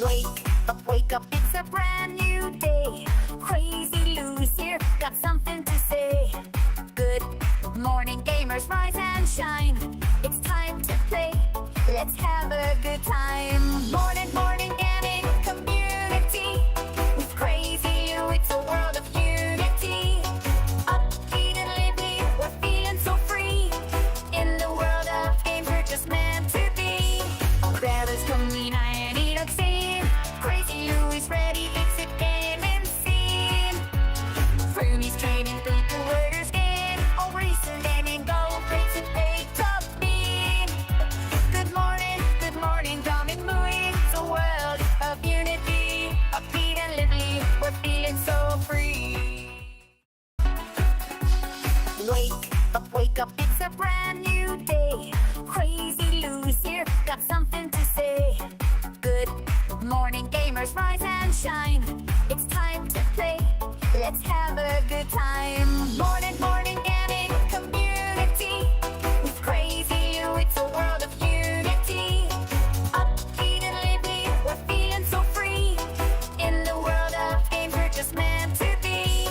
Wake up, it's a brand new day. Crazy Lou's here, got something to say. Good morning, gamers, rise and shine. It's time to play, let's have a good time. Morning, gaming community. With Crazy Lou, it's a world of unity. Upbeat and lively, we're feeling so free. In the world of games, we're just meant to be. Brothers coming, I need a scene. Crazy Lou is ready, it's a gaming scene. Frumies trading people, worders game. All recent gaming, go race and pay top mean. Good morning, coming moving. It's a world of unity. Upbeat and lively, we're feeling so free. Wake up, it's a brand new day. Crazy Lou's here, got something to say. Good morning, gamers, rise and shine. It's time to play, let's have a good time. Morning, gaming community. With Crazy Lou, it's a world of unity. Upbeat and lively, we're feeling so free. In the world of games, we're just meant to be.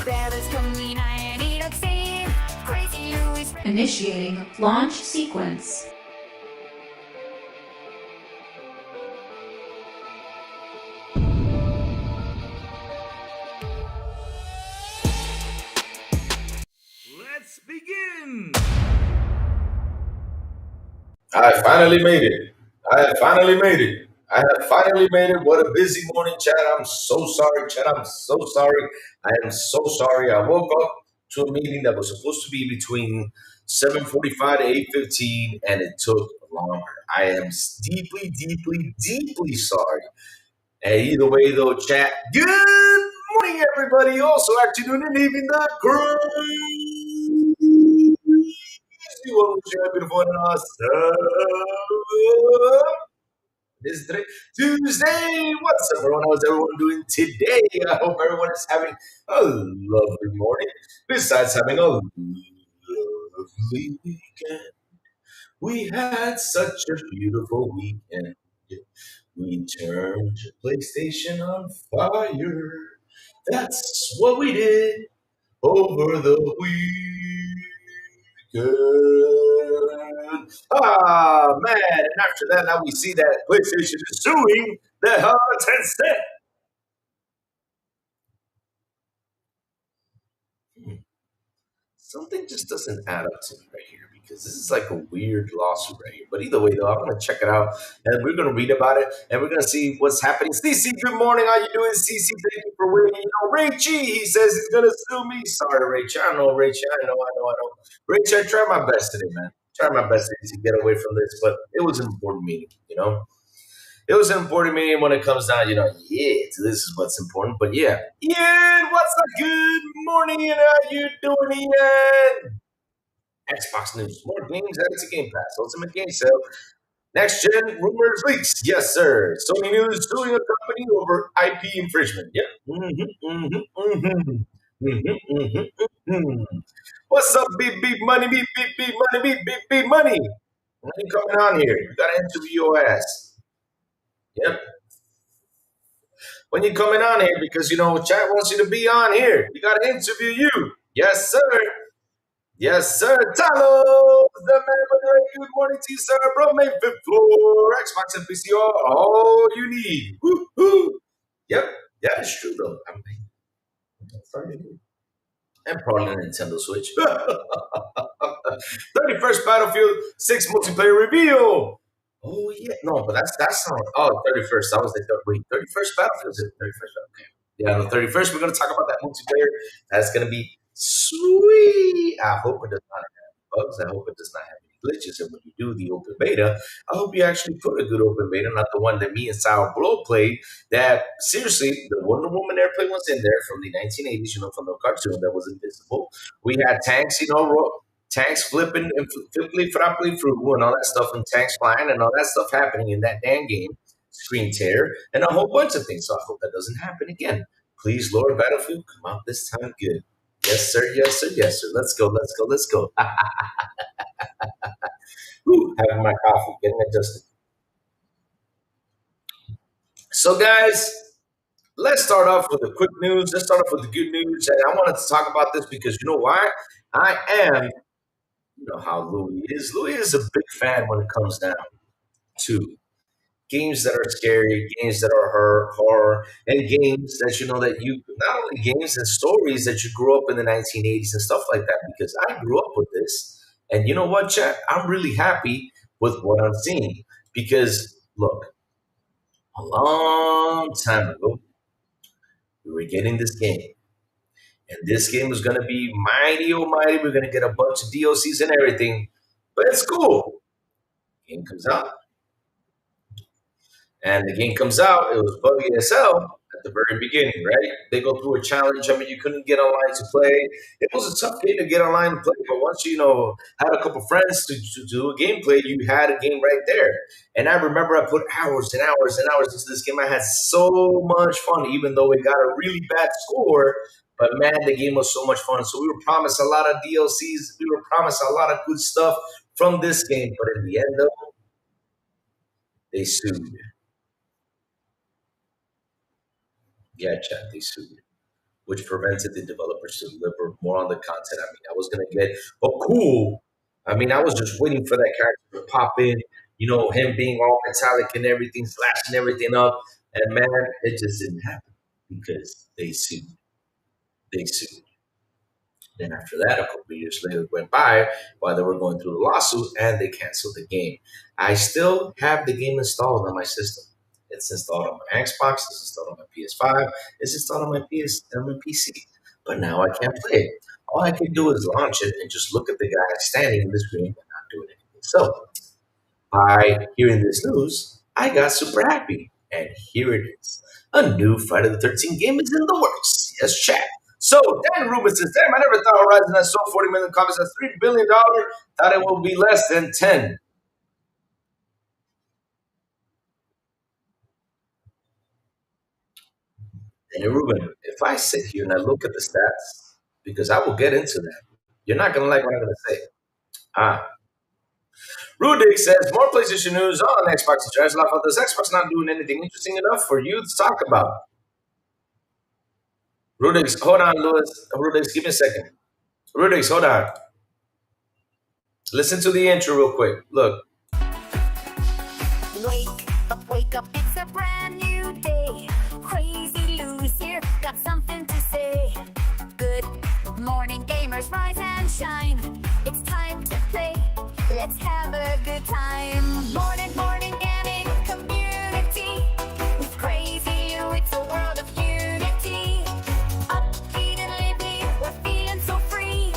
Brothers coming, I need a scene. Crazy Lou is ready. Initiating launch sequence. Let's begin! I finally made it. I have finally made it. I have finally made it. What a busy morning, Chad. I'm so sorry, Chad. I'm so sorry. I am so sorry. I woke up to a meeting that was supposed to be between 7:45 to 8:15, and it took longer. I am deeply sorry. And either way, though, chat. Good morning, everybody. Also, afternoon and evening, the crazy one with your beautiful and awesome. This is today, Tuesday. What's up, everyone? How's everyone doing today? I hope everyone is having a lovely morning. Besides having a lovely weekend, we had such a beautiful weekend. We turned PlayStation on fire. That's what we did over the weekend. Ah, man. And after that, now we see that PlayStation is suing the hell out of Tencent. Something just doesn't add up to me right here because this is like a weird lawsuit right here. But either way, though, I'm going to check it out and we're going to read about it and we're going to see what's happening. CC, good morning. How you doing, CC? Thank you for waiting. Ray G, he says he's going to sue me. Sorry, Ray G. I know, Ray G. I know. Ray G, I tried my best today, man. Tried my best to get away from this, but it was an important meeting. It was an important meeting when it comes down, this is what's important. But yeah. Ian, what's up? Good morning, Ian. How you doing, Ian? Xbox News, more games added to Game Pass, Ultimate Game Sale, Next Gen rumors leaks. Yes, sir. Sony News suing a company over IP infringement. Yep. What's up, beep money, beep money, beep money? When you coming on here? You gotta interview your ass. Yep. When you coming on here, because chat wants you to be on here. We gotta interview you. Yes, sir. Yes, sir. Talos, the man with the good morning to you, sir. Bro, made fifth floor, Xbox and PC, all you need. Woo-hoo. Yep, that is true, though. And probably a Nintendo Switch. 31st Battlefield 6 multiplayer reveal. Oh, yeah. No, but that's not. Oh, 31st. That was the third. Wait, 31st Battlefield? Is it 31st? Okay. Yeah, the 31st, we're going to talk about that multiplayer. That's going to be sweet. I hope it does not have bugs. I hope it does not have any glitches. And when you do the open beta, I hope you actually put a good open beta, not the one that me and Sour Blow played. That, seriously, the Wonder Woman airplane was in there from the 1980s, from the cartoon that was invisible. We had tanks, tanks flipping and flippily, frappily, frugal, and all that stuff, and tanks flying, and all that stuff happening in that damn game. Screen tear, and a whole bunch of things. So I hope that doesn't happen again. Please, Lord Battlefield, come out this time good. Yes, sir. Yes, sir. Yes, sir. Let's go. Let's go. Let's go. Having my coffee, getting adjusted. So, guys, let's start off with the quick news. Let's start off with the good news. And I wanted to talk about this because you know why? I am, you know how Louis is. Louis is a big fan when it comes down to games that are scary, games that are horror, and games that you know that you not only games and stories that you grew up in the 1980s and stuff like that. Because I grew up with this, and you know what, chat? I'm really happy with what I'm seeing because look, a long time ago, we were getting this game, and this game was gonna be mighty oh mighty. We're gonna get a bunch of DLCs and everything, but it's cool. Game comes out. And the game comes out, it was buggy as hell at the very beginning, right? They go through a challenge. I mean, you couldn't get online to play. It was a tough game to get online to play, but once you know had a couple friends to do a gameplay, you had a game right there. And I remember I put hours and hours and hours into this game. I had so much fun, even though it got a really bad score. But man, the game was so much fun. So we were promised a lot of DLCs. We were promised a lot of good stuff from this game. But in the end, though, they sued. Yeah, chat, they sued, which prevented the developers to deliver more on the content. I mean, I was gonna get cool. I mean, I was just waiting for that character to pop in, you know, him being all metallic and everything, slashing everything up. And man, it just didn't happen because they sued. They sued. Then after that, a couple of years later went by while they were going through the lawsuit and they canceled the game. I still have the game installed on my system. It's installed on my Xbox, it's installed on my PS5, it's installed on my PC. But now I can't play it. All I can do is launch it and just look at the guy standing in the screen and not doing anything. So by hearing this news, I got super happy. And here it is. A new Friday the 13th game is in the works. Yes, chat. So Dan Rubin says, damn, I never thought Horizon had sold 40 million copies at $3 billion. Thought it will be less than 10. And Ruben, if I sit here and I look at the stats, because I will get into that, you're not going to like what I'm going to say. Ah, Rudik says, more PlayStation news on Xbox. Does Xbox not doing anything interesting enough for you to talk about? Rudix, hold on, Louis. Rudix, give me a second. Rudix, hold on. Listen to the intro real quick. Look. Wake up, it's a brand new day. Crazy Lou's here, got something to say. Good morning, gamers, rise and shine. It's time to play, let's have a good time. Morning, gaming community. With Crazy Lou, it's a world of unity. Upbeat and lively, we're feeling so free.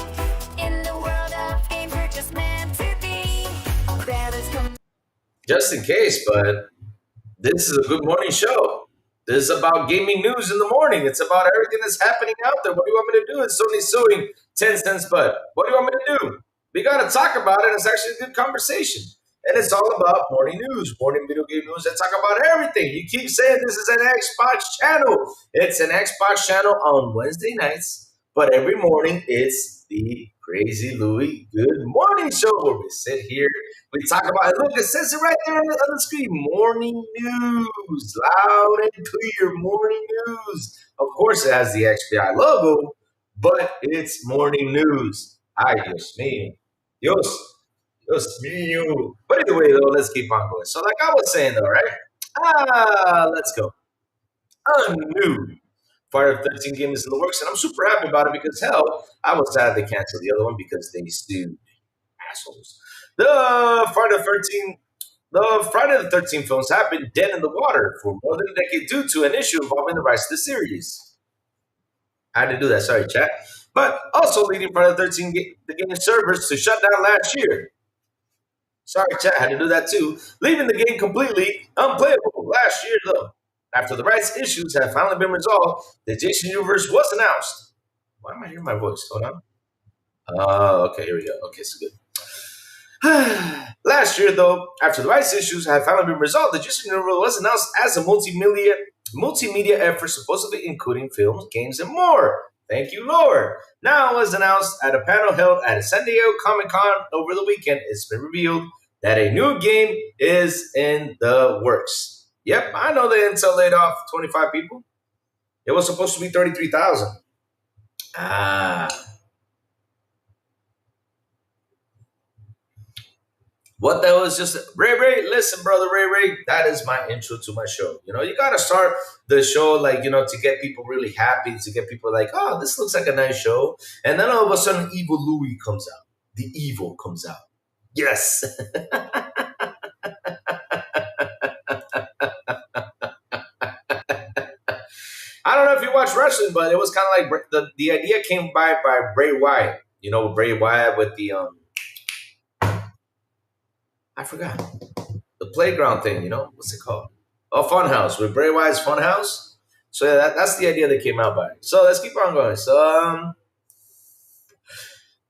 In the world of games, we're just meant to be. Grab us, come. Just in case, but this is a good morning show. This is about gaming news in the morning. It's about everything that's happening out there. What do you want me to do? It's Sony suing 10 cents, but what do you want me to do? We got to talk about it. It's actually a good conversation. And it's all about morning news, morning video game news. I talk about everything. You keep saying this is an Xbox channel. It's an Xbox channel on Wednesday nights, but every morning it's the Crazy Louis Good Morning Show where we sit here, we talk about it. Look, it says it right there on the screen. Morning news, loud and clear. Morning news. Of course, it has the XPI logo, but it's morning news. Ay, Dios mío. Dios mío. But anyway, though, let's keep on going. So, like I was saying, though, right? Let's go. A new Friday the 13th game is in the works, and I'm super happy about it because, hell, I was sad they canceled the other one because they sued assholes. The Friday the 13th films have been dead in the water for more than a decade due to an issue involving the rights to the series. I had to do that, sorry, chat. But also leading Friday the 13th the game servers to shut down last year. Sorry, chat, I had to do that too. Leaving the game completely unplayable last year, though. After the rights issues have finally been resolved, the Jason universe was announced. Why am I hearing my voice? Hold on. Oh, okay, here we go. Okay, so good. Last year, though, after the rights issues had finally been resolved, the Jason universe was announced as a multimedia effort, supposedly including films, games, and more. Thank you, Lord. Now it was announced at a panel held at San Diego Comic-Con over the weekend. It's been revealed that a new game is in the works. Yep, I know the Intel laid off 25 people. It was supposed to be 33,000. Ah. What that was just Ray, listen, brother Ray, that is my intro to my show. You gotta start the show to get people really happy, to get people like, oh, this looks like a nice show. And then all of a sudden Evil Louis comes out. The evil comes out. Yes. I don't know if you watch wrestling, but it was kind of like the idea came by Bray Wyatt. Bray Wyatt with the I forgot the playground thing. What's it called? Oh, Funhouse with Bray Wyatt's Funhouse. So yeah, that's the idea that came out by. So let's keep on going. So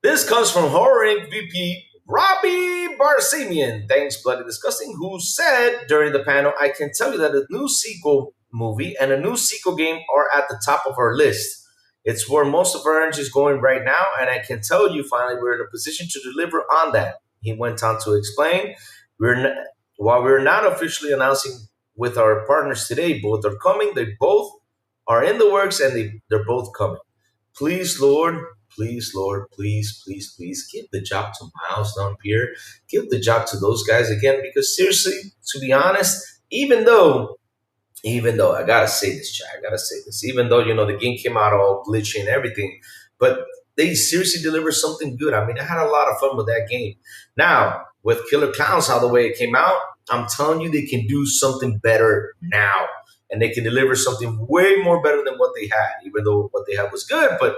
this comes from Horror Inc. VP Robbie Barsamian. Thanks, Bloody Disgusting, who said during the panel, I can tell you that a new sequel movie and a new sequel game are at the top of our list. It's where most of our energy is going right now, and I can tell you finally we're in a position to deliver on that. He went on to explain, while we're not officially announcing with our partners today, both are coming. They both are in the works, and they're both coming. Please, Lord, please, give the job to Miles down here. Give the job to those guys again, because seriously, to be honest, even though I gotta say this, Chad, even though the game came out all glitchy and everything, but they seriously delivered something good. I mean, I had a lot of fun with that game. Now, with Killer Clowns, how the way it came out, I'm telling you, they can do something better now. And they can deliver something way more better than what they had, even though what they had was good, but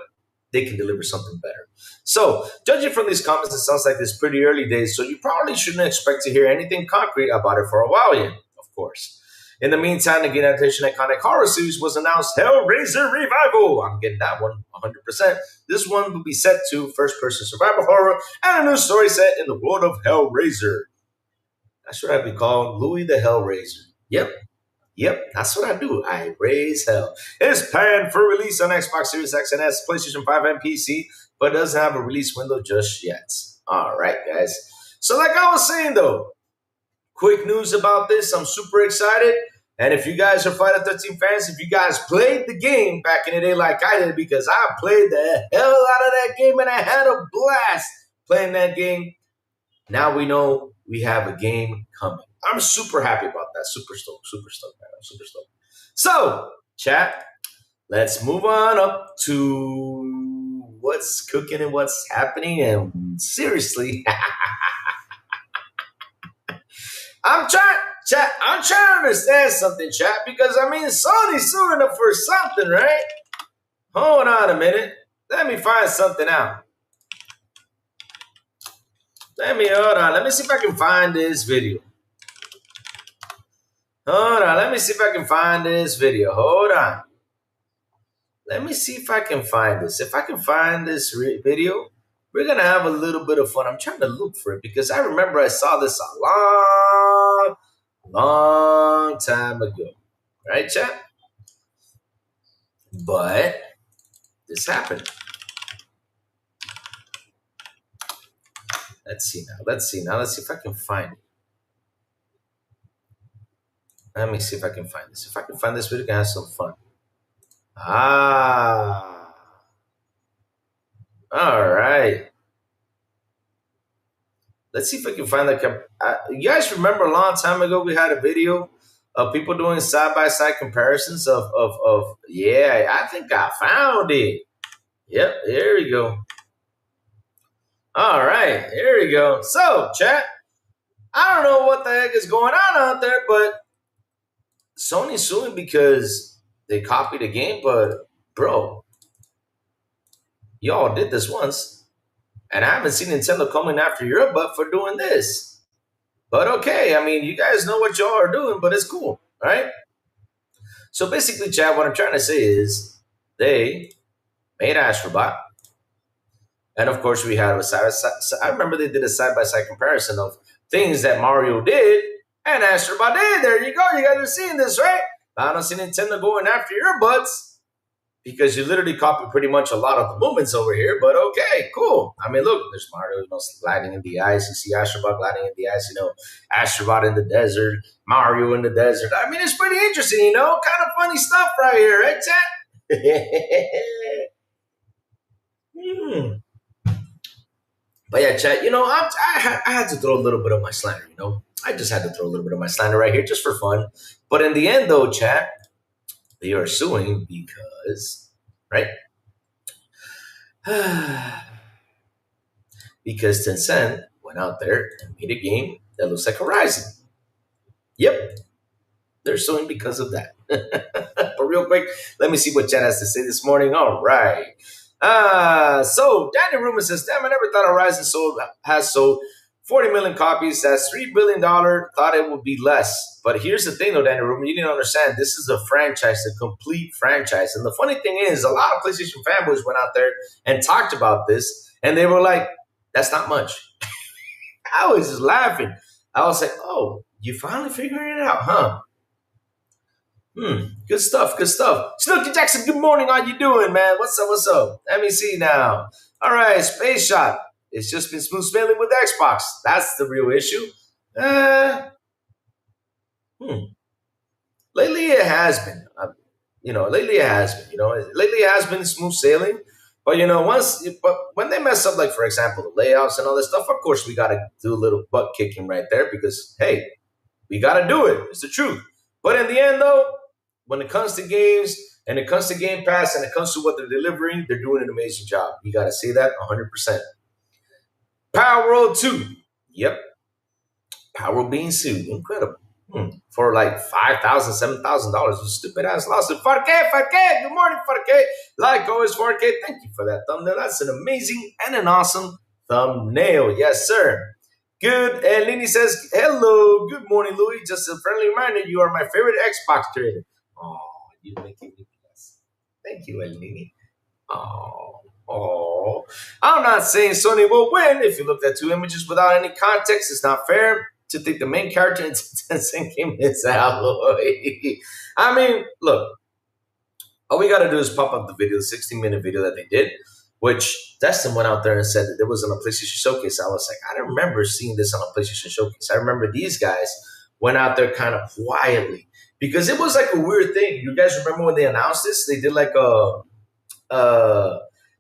they can deliver something better. So, judging from these comments, it sounds like it's pretty early days, so you probably shouldn't expect to hear anything concrete about it for a while yet, of course. In the meantime, the adaptation iconic horror series was announced, Hellraiser Revival. I'm getting that one 100%. This one will be set to first-person survival horror and a new story set in the world of Hellraiser. That's what I'd be called, Louis the Hellraiser. Yep, that's what I do. I raise hell. It is planned for release on Xbox Series X and S, PlayStation 5, and PC, but doesn't have a release window just yet. All right, guys. So like I was saying, though, quick news about this. I'm super excited. And if you guys are Final 13 fans, if you guys played the game back in the day like I did, because I played the hell out of that game and I had a blast playing that game, now we know we have a game coming. I'm super happy about that. Super stoked, man. I'm super stoked. So, chat, let's move on up to what's cooking and what's happening. And seriously, I'm trying to understand something, chat, because I mean, Sony's suing them for something, right? Hold on a minute. Let me find something out. Let me see if I can find this video. Hold on. Let me see if I can find this video. Hold on. Let me see if I can find this. If I can find this video, we're going to have a little bit of fun. I'm trying to look for it because I remember I saw this a long time ago. Right, chat? But this happened. Let's see now. Let's see if I can find it. Let me see if I can find this. If I can find this video, we can have some fun. All right. Let's see if I can find you guys remember a long time ago we had a video of people doing side-by-side comparisons of yeah, I think I found it. Yep, here we go. All right, here we go. So, chat, I don't know what the heck is going on out there, but Sony's suing because they copied the game, but bro, y'all did this once, and I haven't seen Nintendo coming after your butt for doing this. But okay, I mean, you guys know what y'all are doing, but it's cool, right? So basically, chat, what I'm trying to say is they made Astrobot, and of course we had a I remember they did a side-by-side comparison of things that Mario did and Astrobot did. There you go. You guys are seeing this, right? I don't see Nintendo going after your butts because you literally copy pretty much a lot of the movements over here. But okay, cool. I mean, look, there's Mario, gliding in the ice. You see Astrobot gliding in the ice. Astrobot in the desert, Mario in the desert. I mean, it's pretty interesting. Kind of funny stuff right here, right, chat? But yeah, chat. I had to throw a little bit of my slander. I just had to throw a little bit of my slander right here just for fun. But in the end, though, chat, they are suing because, right? Because Tencent went out there and made a game that looks like Horizon. Yep. They're suing because of that. But real quick, let me see what chat has to say this morning. All right. So Danny Rumor says, damn, I never thought Horizon has sold 40 million copies. That's $3 billion. Thought it would be less. But here's the thing, though, Danny Rumor, you need to understand, this is a franchise, a complete franchise. And the funny thing is, a lot of PlayStation fanboys went out there and talked about this, and they were like, that's not much. I was just laughing. I was like, oh, you finally figured it out, huh? Good stuff, good stuff. Snooky Jackson, good morning. How you doing, man? What's up, what's up? Let me see now. All right, Space Shot. It's just been smooth sailing with Xbox. That's the real issue. Lately it has been. Lately it has been smooth sailing. But but when they mess up, like for example, the layouts and all this stuff, of course we gotta do a little butt kicking right there because hey, we gotta do it. It's the truth. But in the end, though, when it comes to games and it comes to Game Pass and it comes to what they're delivering, they're doing an amazing job. You gotta say that 100%. Power World 2. Yep. Power World being sued. Incredible. For like $5,000, $7,000. A stupid ass lawsuit. 4K. Good morning, 4K. Like always, 4K. Thank you for that thumbnail. That's an amazing and an awesome thumbnail. Yes, sir. Good. And Lini says, hello. Good morning, Louis. Just a friendly reminder, you are my favorite Xbox creator. Oh, you're making me blessed. Thank you, Eleni. Oh. I'm not saying Sony will win. If you looked at two images without any context, it's not fair to think the main character in Tencent game is Alloy. I mean, look, all we got to do is pop up the video, the 16-minute video that they did, which Destin went out there and said that there was on a PlayStation Showcase. I was like, I don't remember seeing this on a PlayStation Showcase. I remember these guys went out there kind of quietly because it was like a weird thing. You guys remember when they announced this? They did like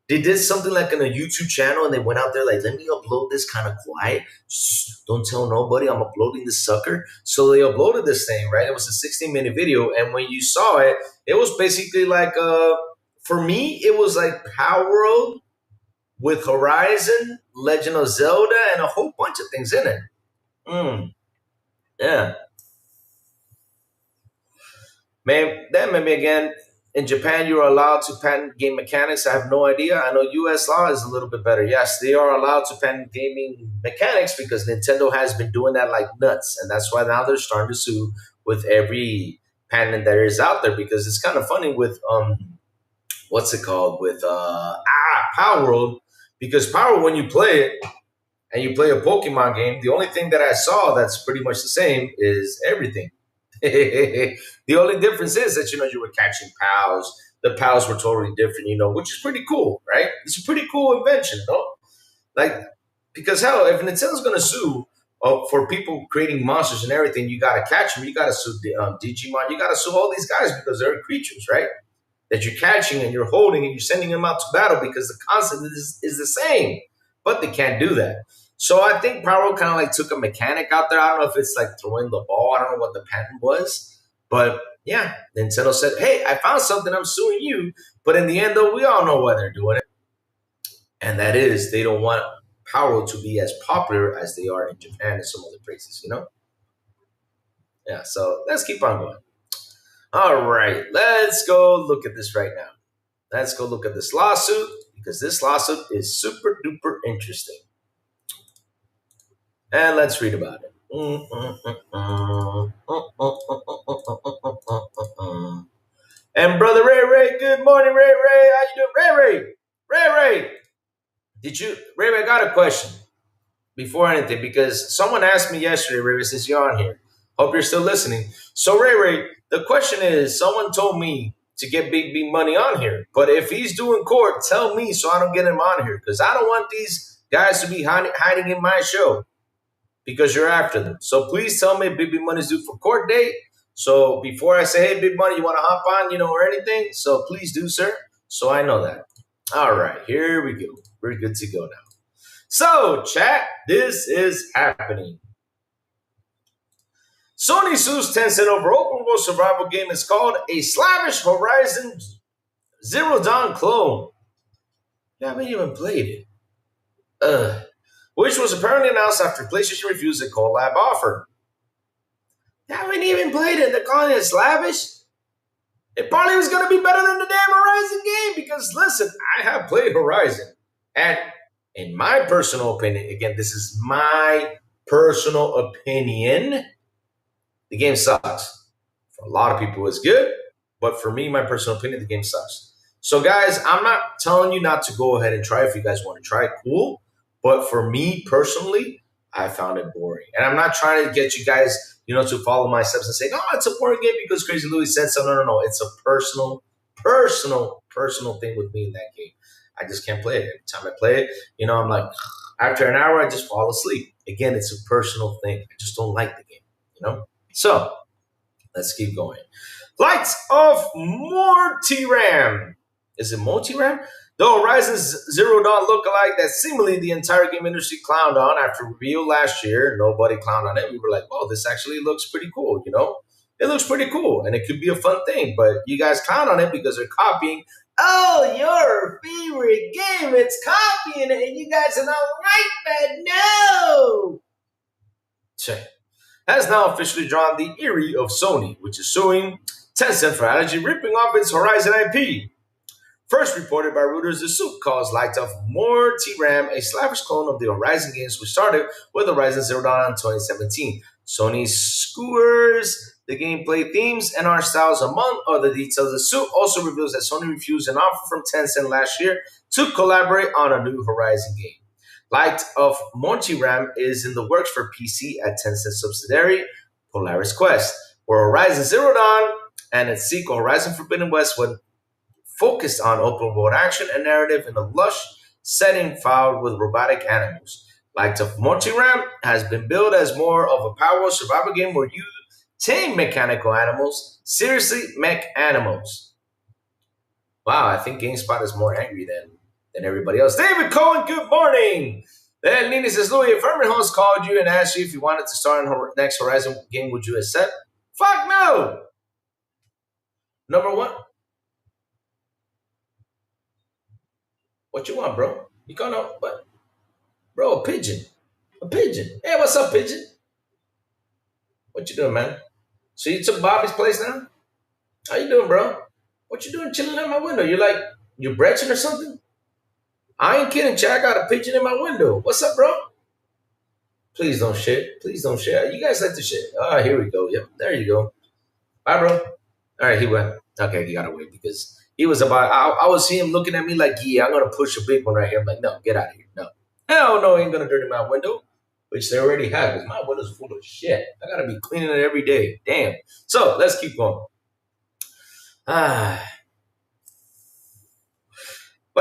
they did something like on a YouTube channel and they went out there like, let me upload this kind of quiet. Shh, don't tell nobody I'm uploading this sucker. So they uploaded this thing, right? It was a 16-minute video. And when you saw it, it was basically like, for me, it was like Power World with Horizon, Legend of Zelda, and a whole bunch of things in it. Yeah. Maybe again, in Japan, you're allowed to patent game mechanics. I have no idea. I know U.S. law is a little bit better. Yes, they are allowed to patent gaming mechanics because Nintendo has been doing that like nuts. And that's why now they're starting to sue with every patent that is out there because it's kind of funny with, what's it called? With Power World. Because Power World, when you play it and you play a Pokemon game, the only thing that I saw that's pretty much the same is everything. The only difference is that, you were catching pals. The pals were totally different, which is pretty cool, right? It's a pretty cool invention, no? Like, because hell, if Nintendo's going to sue for people creating monsters and everything, you got to catch them. You got to sue Digimon. You got to sue all these guys because they're creatures, right? That you're catching and you're holding and you're sending them out to battle because the concept is the same. But they can't do that. So I think Power kind of like took a mechanic out there. I don't know if it's like throwing the ball. I don't know what the patent was. But yeah, Nintendo said, hey, I found something. I'm suing you. But in the end, though, we all know why they're doing it. And that is they don't want Power to be as popular as they are in Japan and some other places, Yeah, so let's keep on going. All right, let's go look at this right now. Let's go look at this lawsuit because this lawsuit is super duper interesting. And let's read about it. And Brother Ray, good morning, Ray. How you doing? Ray. Ray, I got a question before anything because someone asked me yesterday, Ray, since you're on here. Hope you're still listening. So Ray, the question is, someone told me to get big money on here. But if he's doing court, tell me so I don't get him on here, because I don't want these guys to be hiding in my show because you're after them. So please tell me if Big Money's due for court date. So before I say, hey, Big Money, you want to hop on, or anything? So please do, sir. So I know that. All right, here we go. We're good to go now. So, chat, this is happening. Sony sues Tencent over open world survival game. It's called a SLAVISH Horizon Zero Dawn clone. You haven't even played it. Which was apparently announced after PlayStation refused a collab offer. You haven't even played it. They're calling it SLAVISH. It probably was going to be better than the damn Horizon game because, listen, I have played Horizon. And in my personal opinion, again, this is my personal opinion, the game sucks. For a lot of people, it's good. But for me, my personal opinion, the game sucks. So, guys, I'm not telling you not to go ahead and try. If you guys want to try it, cool. But for me personally, I found it boring. And I'm not trying to get you guys, to follow my steps and say, oh, it's a boring game because Crazy Louis said so. No. It's a personal thing with me in that game. I just can't play it. Every time I play it, I'm like, after an hour, I just fall asleep. Again, it's a personal thing. I just don't like the game, So, let's keep going. Lights of Mortiram. Is it Mortiram? The Horizon Zero Dawn lookalike that seemingly the entire game industry clowned on after reveal last year. Nobody clowned on it. We were like, oh, this actually looks pretty cool, It looks pretty cool, and it could be a fun thing. But you guys clown on it because they're copying. Oh, your favorite game. It's copying it, and you guys are not right, man. No! Check. Has now officially drawn the eerily of Sony, which is suing Tencent for allegedly ripping off its Horizon IP. First reported by Reuters, the suit calls Light of Mortiram a SLAVISH clone of the Horizon games, which started with Horizon Zero Dawn in 2017. Sony skewers the gameplay themes and art styles among other details. The suit also reveals that Sony refused an offer from Tencent last year to collaborate on a new Horizon game. Light of Mortiram is in the works for PC at Tencent subsidiary Polaris Quest, where Horizon Zero Dawn and its sequel Horizon Forbidden West would focused on open world action and narrative in a lush setting fouled with robotic animals. Light of Mortiram has been billed as more of a power survival game where you tame mechanical animals. Seriously, mech animals. Wow, I think GameSpot is more angry than everybody else. David Cohen, good morning. Then Nini says, Louis, if Herman Holmes called you and asked you if you wanted to start in her next Horizon game, would you accept? Fuck no! Number one. What you want, bro? You gonna what? Bro, a pigeon. A pigeon. Hey, what's up, pigeon? What you doing, man? So you took Bobby's place now? How you doing, bro? What you doing chilling at my window? You bretching or something? I ain't kidding, Chad. I got a pigeon in my window. What's up, bro? Please don't shit. Please don't share. You guys like to shit. Ah, here we go. Yep, there you go. Bye, bro. All right, he went. Okay, he got away because he was about, I was seeing him looking at me like, yeah, I'm going to push a big one right here. I'm like, no, get out of here. No. Hell no, he ain't going to dirty my window, which they already have because my window's full of shit. I got to be cleaning it every day. Damn. So let's keep going. But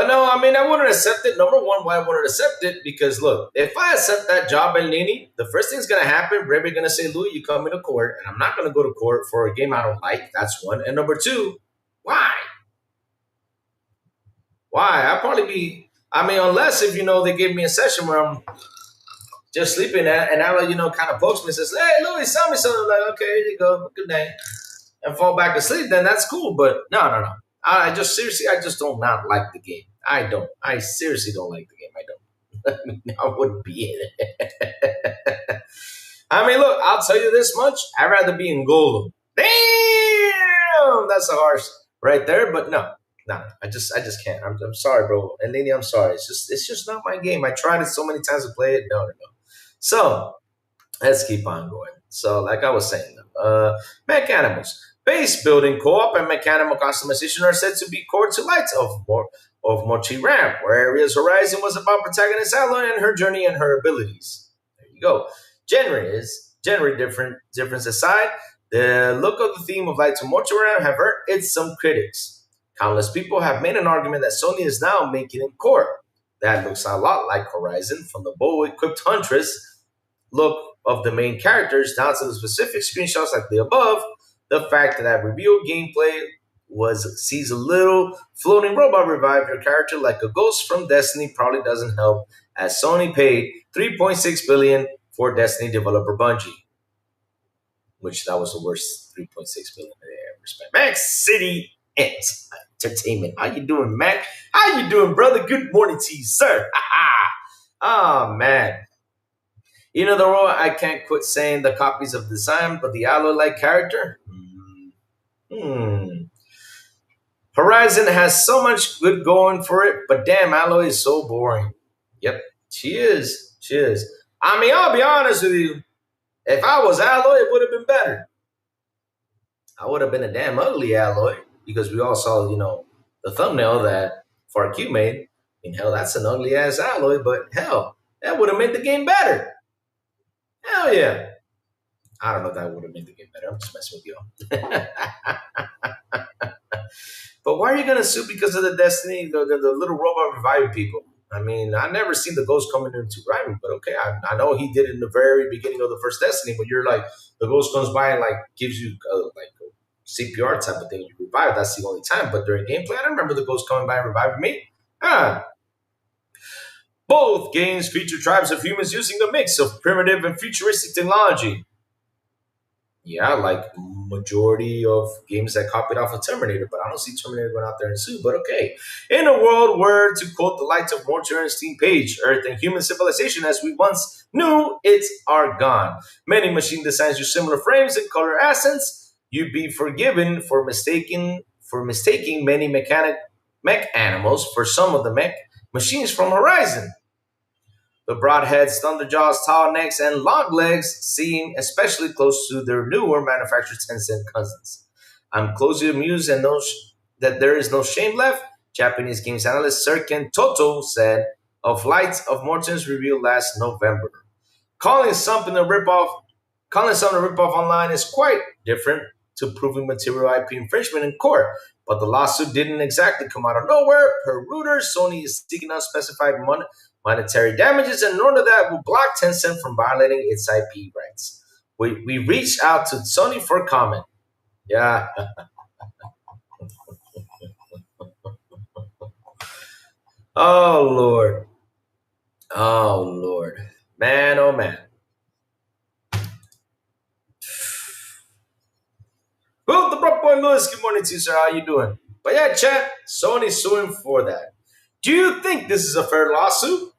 no, I mean, I wouldn't accept it. Number one, why I wouldn't accept it, because look, if I accept that job, El Nini, the first thing's going to happen, Rebbe's going to say, Louis, you come into court, and I'm not going to go to court for a game I don't like. That's one. And number two, why? Why? I'll probably be, I mean, unless if, they give me a session where I'm just sleeping and I'll, kind of pokes me and says, hey, Louis, tell me something. I'm like, okay, here you go. Good night. And fall back asleep, then that's cool. But no. I just don't not like the game. I seriously don't like the game. I don't. I mean, I wouldn't be in it. I mean, look, I'll tell you this much. I'd rather be in Golem. Damn! That's a harsh right there, but no. I just can't. I'm sorry, bro. And Nini, I'm sorry. It's just not my game. I tried it so many times to play it. No. So let's keep on going. So, like I was saying, mech animals. Base building, co-op, and mechanical customization are said to be core to Lights of Mortiram, where Area's Horizon was about protagonist Aloy and her journey and her abilities. There you go. Genre difference aside, The look of the theme of Light to Mortuary have hurt its some critics. Countless people have made an argument that Sony is now making in core. That looks a lot like Horizon, from the bow-equipped Huntress look of the main characters down to the specific screenshots like the above. The fact that revealed gameplay was sees a little floating robot revive your character like a ghost from Destiny probably doesn't help, as Sony paid $3.6 billion for Destiny developer Bungie, which that was the worst $3.6 billion they ever spent. Max City Entertainment. How you doing, Mac? How you doing, brother? Good morning to you, sir. Oh man. In other words, I can't quit saying the copies of design, but the Alloy-like character. Horizon has so much good going for it, but damn, Alloy is so boring. Yep, she is. She is. I mean, I'll be honest with you. If I was Alloy, it would have been better. I would have been a damn ugly Alloy, because we all saw, the thumbnail that FarQ made. I mean, hell, that's an ugly ass Alloy, but hell, that would have made the game better. Hell yeah. I don't know if that would have made the game better. I'm just messing with you. But why are you going to sue because of the Destiny, the little robot reviving people? I mean, I never seen the ghost coming into Ryman, but okay, I know he did it in the very beginning of the first Destiny, when you're like, the ghost comes by and like gives you like a CPR type of thing, you revive. That's the only time. But during gameplay, I don't remember the ghost coming by and reviving me. Both games feature tribes of humans using a mix of primitive and futuristic technology. Yeah, like majority of games that copied off of Terminator, but I don't see Terminator going out there and sue. But okay, in a world where, to quote the Lights of Mortuary Steam page, Earth and human civilization as we once knew it are gone. Many machine designs use similar frames and color accents. You'd be forgiven for mistaking many mech animals for some of the mech machines from Horizon. The broadheads, thunderjaws, tall necks, and long legs seem especially close to their newer manufactured Tencent cousins. I'm closely amused and know that there is no shame left, Japanese games analyst Serken Toto said of Lights of Morton's review last November. Calling something a ripoff online is quite different to proving material IP infringement in court, but the lawsuit didn't exactly come out of nowhere. Per Reuters, Sony is seeking unspecified monetary damages, and in order that will block Tencent from violating its IP rights. We reached out to Sony for comment. Yeah. Oh, Lord. Oh, Lord. Man, oh, man. Well, the Brock Boy Lewis, good morning to you, sir. How you doing? But yeah, chat, Sony's suing for that. Do you think this is a fair lawsuit?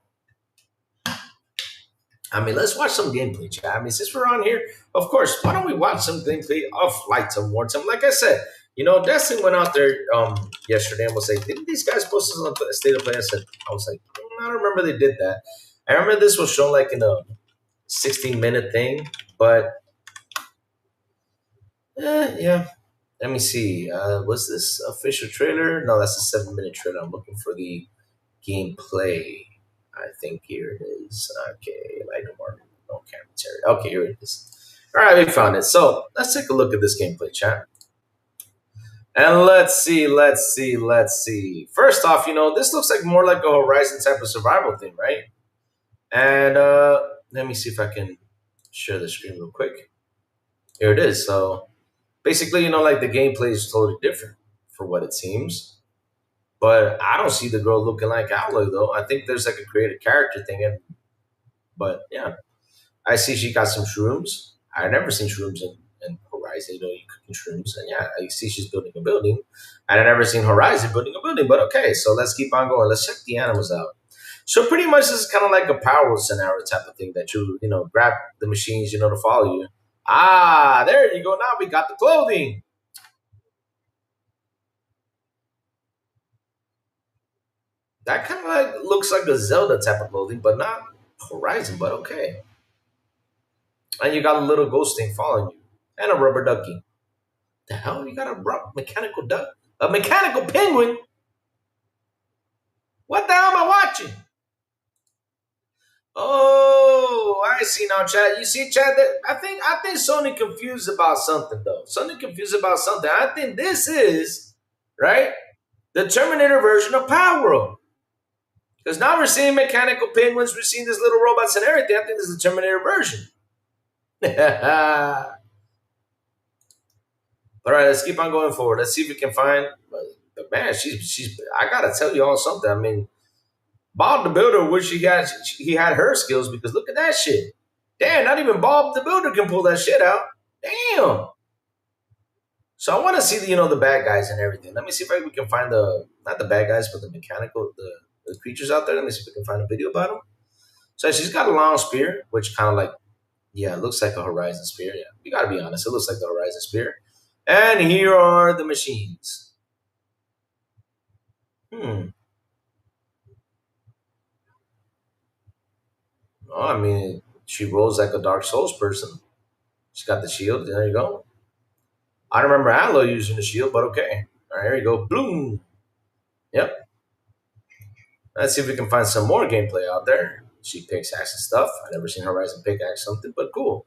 I mean, let's watch some gameplay, chat. I mean, since we're on here, of course, why don't we watch some gameplay of Lights of Mortem? Like I said, Destiny went out there yesterday and was like, didn't these guys post this on the State of Play? I was like, I don't remember they did that. I remember this was shown like in a 16-minute thing, but yeah. Let me see. Was this official trailer? No, that's a 7-minute trailer. I'm looking for the gameplay. I think here it is. Okay, light of market, no commentary. Okay, here it is. All right, we found it. So let's take a look at this gameplay, chat. And let's see. First off, this looks like more like a Horizon type of survival thing, right? And let me see if I can share the screen real quick. Here it is. So basically, like the gameplay is totally different for what it seems. But I don't see the girl looking like Alloy, though. I think there's like a creative character thing. But yeah, I see she got some shrooms. I've never seen shrooms in Horizon. You cooking shrooms. And yeah, I see she's building a building. And I've never seen Horizon building a building. But okay, so let's keep on going. Let's check the animals out. So pretty much this is kind of like a power scenario type of thing that you grab the machines, to follow you. Ah, there you go. Now we got the clothing. That kind of like looks like a Zelda type of clothing, but not Horizon, but okay. And you got a little ghost thing following you. And a rubber ducky. The hell? You got a mechanical duck? A mechanical penguin? What the hell am I watching? Oh, I see now, Chad. You see, Chad, that I think Sony confused about something though. Sony confused about something. I think this is right the Terminator version of Power World. Because now we're seeing mechanical penguins, we're seeing these little robots and everything. I think this is the Terminator version. All right, let's keep on going forward. Let's see if we can find. But man, she's. I gotta tell you all something. I mean, Bob the Builder wish he had her skills because look at that shit. Damn, not even Bob the Builder can pull that shit out. Damn. So I want to see the bad guys and everything. Let me see if we can find not the bad guys, but the mechanical the creatures out there. Let me see if we can find a video about them. So she's got a long spear, which kind of like, yeah, it looks like a Horizon spear. Yeah, we gotta be honest, it looks like the Horizon spear. And here are the machines. Oh, I mean, she rolls like a Dark Souls person. She's got the shield. There you go. I don't remember Aloy using the shield, but okay. All right, here you go. Bloom. Yep. Let's see if we can find some more gameplay out there. She pickaxe and stuff. I've never seen Horizon pickaxe something, but cool.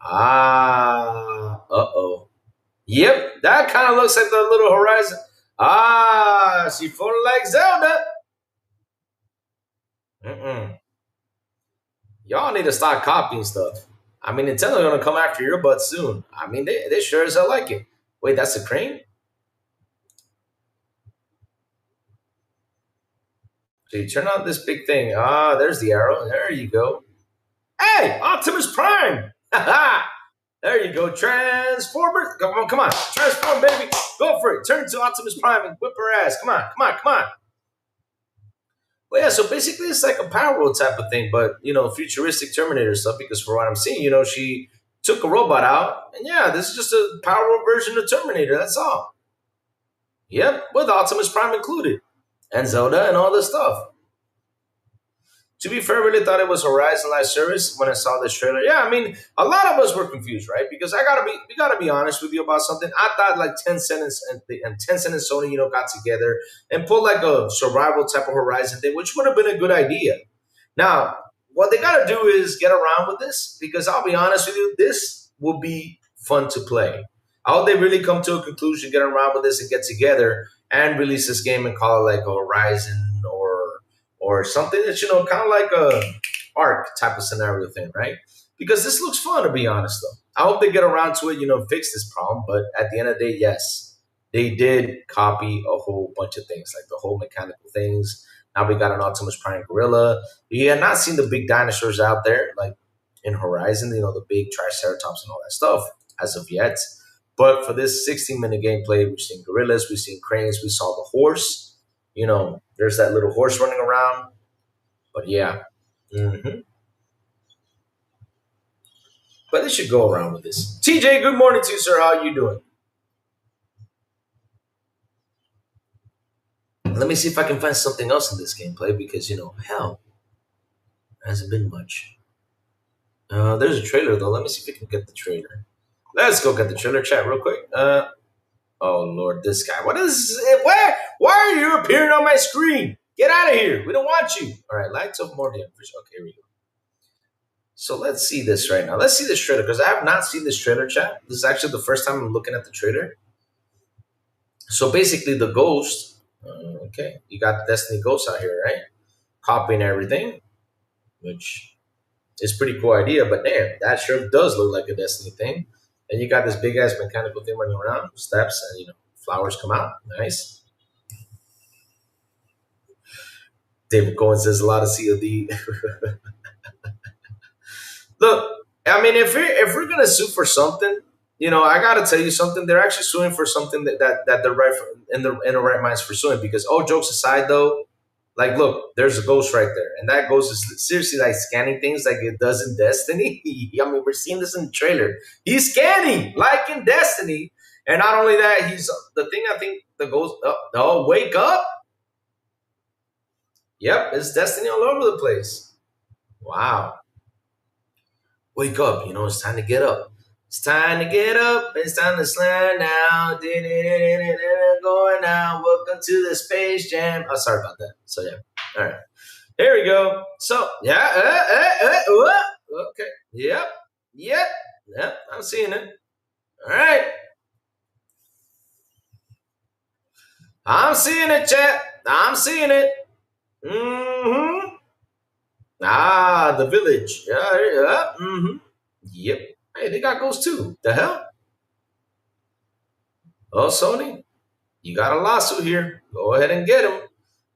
Uh-oh. Yep, that kind of looks like the little Horizon. She floating like Zelda. Y'all need to stop copying stuff. I mean, Nintendo's gonna come after your butt soon. I mean, they sure as hell like it. Wait, that's the crane? So you turn on this big thing. There's the arrow. There you go. Hey, Optimus Prime! There you go, Transformer. Come on. Transform, baby. Go for it. Turn to Optimus Prime and whip her ass. Come on. Well, yeah, so basically it's like a Power World type of thing, but, futuristic Terminator stuff, because for what I'm seeing, she took a robot out, and yeah, this is just a Power World version of Terminator, that's all. Yep, with Optimus Prime included, and Zelda and all this stuff. To be fair, I really thought it was Horizon Live Service when I saw this trailer. Yeah, I mean, a lot of us were confused, right? Because we gotta be honest with you about something. I thought like Tencent and Sony, got together and put like a survival type of Horizon thing, which would have been a good idea. Now, what they gotta do is get around with this, because I'll be honest with you, this will be fun to play. I hope they really come to a conclusion, get around with this, and get together and release this game and call it like a Horizon or something that's, kind of like a Arc type of scenario thing, right? Because this looks fun, to be honest, though. I hope they get around to it, fix this problem. But at the end of the day, yes, they did copy a whole bunch of things, like the whole mechanical things. Now we got an Optimus Prime gorilla. We had not seen the big dinosaurs out there, like in Horizon, the big Triceratops and all that stuff as of yet. But for this 16-minute gameplay, we've seen gorillas, we've seen cranes, we saw the horse. There's that little horse running around. But yeah. But they should go around with this. TJ, good morning to you, sir. How are you doing? Let me see if I can find something else in this gameplay because, hell, there hasn't been much. There's a trailer, though. Let me see if we can get the trailer. Let's go get the trailer chat real quick. Oh, Lord, this guy. What is it? Why are you appearing on my screen? Get out of here. We don't want you. All right, Lights of Mordian. Okay, here we go. So let's see this right now. Let's see this trailer because I have not seen this trailer, chat. This is actually the first time I'm looking at the trailer. So basically the ghost, okay, you got the Destiny Ghost out here, right? Copying everything, which is pretty cool idea, but damn, that sure does look like a Destiny thing. And you got this big ass mechanical thing running around, steps, and flowers come out. Nice. David Cohen says a lot of COD. Look, I mean, if we're gonna sue for something, I gotta tell you something. They're actually suing for something that they're right in the right minds for suing. Because jokes aside, though, like, look, there's a ghost right there, and that ghost is seriously like scanning things like it does in Destiny. I mean, we're seeing this in the trailer. He's scanning like in Destiny, and not only that, he's the thing. I think the ghost. Oh, wake up! Yep, it's Destiny all over the place. Wow. Wake up, it's time to get up. It's time to get up. It's time to slam now. Going now. Welcome to the Space Jam. Oh, sorry about that. So, yeah. All right. Here we go. So, yeah. Okay. Yep. Yep. Yep. I'm seeing it. All right. I'm seeing it, chat. I'm seeing it. Mm-hmm. Ah, the village. Yeah. Yeah. Mm-hmm. Yep. Hey, they got ghosts too. The hell? Oh, Sony, you got a lawsuit here. Go ahead and get him.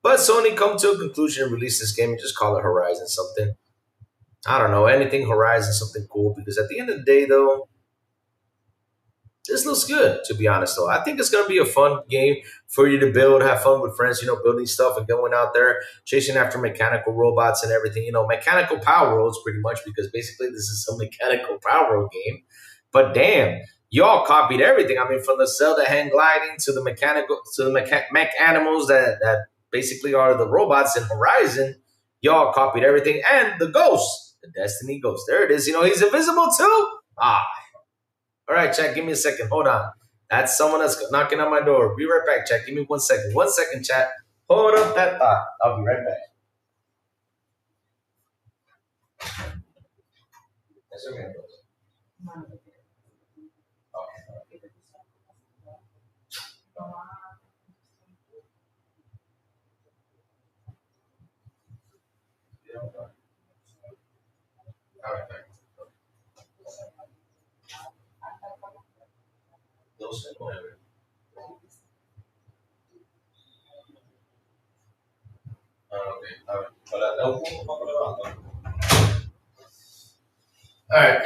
But Sony come to a conclusion and release this game and just call it Horizon something. I don't know, anything Horizon, something cool. Because at the end of the day, though, this looks good, to be honest, though. I think it's going to be a fun game for you to build, have fun with friends, building stuff and going out there, chasing after mechanical robots and everything. Mechanical Power Worlds, pretty much, because basically this is a mechanical Power World game. But damn, y'all copied everything. I mean, from the Zelda hand gliding to the mechanical, to the mech animals that basically are the robots in Horizon. Y'all copied everything. And the ghost, the Destiny Ghost. There it is. He's invisible too. Ah, all right, chat, give me a second. Hold on. That's someone that's knocking on my door. Be right back, chat. Give me 1 second. 1 second, chat. Hold up that thought. I'll be right back. That's okay. All right, all right.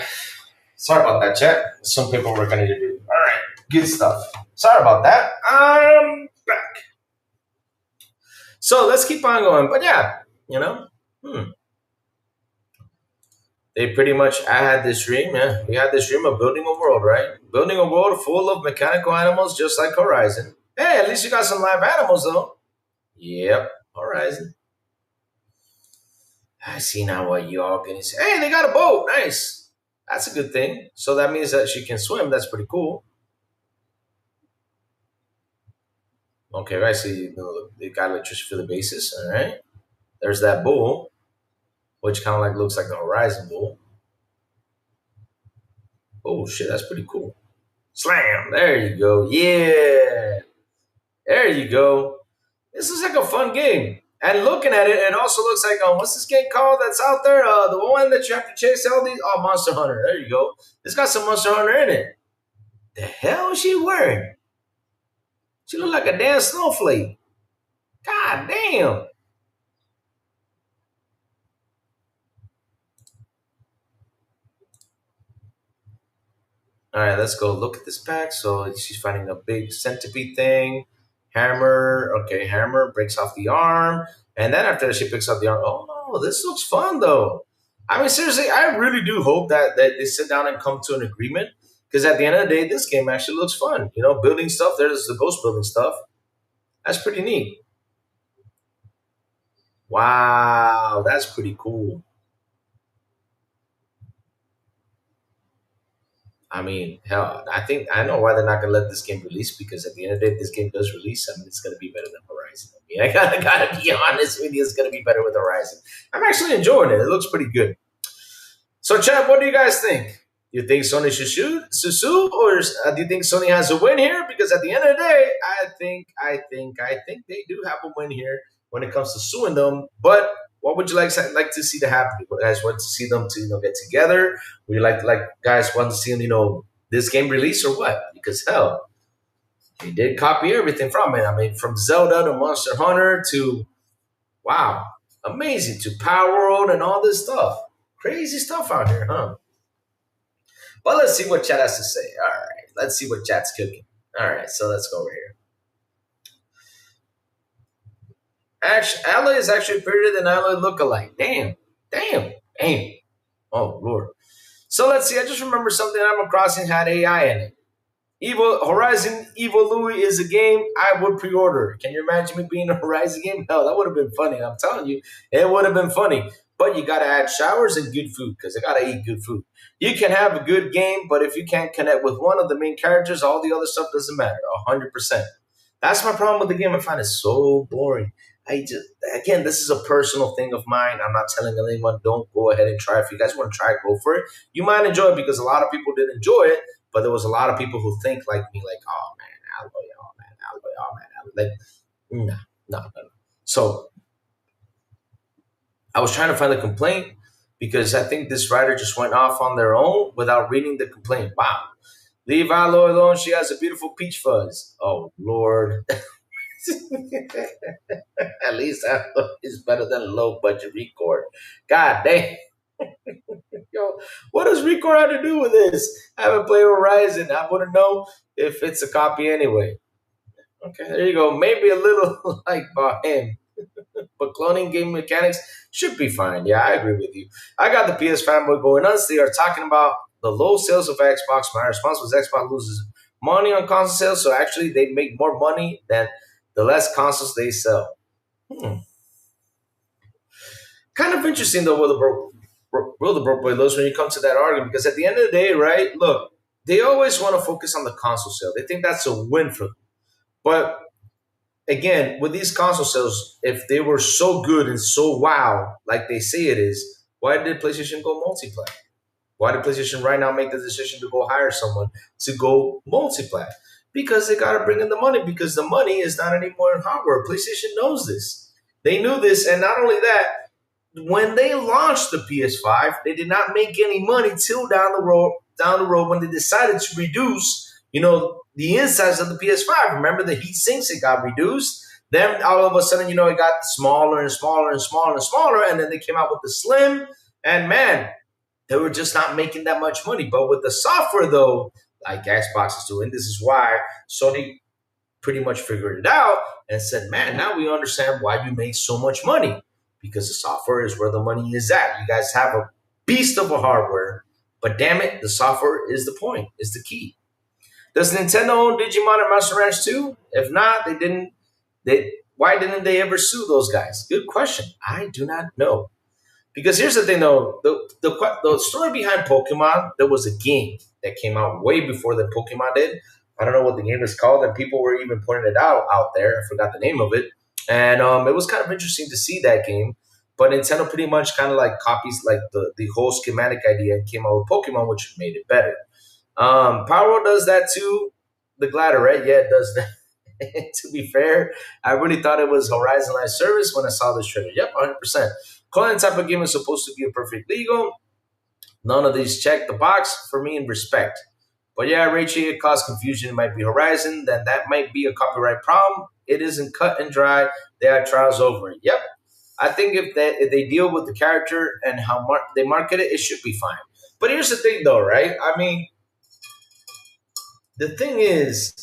Sorry about that, chat. Some paperwork I need to do. All right. Good stuff. Sorry about that. I'm back. So let's keep on going. But yeah, they pretty much, I had this dream, yeah. We had this dream of building a world, right? Building a world full of mechanical animals just like Horizon. Hey, at least you got some live animals, though. Yep, Horizon. I see now what you all getting. Hey, they got a boat. Nice. That's a good thing. So that means that she can swim. That's pretty cool. Okay, I see. They got electricity for the bases. All right. There's that bull, which kind of like looks like the Horizon bull. Oh shit, that's pretty cool. Slam. There you go. Yeah. There you go. This is like a fun game. And looking at it, it also looks like, what's this game called that's out there? The one that you have to chase all these? Oh, Monster Hunter. There you go. It's got some Monster Hunter in it. The hell is she wearing? She look like a damn snowflake. God damn. All right, let's go look at this pack. So she's finding a big centipede thing. Hammer. Okay, hammer breaks off the arm. And then after she picks up the arm, oh, this looks fun, though. I mean, seriously, I really do hope that they sit down and come to an agreement. Because at the end of the day, this game actually looks fun. Building stuff. There's the ghost building stuff. That's pretty neat. Wow, that's pretty cool. I mean, hell, I know why they're not gonna let this game release, because at the end of the day, if this game does release, I mean, it's gonna be better than Horizon. I mean, I gotta be honest with you, it's gonna be better with Horizon. I'm actually enjoying it. It looks pretty good. So, Chad, what do you guys think? Do you think Sony should sue, or do you think Sony has a win here? Because at the end of the day, I think they do have a win here when it comes to suing them. But what would you like to see to happen? Would you guys want to see them to get together? Would you like guys want to see this game release or what? Because hell, they did copy everything from it. I mean, from Zelda to Monster Hunter to wow, amazing, to Power World and all this stuff. Crazy stuff out here, huh? But let's see what chat has to say. All right, let's see what chat's cooking. All right, so let's go over here. Alloy is actually prettier than Alloy lookalike. Damn. Oh, Lord. So let's see. I just remember something Animal Crossing had AI in it. Horizon Evil Louie is a game I would pre-order. Can you imagine me being a Horizon game? Hell, that would have been funny. I'm telling you, it would have been funny. But you got to add showers and good food, because I got to eat good food. You can have a good game, but if you can't connect with one of the main characters, all the other stuff doesn't matter. 100%. That's my problem with the game. I find it so boring. I just, again, this is a personal thing of mine. I'm not telling anyone don't go ahead and try. If you guys want to try it, go for it. You might enjoy it because a lot of people did enjoy it, but there was a lot of people who think like me, like, oh man, alloy, oh man, alloy, oh man, alloy. Like, no. So I was trying to find a complaint because I think this writer just went off on their own without reading the complaint. Wow. Leave Alloy alone. She has a beautiful peach fuzz. Oh, Lord. At least Alloy is better than low budget record. God damn. Yo, what does record have to do with this? I haven't played Horizon. I wouldn't know if it's a copy anyway. Okay, there you go. Maybe a little like him. But cloning game mechanics should be fine. Yeah, I agree with you. I got the PS fanboy going nuts. They are talking about the low sales of Xbox. My response was Xbox loses money on console sales, so actually they make more money than the less consoles they sell. Kind of interesting though, Will the Broke Boy Lewis, when you come to that argument, because at the end of the day, right? Look, they always want to focus on the console sale. They think that's a win for them, but again, with these console sales, if they were so good and so wow, like they say it is, why did PlayStation go multiplayer? Why did PlayStation right now make the decision to go hire someone to go multiplayer? Because they got to bring in the money, because the money is not anymore in hardware. PlayStation knows this. They knew this, and not only that, when they launched the PS5, they did not make any money till down the road when they decided to reduce, the insides of the PS5. Remember the heat sinks, it got reduced. Then all of a sudden, it got smaller and smaller and smaller and smaller. And then they came out with the Slim. And man, they were just not making that much money. But with the software, though, like Xbox is doing, this is why Sony pretty much figured it out and said, man, now we understand why you make so much money. Because the software is where the money is at. You guys have a beast of a hardware. But damn it, the software is the point, is the key. Does Nintendo own Digimon and Monster Ranch too? If not, why didn't they ever sue those guys? Good question. I do not know. Because here's the thing, though. The story behind Pokemon, there was a game that came out way before than Pokemon did. I don't know what the game is called, and people were even pointing it out there. I forgot the name of it. And it was kind of interesting to see that game. But Nintendo pretty much kind of like copies like the whole schematic idea and came out with Pokemon, which made it better. Power does that too. The Glider, right? Yeah, it does that. To be fair, I really thought it was Horizon Live Service when I saw this trailer. Yep, 100%. Calling type of game is supposed to be a perfect legal. None of these check the box for me in respect. But yeah, Rachel, it caused confusion. It might be Horizon. Then that might be a copyright problem. It isn't cut and dry. They have trials over it. Yep. I think if they deal with the character and how they market it, it should be fine. But here's the thing, though, right? I mean, the thing is,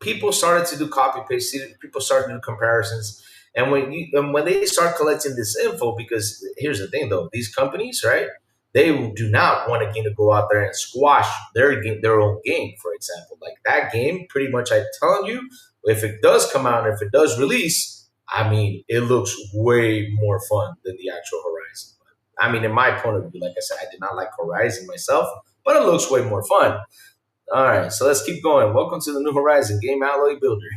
people started to do copy paste. People started to do comparisons, and when they start collecting this info, because here's the thing, though, these companies, right? They do not want a game to go out there and squash their own game. For example, like that game, pretty much, I'm telling you, if it does come out, if it does release, I mean, it looks way more fun than the actual Horizon. I mean, in my point of view, like I said, I did not like Horizon myself, but it looks way more fun. All right, so let's keep going. Welcome to the new Horizon game, Alloy Builder.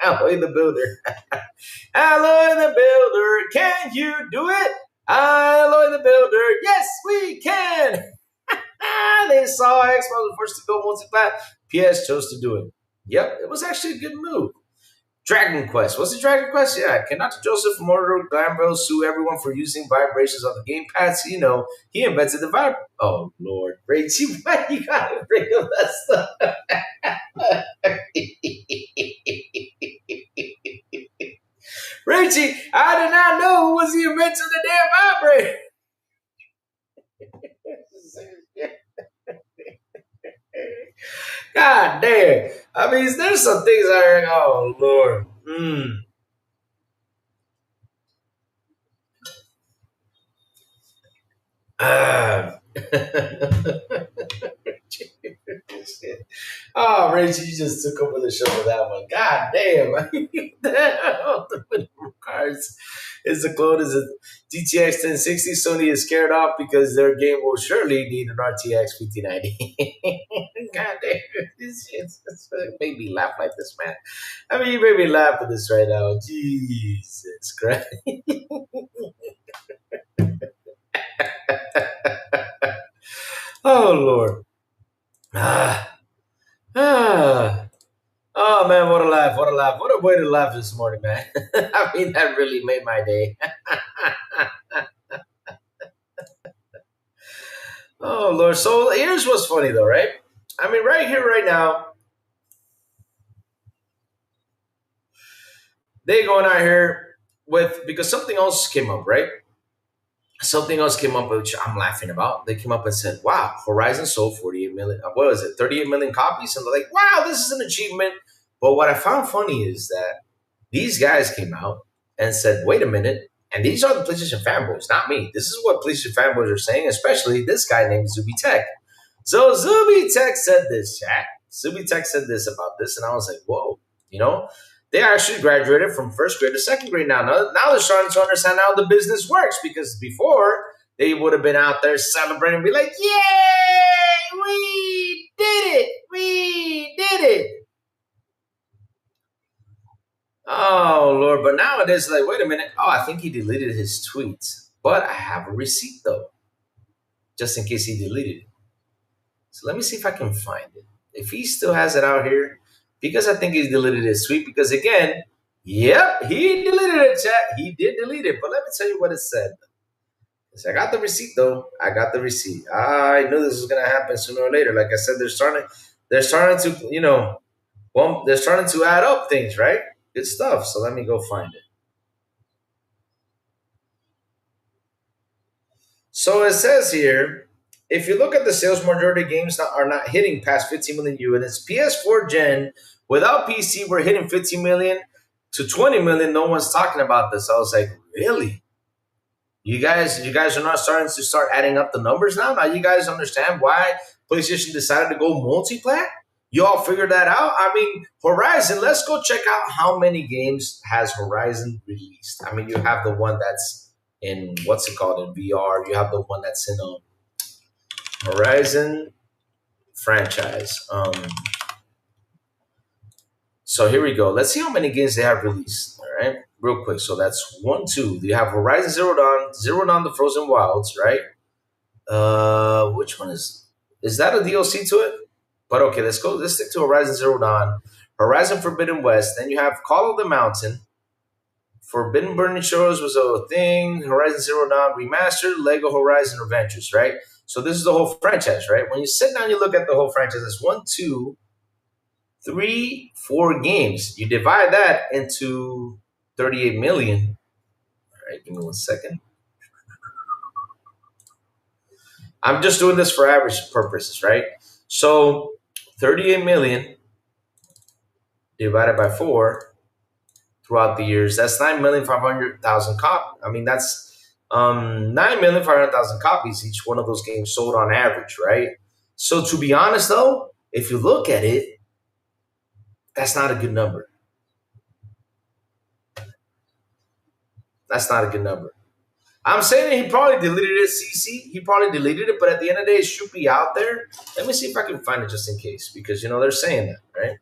Alloy the Builder. Alloy the Builder, can you do it? Alloy the Builder, yes, we can. They saw Xbox was first to go multi-plat. PS chose to do it. Yep, it was actually a good move. Dragon Quest. What's the Dragon Quest? Yeah, cannot Joseph Mortar Glanville sue everyone for using vibrations on the gamepads? He invented the vibe. Oh, Lord. Rachie, why you gotta bring up that stuff? Rachie, I did not know who was the inventor of the damn vibrator. God damn. I mean, there's some things I heard. Oh, Lord. Oh, Rachel, you just took over the show with that one. God damn. The cards is the clone is a GTX 1060. Sony is scared off because their game will surely need an RTX 5090. God damn, it made me laugh like this, man. I mean, you made me laugh at this right now. Jesus Christ. Oh, Lord. Ah, ah. Oh, man, what a laugh, what a laugh. What a way to laugh this morning, man. I mean, that really made my day. Oh, Lord. So here's what's funny, though, right? I mean, right here, right now, they going out here with, because something else came up, right? Something else came up, which I'm laughing about. They came up and said, wow, Horizon sold 48 million, what was it, 38 million copies? And they're like, wow, this is an achievement. But what I found funny is that these guys came out and said, wait a minute. And these are the PlayStation fanboys, not me. This is what PlayStation fanboys are saying, especially this guy named Zuby Tech. So Zuby Tech said this, chat. Zuby Tech said this about this. And I was like, whoa, you know? They actually graduated from first grade to second grade now. Now they're starting to understand how the business works, because before they would have been out there celebrating and be like, yay, we did it. We did it. Oh, Lord. But nowadays, like, wait a minute. Oh, I think he deleted his tweets. But I have a receipt, though, just in case he deleted it. So let me see if I can find it. If he still has it out here, because I think he's deleted his tweet. Because again, yep, he deleted it, chat. He did delete it. But let me tell you what it said. I got the receipt, though. I got the receipt. I knew this was gonna happen sooner or later. Like I said, they're starting to, they're starting to add up things, right? Good stuff. So let me go find it. So it says here, if you look at the sales, majority of games are not hitting past 15 million units. PS4 gen without PC, we're hitting 15 million to 20 million. No one's talking about this. I was like, really? You guys are not starting to adding up the numbers now? Now you guys understand why PlayStation decided to go multi-plat? You all figured that out? I mean, Horizon, let's go check out how many games has Horizon released. I mean, you have the one that's in, what's it called, in VR. You have the one that's in Horizon franchise. So here we go. Let's see how many games they have released. All right, real quick. So that's 1, 2. You have Horizon Zero Dawn, the Frozen Wilds, right? Which one is that a DLC to it? But okay, let's stick to Horizon Zero Dawn, Horizon Forbidden West. Then you have Call of the Mountain. Forbidden Burning Shores was a thing. Horizon Zero Dawn Remastered, Lego Horizon Adventures, right? So this is the whole franchise, right? When you sit down, you look at the whole franchise. It's 1, 2, 3, 4 games. You divide that into 38 million. All right, give me 1 second. I'm just doing this for average purposes, right? So 38 million divided by 4 throughout the years, that's 9,500,000 copies. I mean, that's 9,500,000 copies each one of those games sold on average, right? So to be honest, though, if you look at it, that's not a good number. That's not a good number. I'm saying he probably deleted it, CC. He probably deleted it, but at the end of the day, it should be out there. Let me see if I can find it just in case, because, they're saying that, right?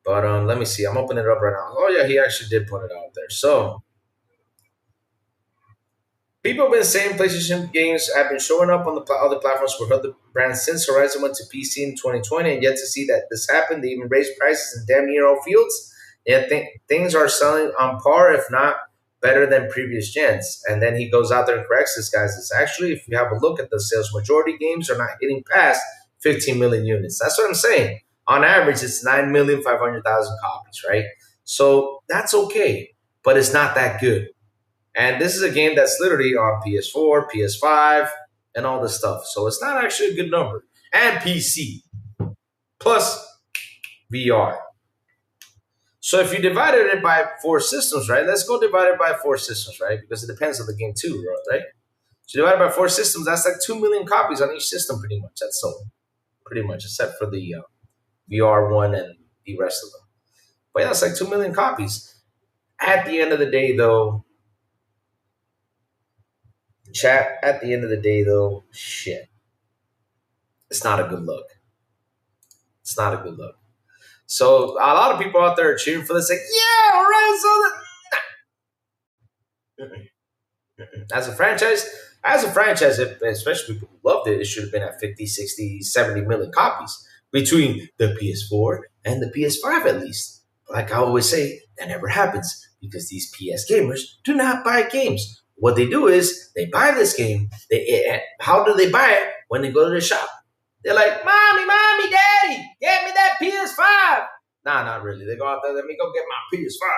But let me see. I'm opening it up right now. Oh, yeah, he actually did put it out there. So people have been saying PlayStation games have been showing up on the other platforms for other brands since Horizon went to PC in 2020, and yet to see that this happened. They even raised prices in damn near all fields. Yet things are selling on par, if not better than previous gens. And then he goes out there and corrects this, guys. It's actually, if you have a look at the sales, majority games are not hitting past 15 million units. That's what I'm saying. On average, it's 9,500,000 copies, right? So that's okay, but it's not that good. And this is a game that's literally on PS4, PS5, and all this stuff. So it's not actually a good number. And PC, plus VR. So if you divided it by 4 systems, right? Let's go divide it by 4 systems, right? Because it depends on the game too, right? So divided by 4 systems, that's like 2 million copies on each system pretty much. That's sold, pretty much, except for the VR one and the rest of them. But yeah, it's like 2 million copies. At the end of the day, though, chat, shit. It's not a good look. It's not a good look. So a lot of people out there are cheering for this, like, yeah, Horizon. As a franchise, especially people who loved it, it should have been at 50, 60, 70 million copies between the PS4 and the PS5 at least. But like I always say, that never happens because these PS gamers do not buy games. What they do is they buy this game. How do they buy it? When they go to the shop. They're like, mommy, daddy, get me that PS5. Nah, not really. They go out there, let me go get my PS5.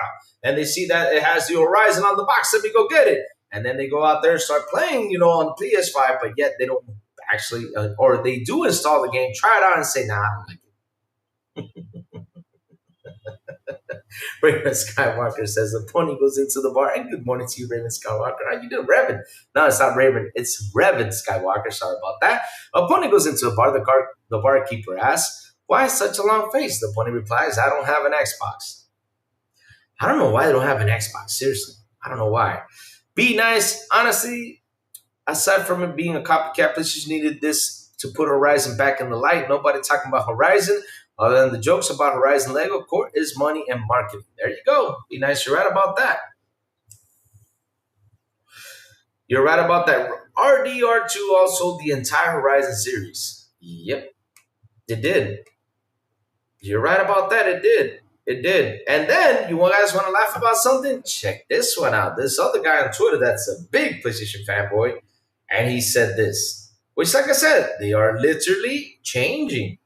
And they see that it has the Horizon on the box, let me go get it. And then they go out there and start playing, on the PS5, but yet they don't actually, or they do install the game, try it out and say, nah, I don't like it. Raymond Skywalker says, the pony goes into the bar. And good morning to you, Raymond Skywalker. How you doing, Revan? No, it's not Raymond. It's Revan Skywalker. Sorry about that. A pony goes into a bar. The barkeeper asks, why such a long face? The pony replies, I don't have an Xbox. I don't know why they don't have an Xbox. Seriously. I don't know why. Be nice. Honestly, aside from it being a copycat, PlayStation needed this to put Horizon back in the light. Nobody talking about Horizon. Other than the jokes about Horizon Lego, core is money and marketing. There you go. Be nice. You're right about that. You're right about that. RDR2 also the entire Horizon series. Yep. It did. You're right about that. It did. It did. And then, you guys want to laugh about something? Check this one out. This other guy on Twitter that's a big PlayStation fanboy, and he said this, which, like I said, they are literally changing.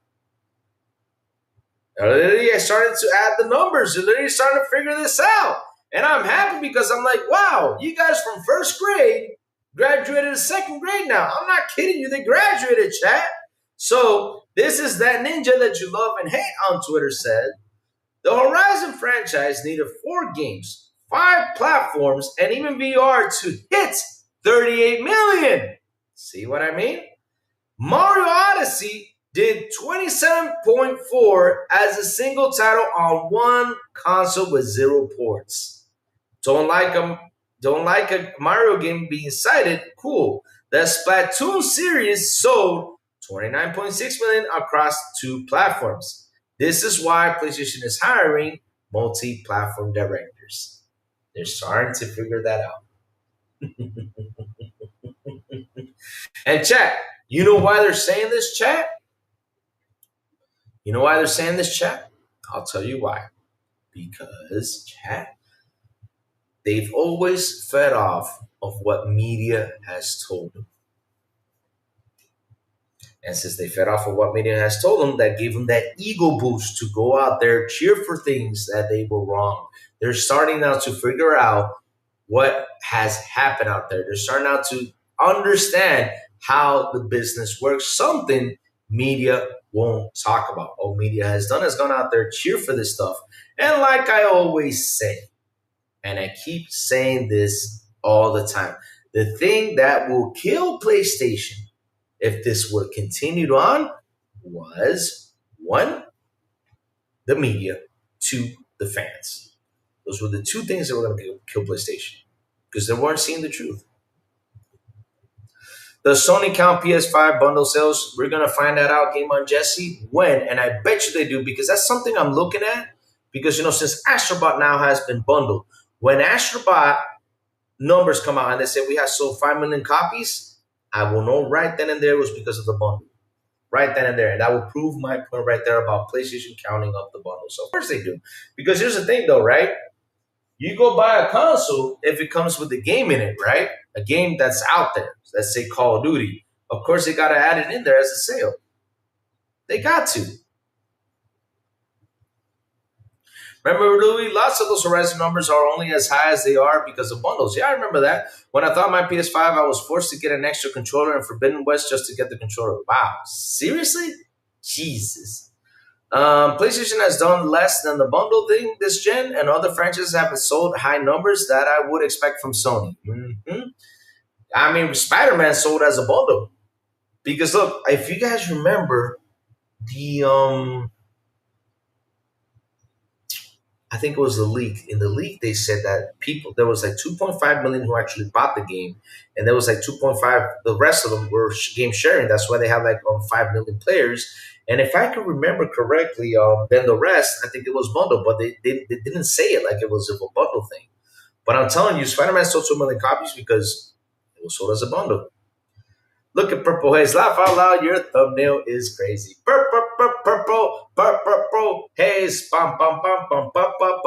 They're literally starting to add the numbers. They're literally starting to figure this out. And I'm happy because I'm like, wow, you guys from first grade graduated to second grade now. I'm not kidding you. They graduated, chat. So this is that ninja that you love and hate on Twitter said, the Horizon franchise needed 4 games, 5 platforms, and even VR to hit 38 million. See what I mean? Mario Odyssey did 27.4 as a single title on one console with 0 ports. Don't like a Mario game being cited? Cool. The Splatoon series sold 29.6 million across 2 platforms. This is why PlayStation is hiring multi-platform directors. They're starting to figure that out. And chat, you know why they're saying this, chat? You know why they're saying this, chat? I'll tell you why. Because, chat, they've always fed off of what media has told them. And since they fed off of what media has told them, that gave them that ego boost to go out there, cheer for things that they were wrong. They're starting now to figure out what has happened out there. They're starting out to understand how the business works, something media won't talk about. All media has done is gone out there, cheer for this stuff. And like I always say, and I keep saying this all the time, the thing that will kill PlayStation if this were continued on was 1, the media, 2, the fans. Those were the 2 things that were going to kill PlayStation because they weren't seeing the truth. Does Sony count PS5 bundle sales? We're going to find that out, Game on Jesse, when, and I bet you they do because that's something I'm looking at because, since Astrobot now has been bundled, when Astrobot numbers come out and they say we have sold 5 million copies, I will know right then and there it was because of the bundle. Right then and there. And that will prove my point right there about PlayStation counting up the bundle. So of course they do. Because here's the thing though, right? You go buy a console if it comes with a game in it, right? A game that's out there. Let's say Call of Duty. Of course they got to add it in there as a sale. They got to. Remember, Louis, lots of those Horizon numbers are only as high as they are because of bundles. Yeah, I remember that. When I thought my PS5, I was forced to get an extra controller in Forbidden West just to get the controller. Wow. Seriously? Jesus. PlayStation has done less than the bundle thing this gen, and other franchises have sold high numbers that I would expect from Sony. Mm-hmm. I mean, Spider-Man sold as a bundle. Because, look, if you guys remember the... I think it was the leak. In the leak, they said that there was like 2.5 million who actually bought the game, and there was like 2.5. The rest of them were game sharing. That's why they have like 5 million players. And if I can remember correctly, then the rest, I think it was bundled, but they didn't say it like it was a bundle thing. But I'm telling you, Spider-Man sold 2 million copies because it was sold as a bundle. Look at Purple Haze. Laugh out loud. Your thumbnail is crazy. Purple Haze. Bum, bum, bum, bum, bum, bum,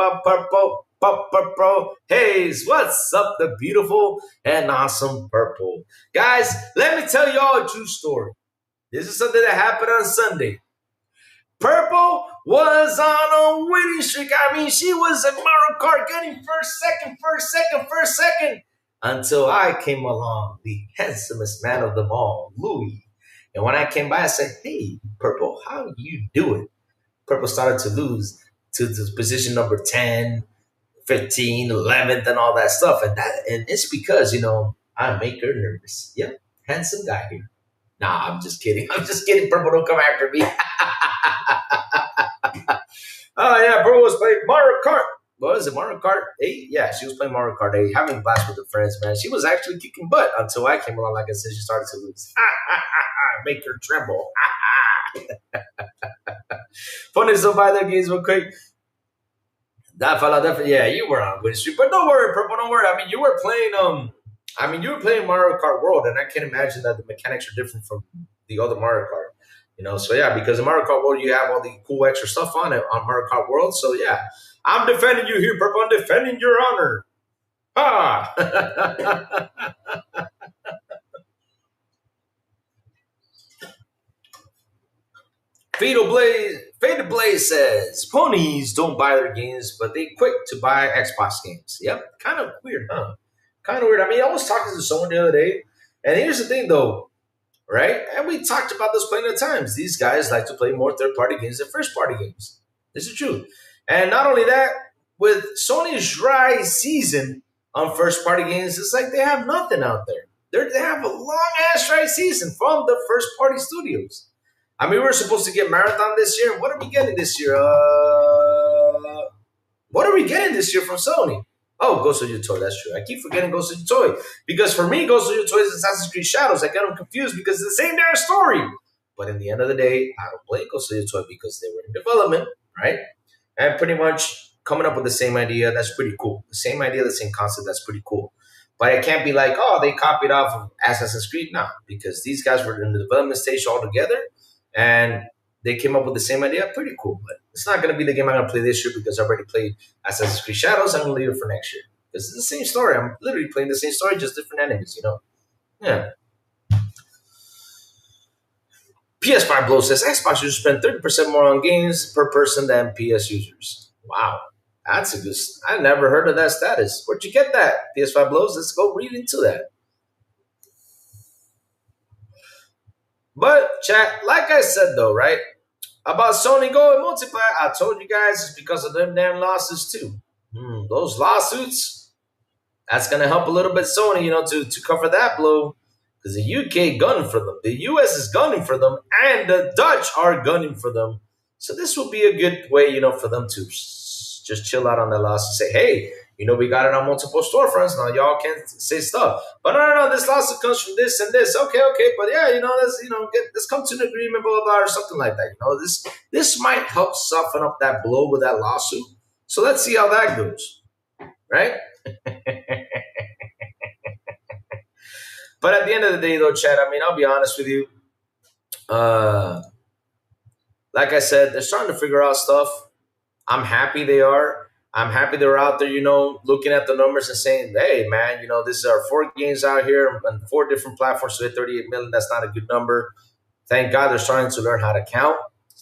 bum, purple Haze. What's up, the beautiful and awesome Purple? Guys, let me tell you all a true story. This is something that happened on Sunday. Purple was on a winning streak. I mean, she was at Mario Kart getting first, second. Until I came along, the handsomest man of them all, Louis. And when I came by, I said, hey, Purple, how you doing? Purple started to lose to position number 10, 15, 11th, and all that stuff. And it's because, I make her nervous. Yep, handsome guy here. Nah, I'm just kidding. Purple, don't come after me. Oh, yeah, Purple was playing Mario Kart. What was it, Mario Kart 8? Yeah, she was playing Mario Kart 8, having a blast with her friends, man. She was actually kicking butt until I came along. Like I said, she started to lose. Make her tremble. Funny to buy their games real quick. That fella definitely, yeah, you were on Win Street. But don't worry, Purple, don't worry. I mean, you were playing Mario Kart World, and I can't imagine that the mechanics are different from the other Mario Kart. So yeah, because in Mario Kart World, you have all the cool extra stuff on it on Mario Kart World. So yeah, I'm defending you here, Purple. I'm defending your honor. Ah. Fatal Blaze says, ponies don't buy their games, but they quick to buy Xbox games. Yep, kind of weird, huh? Kind of weird. I mean, I was talking to someone the other day, and here's the thing, though. Right? And we talked about this plenty of times. These guys like to play more third-party games than first-party games. This is true. And not only that, with Sony's dry season on first-party games, it's like they have nothing out there. They have a long-ass dry season from the first-party studios. I mean, we were supposed to get Marathon this year. What are we getting this year? What are we getting this year from Sony? Oh, Ghost of Yotoi, that's true. I keep forgetting Ghost of Yotoi. Because for me, Ghost of Yotoi is Assassin's Creed Shadows. I get them confused because it's the same damn story. But in the end of the day, I don't blame Ghost of Yotoi because they were in development, right? And pretty much coming up with the same idea, that's pretty cool. The same idea, the same concept, that's pretty cool. But it can't be like, oh, they copied off of Assassin's Creed. No, because these guys were in the development stage all together. And they came up with the same idea. Pretty cool. But it's not going to be the game I'm going to play this year because I already played Assassin's Creed Shadows. I'm going to leave it for next year. Because it's the same story. I'm literally playing the same story, just different enemies, Yeah. PS5 Blow says, Xbox users spend 30% more on games per person than PS users. Wow. That's a good... I never heard of that status. Where'd you get that? PS5 Blows? Let's go read into that. But, chat, like I said, though, right? About Sony going multiplayer, I told you guys it's because of them damn lawsuits, too. Those lawsuits, that's going to help a little bit Sony, to cover that blow. Because the UK gunning for them. The US is gunning for them. And the Dutch are gunning for them. So this will be a good way, for them to just chill out on that loss and say, hey, we got it on multiple storefronts. Now y'all can't say stuff. But no, this lawsuit comes from this and this. Okay. But yeah, let's come to an agreement, blah, blah, blah, or something like that. This might help soften up that blow with that lawsuit. So let's see how that goes. Right? But at the end of the day, though, Chad, I'll be honest with you. Like I said, they're starting to figure out stuff. I'm happy they are. I'm happy they're out there, looking at the numbers and saying, hey, man, this is our 4 games out here on 4 different platforms to hit 38 million. That's not a good number. Thank God they're starting to learn how to count.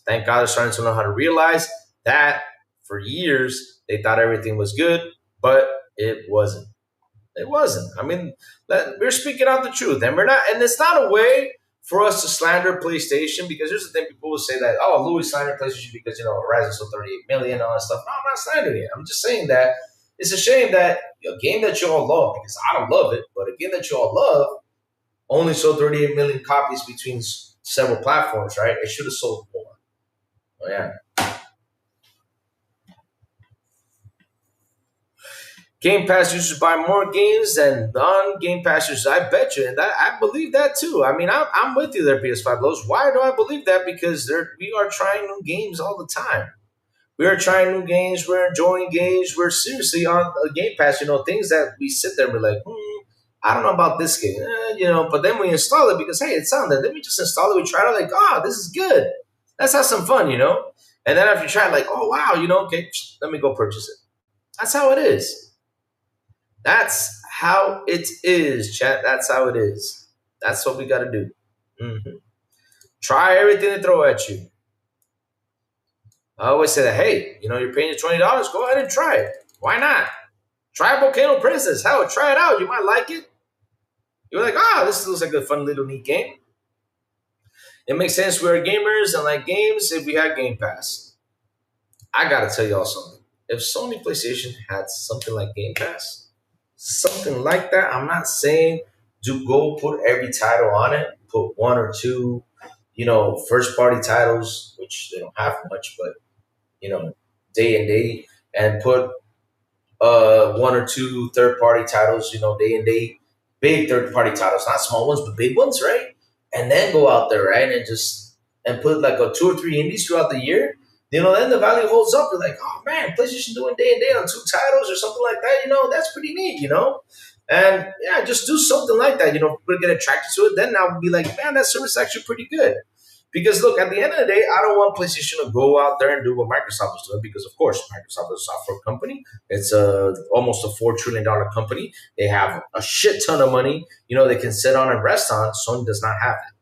Thank God they're starting to learn how to realize that for years they thought everything was good, but it wasn't. It wasn't. We're speaking out the truth, and it's not a way for us to slander PlayStation, because here's the thing: people will say that, oh, Louis slandered PlayStation because Horizon sold 38 million, all that stuff. No, I'm not slandering it. I'm just saying that it's a shame that a game that you all love, because I don't love it, but a game that you all love only sold 38 million copies between several platforms, right? It should have sold more. Oh yeah. Game Pass users buy more games than non-Game Pass users. I bet you, and I believe that too. I mean, I'm with you there, PS5 Lows. Why do I believe that? Because we are trying new games all the time. We are trying new games. We're enjoying games. We're seriously on a Game Pass. Things that we sit there and be like, I don't know about this game, But then we install it because hey, it's on there. Then we just install it. We try it like, this is good. Let's have some fun. And then after you try it, like, oh wow, okay, let me go purchase it. That's how it is. That's how it is, chat. That's how it is. That's what we got to do. Try everything they throw at you. I always say that, hey, you're paying $20. Go ahead and try it. Why not? Try Volcano Princess. Hell, try it out. You might like it. You're like, this looks like a fun little neat game. It makes sense. We're gamers and like games if we had Game Pass. I got to tell y'all something. If Sony PlayStation had something like Game Pass, something like that, I'm not saying to go put every title on it. Put one or two, first-party titles, which they don't have much, but, day and date, and put one or two third-party titles, day and date, big third-party titles, not small ones, but big ones, right? And then go out there, right, and put like a 2 or 3 indies throughout the year. Then the value holds up. You're like, oh man, PlayStation doing day and day on 2 titles or something like that. That's pretty neat, And yeah, just do something like that. People get attracted to it. Then I'll be like, man, that service is actually pretty good. Because look, at the end of the day, I don't want PlayStation to go out there and do what Microsoft is doing. Because of course, Microsoft is a software company. It's almost a $4 trillion company. They have a shit ton of money. They can sit on and rest on. Sony does not have that.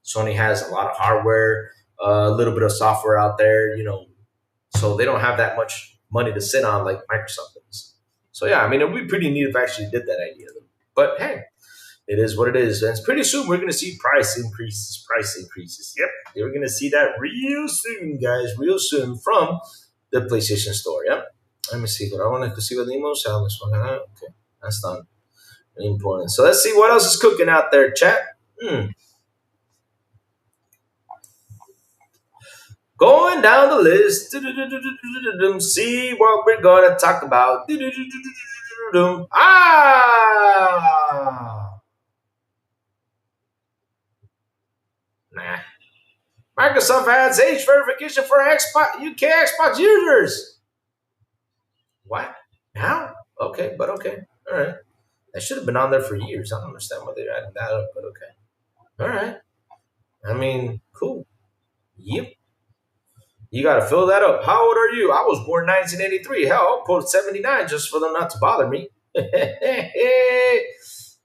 Sony has a lot of hardware, a little bit of software out there. So they don't have that much money to sit on like Microsoft does. So yeah, I mean, it would be pretty neat if I actually did that idea. But hey, it is what it is. And pretty soon we're going to see price increases. Yep, we're going to see that real soon, guys, real soon from the PlayStation Store. Yep. Let me see. I want to see what the emails are. Okay, that's done. Really important. So let's see what else is cooking out there, chat. Going down the list, see what we're going to talk about. Nah. Microsoft adds age verification for UK Xbox users. What? Now? Okay, but okay. All right. That should have been on there for years. I don't understand why they're adding that up, but okay. All right. I mean, cool. Yep. You got to fill that up. How old are you? I was born 1983. Hell, I'll put 79 just for them not to bother me.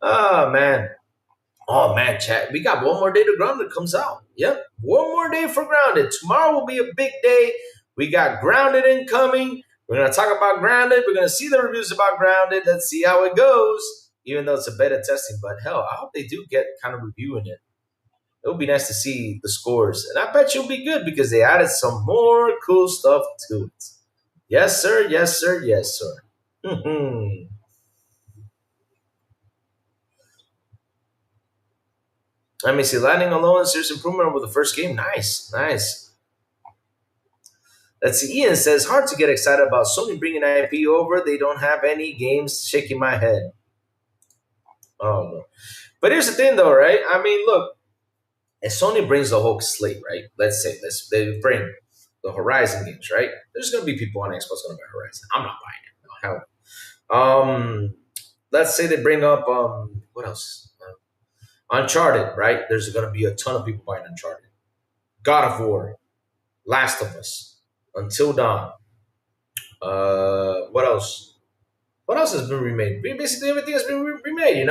Oh, man. Oh, man, chat. We got one more day to Grounded comes out. Yep. One more day for Grounded. Tomorrow will be a big day. We got Grounded incoming. We're going to talk about Grounded. We're going to see the reviews about Grounded. Let's see how it goes. Even though it's a beta testing. But hell, I hope they do get kind of reviewing it. It would be nice to see the scores. And I bet you'll be good because they added some more cool stuff to it. Yes, sir. Yes, sir. Yes, sir. Let me see. Landing alone, serious improvement over the first game. Nice. Nice. Let's see. Ian says, hard to get excited about Sony bringing IP over. They don't have any games. Shaking my head. Oh, no. But here's the thing, though, right? I mean, look. If Sony brings the whole slate, right? Let's say they bring the Horizon games, right? There's going to be people on Xbox going to buy Horizon. I'm not buying it. No, hell. Let's say they bring up what else? Uncharted, right? There's going to be a ton of people buying Uncharted. God of War, Last of Us, Until Dawn. What else? What else has been remade? Basically, everything has been remade.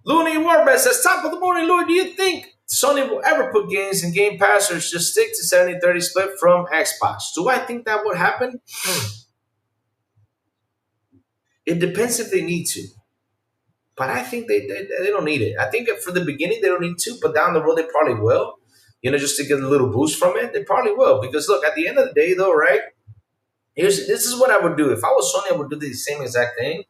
Looney Warbet says, top of the morning, Lord, do you think Sony will ever put games in Game Pass or just stick to 70-30 split from Xbox? Do I think that would happen? It depends if they need to. But I think they don't need it. I think for the beginning they don't need to, but down the road they probably will. Just to get a little boost from it, they probably will. Because look, at the end of the day though, right? This is what I would do. If I was Sony, I would do the same exact thing.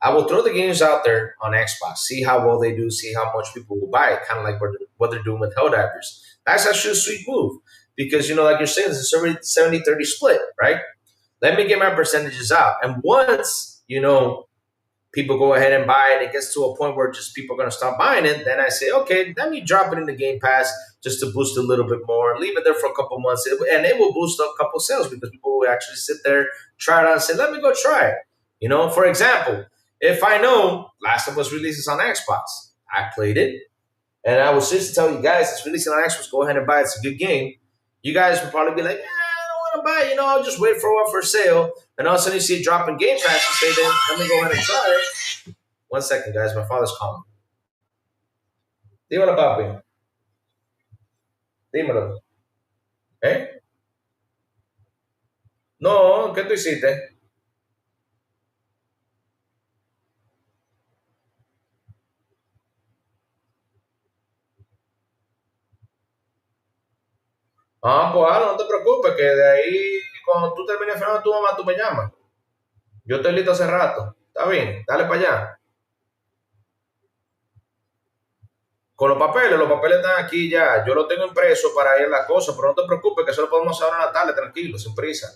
I will throw the games out there on Xbox, see how well they do, see how much people will buy it, kind of like what they're doing with Helldivers. That's actually a sweet move because, like you're saying, it's a 70-30 split, right? Let me get my percentages out. And once, people go ahead and buy it, it gets to a point where just people are going to stop buying it, then I say, okay, let me drop it in the Game Pass just to boost a little bit more, leave it there for a couple months, and it will boost a couple sales because people will actually sit there, try it out, and say, let me go try it. For example, if I know Last of Us releases on Xbox, I played it, and I was just to tell you guys, it's releasing on Xbox, go ahead and buy it, it's a good game. You guys would probably be like, I don't want to buy it, I'll just wait for a while for sale. And all of a sudden you see it drop in Game Pass, you say, then let me go ahead and try it. 1 second, guys, my father's calling. Dímelo, papi. Dímelo. ¿Eh? No, ¿qué tú hiciste? Pues no te preocupes, que de ahí, cuando tú termines frenando a tu mamá, tú me llamas. Yo estoy listo hace rato. Está bien, dale para allá. Con los papeles están aquí ya. Yo lo tengo impreso para ir a las cosas, pero no te preocupes, que eso lo podemos hacer ahora en la tarde, tranquilo, sin prisa.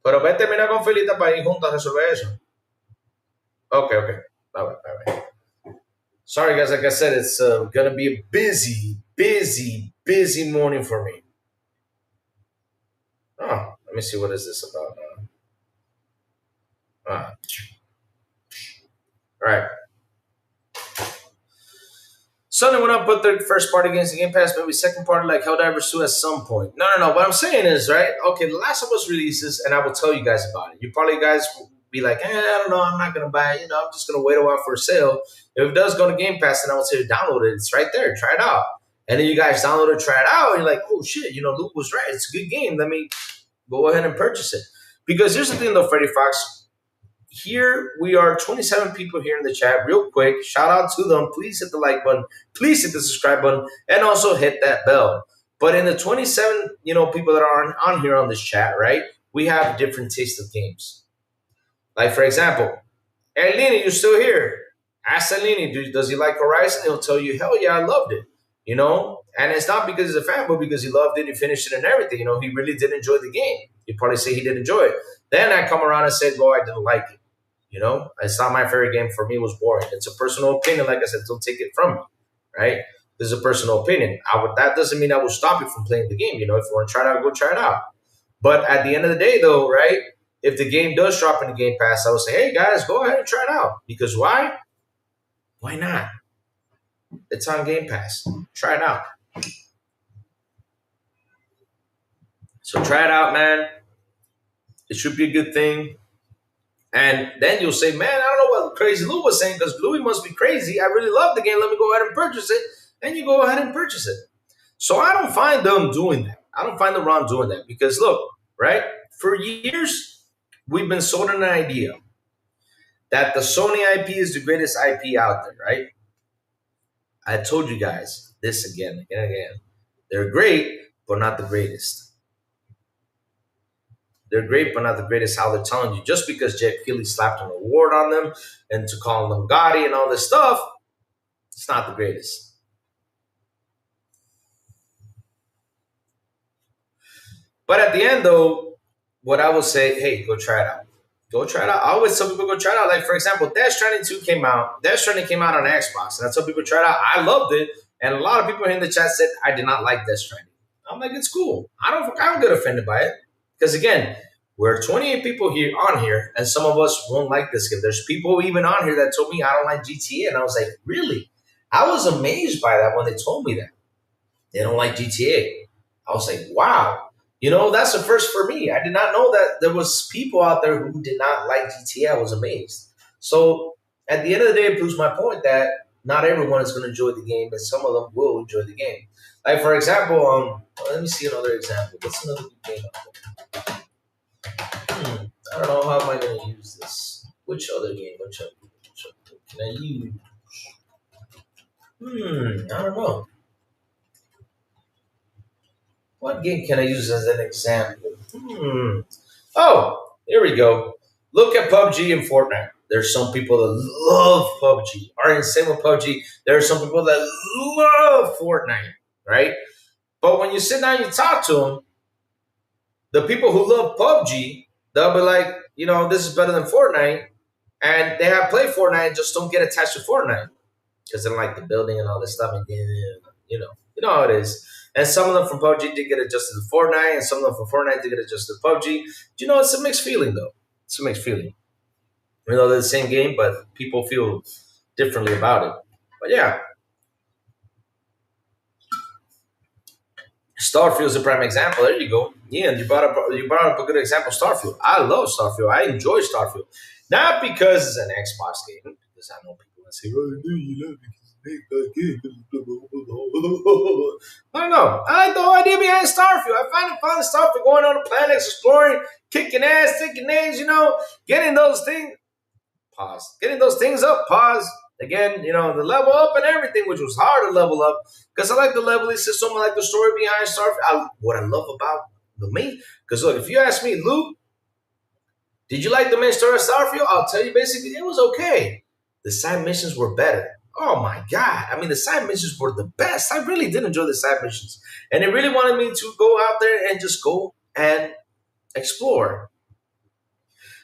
Pero ve, termina con Filita para ir juntos a resolver eso. Ok. Bye. Sorry, guys, like I said, it's going to be a busy morning for me. Oh, let me see, what is this about now? All right. Sony went up, put their first party games in Game Pass, maybe second party like Helldivers 2 at some point. No. What I'm saying is, right, okay, The Last of Us releases, and I will tell you guys about it. You probably guys will be like, I don't know, I'm not going to buy it. I'm just going to wait a while for a sale. If it does go to Game Pass, then I would say download it. It's right there. Try it out. And then you guys download it, try it out, and you're like, oh, shit, Luke was right. It's a good game. Let me go ahead and purchase it. Because here's the thing, though, Freddy Fox. Here we are, 27 people here in the chat. Real quick, shout out to them. Please hit the like button. Please hit the subscribe button, and also hit that bell. But in the 27, people that are on here on this chat, right? We have different tastes of games. Like, for example, Erlini, you're still here. Ask Erlini, does he like Horizon? He'll tell you, hell yeah, I loved it. And it's not because he's a fan, but because he loved it, he finished it and everything. He really did enjoy the game. You'd probably say he did enjoy it. Then I come around and said, well, I didn't like it. It's not my favorite game. For me, it was boring. It's a personal opinion. Like I said, don't take it from me, right? This is a personal opinion. That doesn't mean I will stop you from playing the game. If you want to try it out, go try it out. But at the end of the day, though, right, if the game does drop in the Game Pass, I would say, hey, guys, go ahead and try it out. Because why? Why not? It's on Game Pass. Try it out. So try it out, man. It should be a good thing. And then you'll say, man, I don't know what Crazy Lou was saying, because Louis must be crazy. I really love the game. Let me go ahead and purchase it. And you go ahead and purchase it. So I don't find them doing that. I don't find them wrong doing that. Because look, right? For years, we've been sold an idea that the Sony IP is the greatest IP out there, right? I told you guys this again and again. They're great, but not the greatest. They're great, but not the greatest. How they're telling you, just because Jeff Keighley slapped an award on them and to call them Gotti and all this stuff, it's not the greatest. But at the end, though, what I will say, hey, go try it out. Go try it out. I always tell people go try it out. Like, for example, Death Stranding 2 came out. Death Stranding came out on Xbox. And I tell people try it out. I loved it. And a lot of people in the chat said, I did not like Death Stranding. I'm like, it's cool. I don't get offended by it. Because, again, we're 28 people here on here, and some of us won't like this game. There's people even on here that told me I don't like GTA. And I was like, really? I was amazed by that when they told me that. They don't like GTA. I was like, wow. That's the first for me. I did not know that there was people out there who did not like GTA. I was amazed. So at the end of the day, it proves my point that not everyone is going to enjoy the game, but some of them will enjoy the game. Like, for example, let me see another example. What's another good game out there? I don't know. How am I going to use this? Which other game? Which other can I use? I don't know. What game can I use as an example? Oh, here we go. Look at PUBG and Fortnite. There's some people that love PUBG, are insane with PUBG. There are some people that love Fortnite, right? But when you sit down and you talk to them, the people who love PUBG, they'll be like, this is better than Fortnite, and they have played Fortnite and just don't get attached to Fortnite because they don't like the building and all this stuff. And you know how it is. And some of them from PUBG did get adjusted to Fortnite, and some of them from Fortnite did get adjusted to PUBG. It's a mixed feeling though. It's a mixed feeling. They're the same game, but people feel differently about it. But yeah, Starfield is a prime example. There you go. Ian, you brought up a good example. Starfield. I love Starfield. I enjoy Starfield. Not because it's an Xbox game, because I know people that say, "Oh, no, you love it because it's an Xbox game." No. I like the whole idea behind Starfield. I find it fun. Starfield, going on the planets, exploring, kicking ass, taking names. Getting those things. Pause. Getting those things up. Pause. Again, the level up and everything, which was hard to level up because I like the leveling system. I like the story behind Starfield. What I love about the main, because look, if you ask me, Luke, did you like the main story of Starfield? I'll tell you basically it was okay. The side missions were better. Oh my God. I mean, the side missions were the best. I really did enjoy the side missions. And it really wanted me to go out there and just go and explore.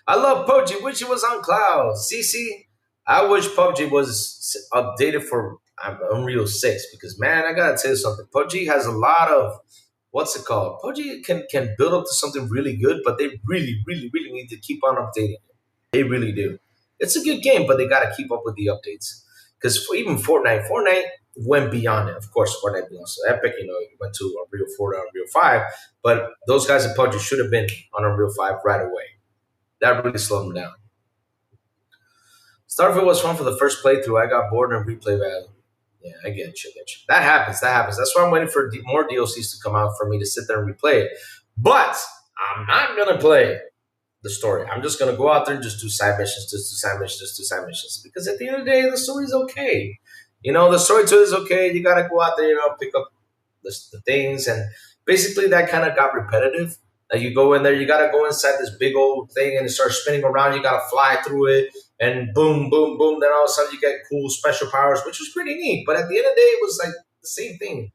I love PUBG. Wish it was on cloud. CC, I wish PUBG was updated for Unreal 6 because, man, I got to tell you something. PUBG has a lot of, what's it called? PUBG can build up to something really good, but they really, really, really need to keep on updating it. They really do. It's a good game, but they got to keep up with the updates. Because even Fortnite went beyond it. Of course, Fortnite belongs to Epic. It went to Unreal 4 to Unreal 5. But those guys at PUBG should have been on Unreal 5 right away. That really slowed them down. Starfield was fun for the first playthrough. I got bored and replay value. Yeah, I get you. That happens. That's why I'm waiting for more DLCs to come out for me to sit there and replay it. But I'm not going to play the story. I'm just going to go out there and just do side missions, Because at the end of the day, the story is okay. The story to it is okay. You got to go out there, pick up the things. And basically that kind of got repetitive. Like you go in there, you got to go inside this big old thing and it starts spinning around. You got to fly through it and boom, boom, boom. Then all of a sudden you get cool special powers, which was pretty neat. But at the end of the day, it was like the same thing.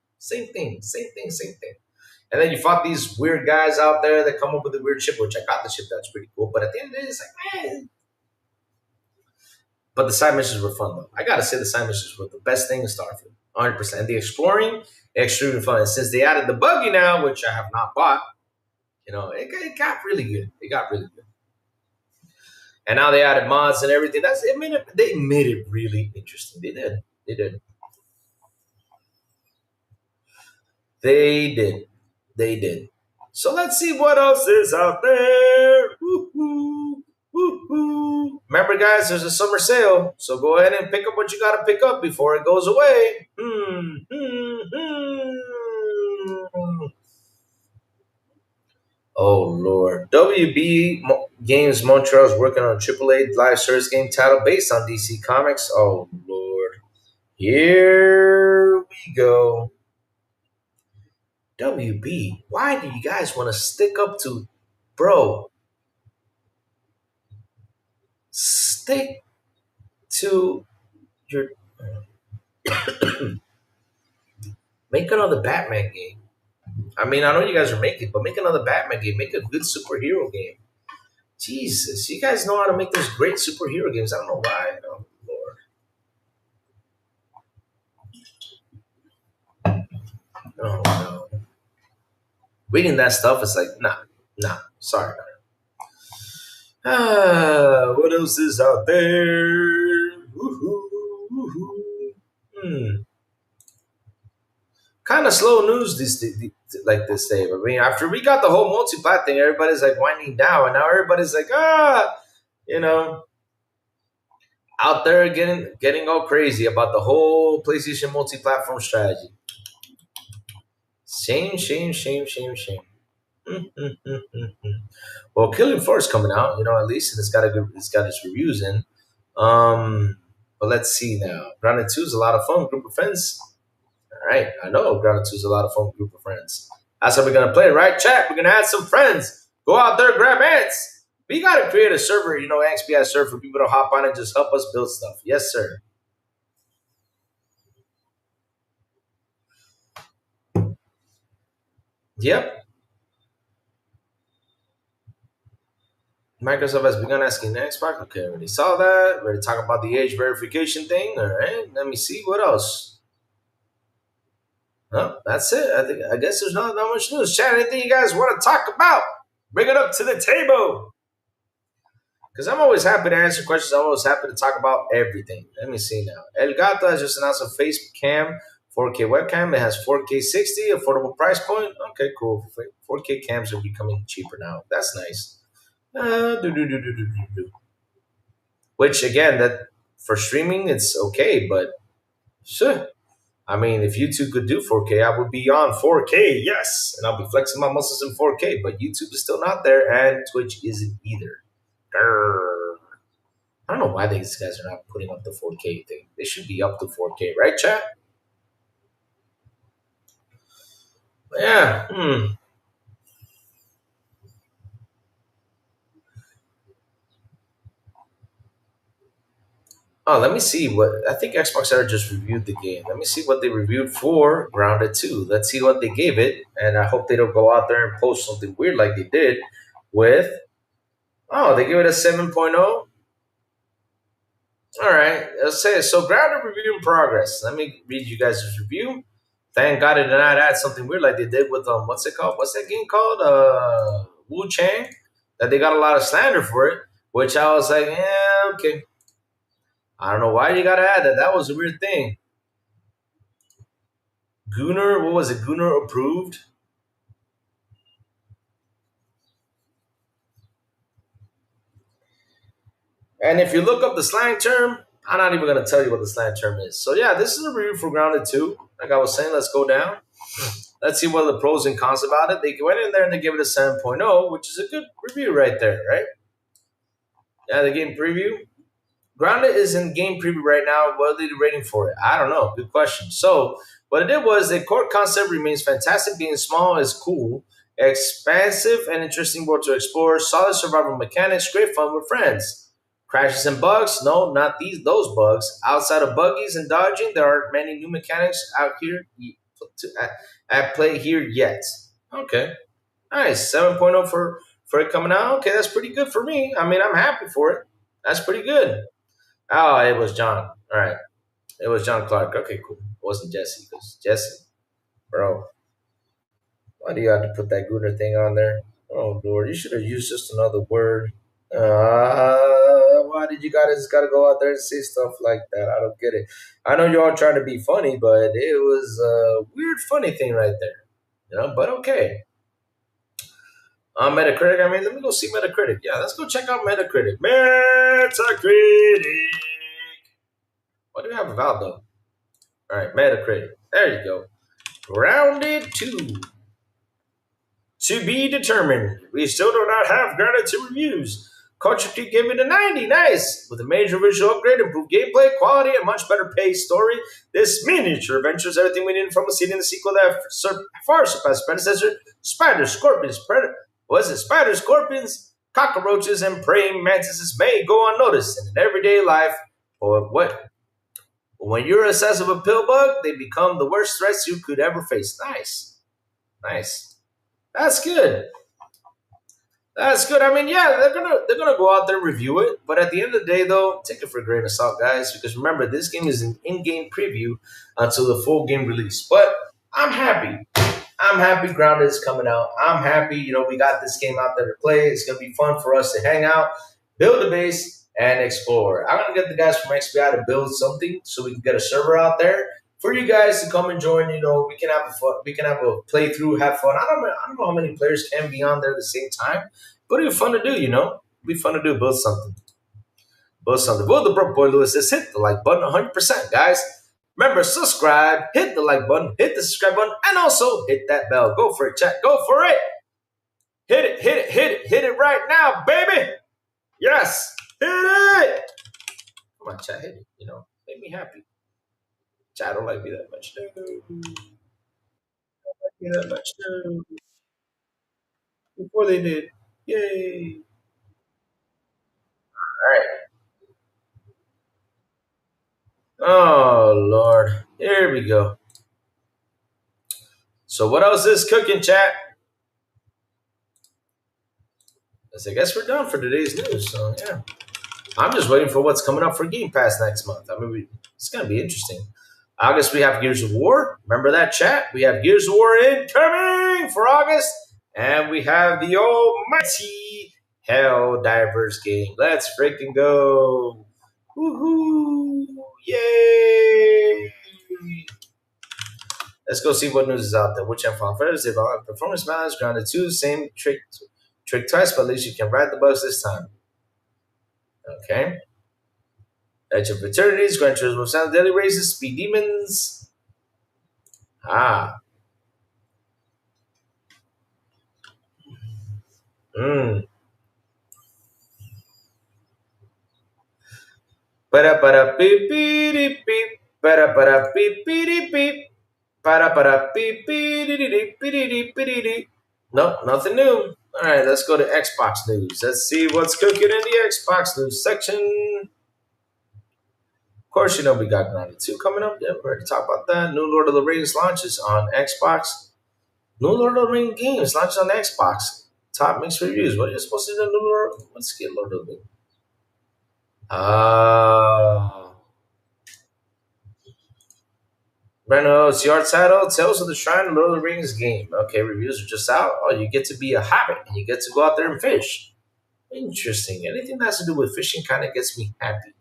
And then you fought these weird guys out there that come up with a weird chip, which I got the chip. That's pretty cool. But at the end of the day, it's like, man. But the side missions were fun, though. I got to say the side missions were the best thing in Starfield. 100%. And the exploring, extremely fun. And since they added the buggy now, which I have not bought, it got really good. And now they added mods and everything. They made it really interesting. They did. So let's see what else is out there. Woo-hoo, woo-hoo. Remember, guys, there's a summer sale. So go ahead and pick up what you got to pick up before it goes away. Oh, Lord. WB Games Montreal is working on a AAA live service game title based on DC Comics. Oh, Lord. Here we go. WB, why do you guys want to stick up to, bro? Stick to your. Make another Batman game. I mean, I know you guys are making, but make another Batman game. Make a good superhero game. Jesus, you guys know how to make those great superhero games. I don't know why. Oh, Lord. Oh, no. Reading that stuff is like, nah. Sorry. What else is out there? Kind of slow news this day. I mean, after we got the whole multi-plat thing, everybody's like winding down, and now everybody's like, out there getting all crazy about the whole PlayStation multi-platform strategy. Shame. Well, Killing Floor is coming out, at least, and it's got its reviews in. But let's see now. Grounded 2 is a lot of fun. Group of friends. All right, I know Grounded 2 is a lot of fun. Group of friends. That's how we're gonna play, right? Chat. We're gonna add some friends. Go out there, grab ants. We gotta create a server, XPI server for people to hop on and just help us build stuff. Yes, sir. Yep. Microsoft has begun asking the Xbox. Okay, already saw that. Ready to talk about the age verification thing. All right, let me see what else. No, that's it. I guess there's not that much news. Chat, anything you guys want to talk about? Bring it up to the table. Because I'm always happy to answer questions. I'm always happy to talk about everything. Let me see now. El Gato has just announced a face cam 4K webcam. It has 4K 60, affordable price point. Okay, cool. 4K cams are becoming cheaper now. That's nice. Which again, that for streaming, it's okay, but sure. I mean, if YouTube could do 4K, I would be on 4K, yes, and I'll be flexing my muscles in 4K. But YouTube is still not there, and Twitch isn't either. Grr. I don't know why these guys are not putting up the 4K thing. They should be up to 4K, right, chat? Yeah. Oh, let me see what I think Xbox Air just reviewed the game. Let me see what they reviewed for Grounded 2. Let's see what they gave it, and I hope they don't go out there and post something weird like they did with. Oh, they give it a 7.0. All right, let's say so. Grounded review in progress. Let me read you guys' review. Thank God it did not add something weird like they did with what's it called? What's that game called? Wu Chang. That they got a lot of slander for it, which I was like, yeah, okay. I don't know why you gotta add that. That was a weird thing. Gunnar, what was it? Gunnar approved. And if you look up the slang term, I'm not even gonna tell you what the slang term is. So yeah, this is a review for Grounded 2. Like I was saying, let's go down. Let's see what are the pros and cons about it. They went in there and they gave it a 7.0, which is a good review right there, right? Yeah, the game preview. Grounded is in game preview right now. What are they rating for it? I don't know. Good question. So what it did was the core concept remains fantastic. Being small is cool. Expansive and interesting world to explore. Solid survival mechanics. Great fun with friends. Crashes and bugs? No, not those bugs. Outside of buggies and dodging, there aren't many new mechanics out here at play here yet. Okay. Nice. 7.0 for it coming out. Okay, that's pretty good for me. I mean, I'm happy for it. That's pretty good. Oh, it was John. All right. It was John Clark. Okay, cool. It wasn't Jesse. Because Jesse, bro, why do you have to put that Gunner thing on there? Oh, Lord. You should have used just another word. Why did you guys got to go out there and say stuff like that? I don't get it. I know you're all trying to be funny, but it was a weird, funny thing right there. You know, but okay. On Metacritic, I mean, let me go see Metacritic. Yeah, let's go check out Metacritic. Metacritic. What do we have about though? All right, Metacritic. There you go. Grounded 2. To be determined. We still do not have Grounded 2 reviews. Culture Key gave it a 90. Nice. With a major visual upgrade, improved gameplay, quality, and much better paced story, this miniature adventure is everything we need from a seed in the sequel that far surpassed predecessor. Spiders, scorpions, spiders, scorpions, cockroaches, and praying mantises may go unnoticed in everyday life. Or what? When you're obsessed with a pill bug, they become the worst threats you could ever face. Nice. Nice. That's good. That's good. I mean, yeah, they're gonna go out there and review it, but at the end of the day, though, take it for a grain of salt, guys, because remember, this game is an in-game preview until the full game release. But I'm happy. I'm happy Grounded is coming out. I'm happy, we got this game out there to play. It's gonna be fun for us to hang out, build a base, and explore. I'm gonna get the guys from XBI to build something so we can get a server out there for you guys to come and join. We can have a playthrough, have fun. I don't know how many players can be on there at the same time, but it'll be fun to do. It'll be fun to do. Build something. Will the broke boy Lewis says, hit the like button 100%, guys. Remember, subscribe, hit the like button, hit the subscribe button, and also hit that bell. Go for it, chat. Go for it. Hit it right now, baby. Yes, hit it. Come on, chat, hit it. Make me happy. Chat don't like me that much. No. Don't like me that much. No. Before they did. Yay. All right. Oh, Lord. Here we go. So what else is cooking, chat? I guess we're done for today's news. So yeah, I'm just waiting for what's coming up for Game Pass next month. I mean, it's gonna be interesting. August we have Gears of War. Remember that chat? We have Gears of War incoming for August, and we have the almighty Hell Divers game. Let's freaking go! Woohoo! Yay! Let's go see what news is out there. Which I'm found first. Performance balance grounded 2. Same trick twice, but at least you can ride the bus this time. Okay. Edge of Eternities, Gran Turismo Sound, Daily Races, Speed Demons. Ah. Para beep beep beep. Para beep beep beep. Para beep beep beep. No, nothing new. All right, let's go to Xbox news. Let's see what's cooking in the Xbox news section. Of course, you know we got Grounded 2 coming up. Yeah, we're going to talk about that. New Lord of the Rings launches on Xbox. New Lord of the Rings games launches on Xbox. Top mixed reviews. What are you supposed to do? New Lord? Let's get Lord of the Rings. Brand new CR title, Tales of the Shrine, Lord of the Rings game. Okay, reviews are just out. Oh, you get to be a hobbit and you get to go out there and fish. Interesting. Anything that has to do with fishing kind of gets me happy.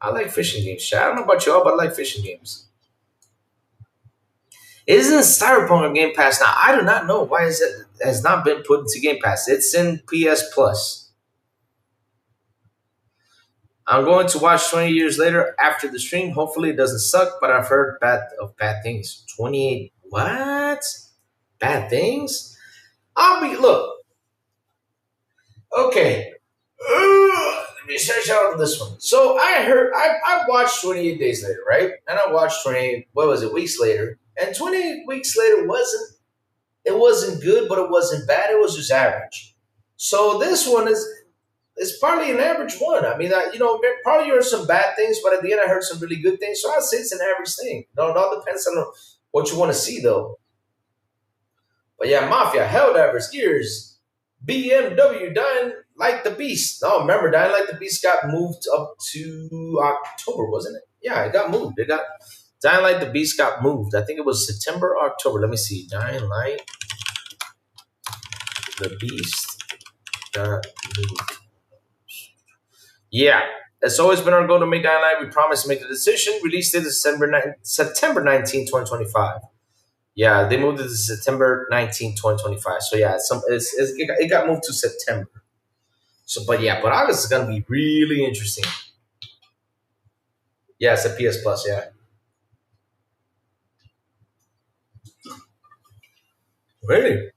I like fishing games. I don't know about y'all, but I like fishing games. Isn't Styrofoam on Game Pass now? I do not know why it has not been put into Game Pass. It's in PS Plus. I'm going to watch 20 years later after the stream. Hopefully it doesn't suck, but I've heard bad things. 28 what? Bad things? Look. Okay. Let me search out this one. So I watched 28 days later, right? And I watched 28, weeks later. And 28 weeks later wasn't good, but it wasn't bad. It was just average. So this one is probably an average one. I mean, probably heard some bad things, but at the end I heard some really good things. So I'd say it's an average thing. No, it all depends on what you want to see, though. But yeah, Mafia, Helldivers, Gears, BMW, Dying Like the Beast. No, remember, Dying Like the Beast got moved up to October, wasn't it? Yeah, it got moved. Dying Like the Beast got moved. I think it was September or October. Let me see. Dying Like the Beast got moved. Yeah, it's always been our goal to make Dying Light. We promised to make the decision. Release date is September 19, 2025. Yeah, they moved it to September 19, 2025. So yeah, it got moved to September. So, but August is gonna be really interesting. Yeah, it's a PS Plus. Yeah. Really?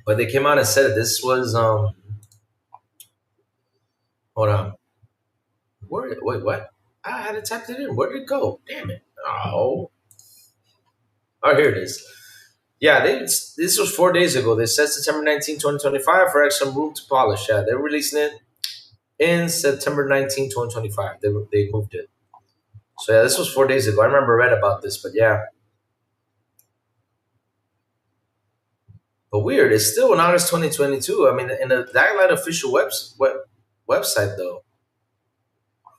But they came out and said this was hold on. Wait, what? I had to type it in. Where did it go? Damn it. Oh, here it is. Yeah, this was 4 days ago. They said September 19, 2025 for extra room to polish. Yeah, they're releasing it in September 19, 2025. They moved it. So yeah, this was 4 days ago. I remember read about this, but yeah. But weird, it's still in August 2022. I mean, in the Dying Light official website, though.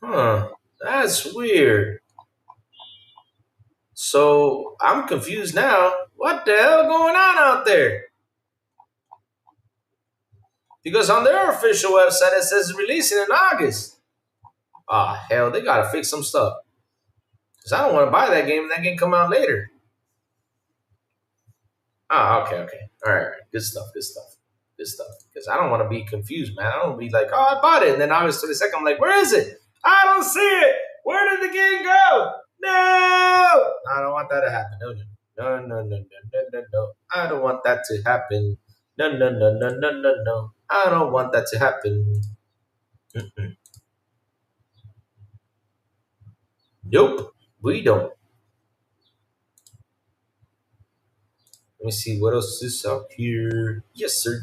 Huh, that's weird. So I'm confused now. What the hell going on out there? Because on their official website, it says releasing in August. Ah, hell, they gotta fix some stuff. Because I don't want to buy that game and that game come out later. Okay. All right. Good stuff. Because I don't want to be confused, man. I don't want to be like, oh, I bought it. And then August 22nd, I'm like, where is it? I don't see it. Where did the game go? No. I don't want that to happen. No. I don't want that to happen. No. I don't want that to happen. Nope. We don't. Let me see what else is out here. Yes, sir.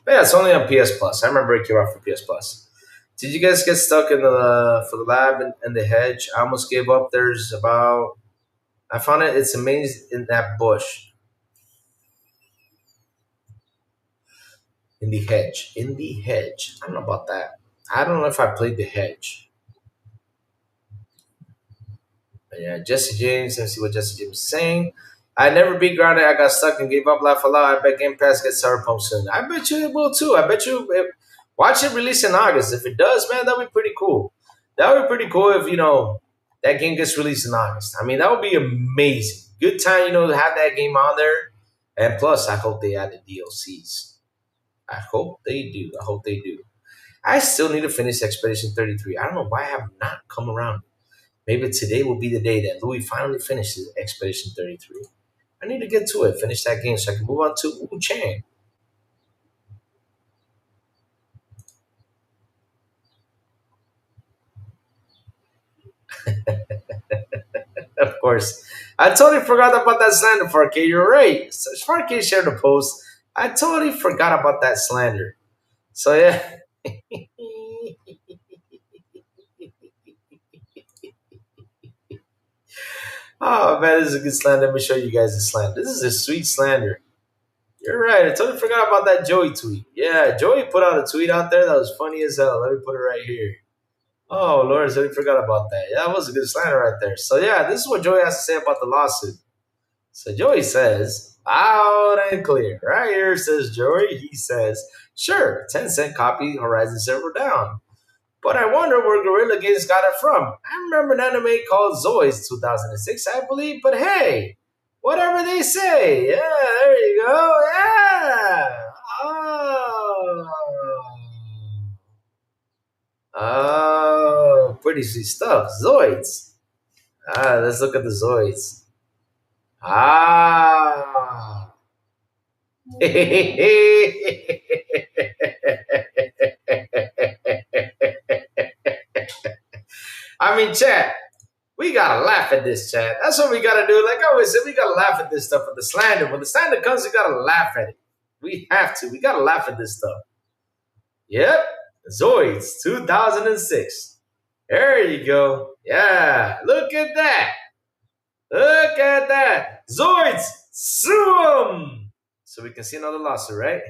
But yeah, it's only on PS Plus. I remember it came out for PS Plus. Did you guys get stuck in for the lab and the hedge? I almost gave up. There's about I found it. It's amazing in that bush. In the hedge. In the hedge. I don't know about that. I don't know if I played the hedge. But yeah, Jesse James. Let's see what Jesse James is saying. I never beat grounded. I got stuck and gave up. Laugh a lot. I bet Game Pass gets Cyberpunk soon. I bet you it will too. I bet you. Watch it release in August. If it does, man, that'd be pretty cool. That would be pretty cool if that game gets released in August. I mean, that would be amazing. Good time, to have that game on there. And plus, I hope they add the DLCs. I hope they do. I hope they do. I still need to finish Expedition 33. I don't know why I have not come around. Maybe today will be the day that Louis finally finishes Expedition 33. I need to get to it, finish that game so I can move on to Wu Chang. Of course. I totally forgot about that slander, 4K. You're right. 4K shared a post. I totally forgot about that slander. So, yeah. Oh, man, this is a good slander. Let me show you guys the slander. This is a sweet slander. You're right. I totally forgot about that Joey tweet. Yeah, Joey put out a tweet out there that was funny as hell. Let me put it right here. Oh, Lord, I totally forgot about that. Yeah, that was a good slander right there. So, yeah, this is what Joey has to say about the lawsuit. So, Joey says, loud and clear. Right here says Joey. He says, sure, 10-cent copy Horizon server down. But I wonder where Guerrilla Games got it from. I remember an anime called SUES 2006, I believe. But hey, whatever they say. Yeah, there you go. Yeah. Oh, pretty sweet stuff. Zoids. Let's look at the Zoids. I mean, chat, we gotta laugh at this, chat. That's what we gotta do. Like I always said, we gotta laugh at this stuff, at the slander. When the slander comes, we gotta laugh at it. We have to. We gotta laugh at this stuff. Yep. Zoids 2006. There you go. Yeah. Look at that. Look at that. Zoids, sue 'em. So we can see another lawsuit, right?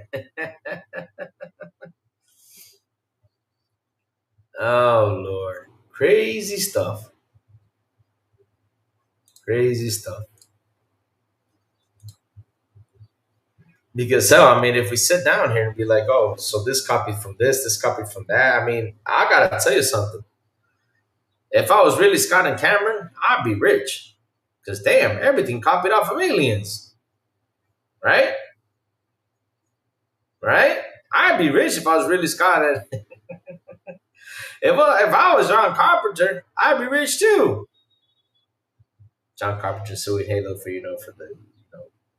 Oh, Lord. Crazy stuff. Crazy stuff. Because, hell, I mean, if we sit down here and be like, oh, so this copy from this copy from that, I mean, I got to tell you something. If I was really Scott and Cameron, I'd be rich. Because, damn, everything copied off of Aliens. Right? Right? I'd be rich if I was really Scott. And if I was John Carpenter, I'd be rich too. John Carpenter suing Halo for for the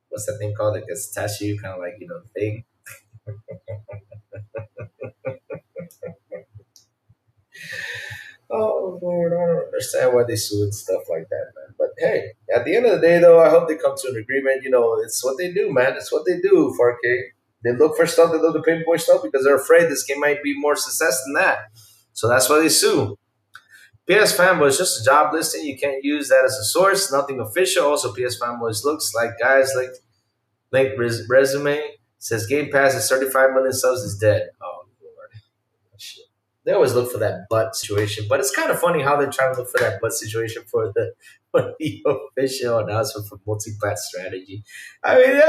what's that thing called that gets attached to you, kind of like the thing. Oh Lord, I don't understand why they sue and stuff like that, man. But hey, at the end of the day, though, I hope they come to an agreement. It's what they do, man. It's what they do. 4K. They look for stuff. They look to pinpoint stuff because they're afraid this game might be more success than that. So that's why they sue. PS Fanboy is just a job listing. You can't use that as a source. Nothing official. Also, PS Fanboys looks like guys like resume says Game Pass is 35 million subs is dead. Oh Lord, shit. They always look for that butt situation, but it's kind of funny how they're trying to look for that butt situation for the official announcement for multi-plat strategy. I mean,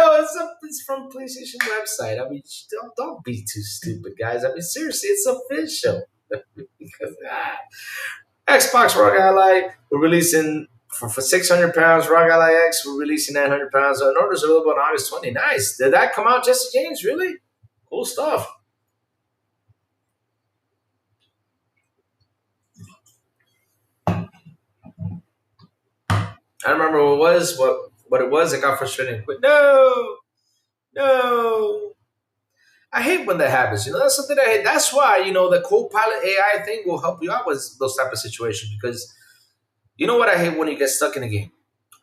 it's from PlayStation website. I mean, don't be too stupid, guys. I mean, seriously, it's official. Because Xbox ROG Ally, we're releasing for £600. ROG Ally X, we're releasing £900. And orders available on August 20. Nice. Did that come out, Jesse James? Really? Cool stuff. I remember what it was. I got frustrated and quit. No. I hate when that happens. That's something I hate. That's why, the co-pilot AI thing will help you out with those type of situations. Because you know what I hate when you get stuck in a game,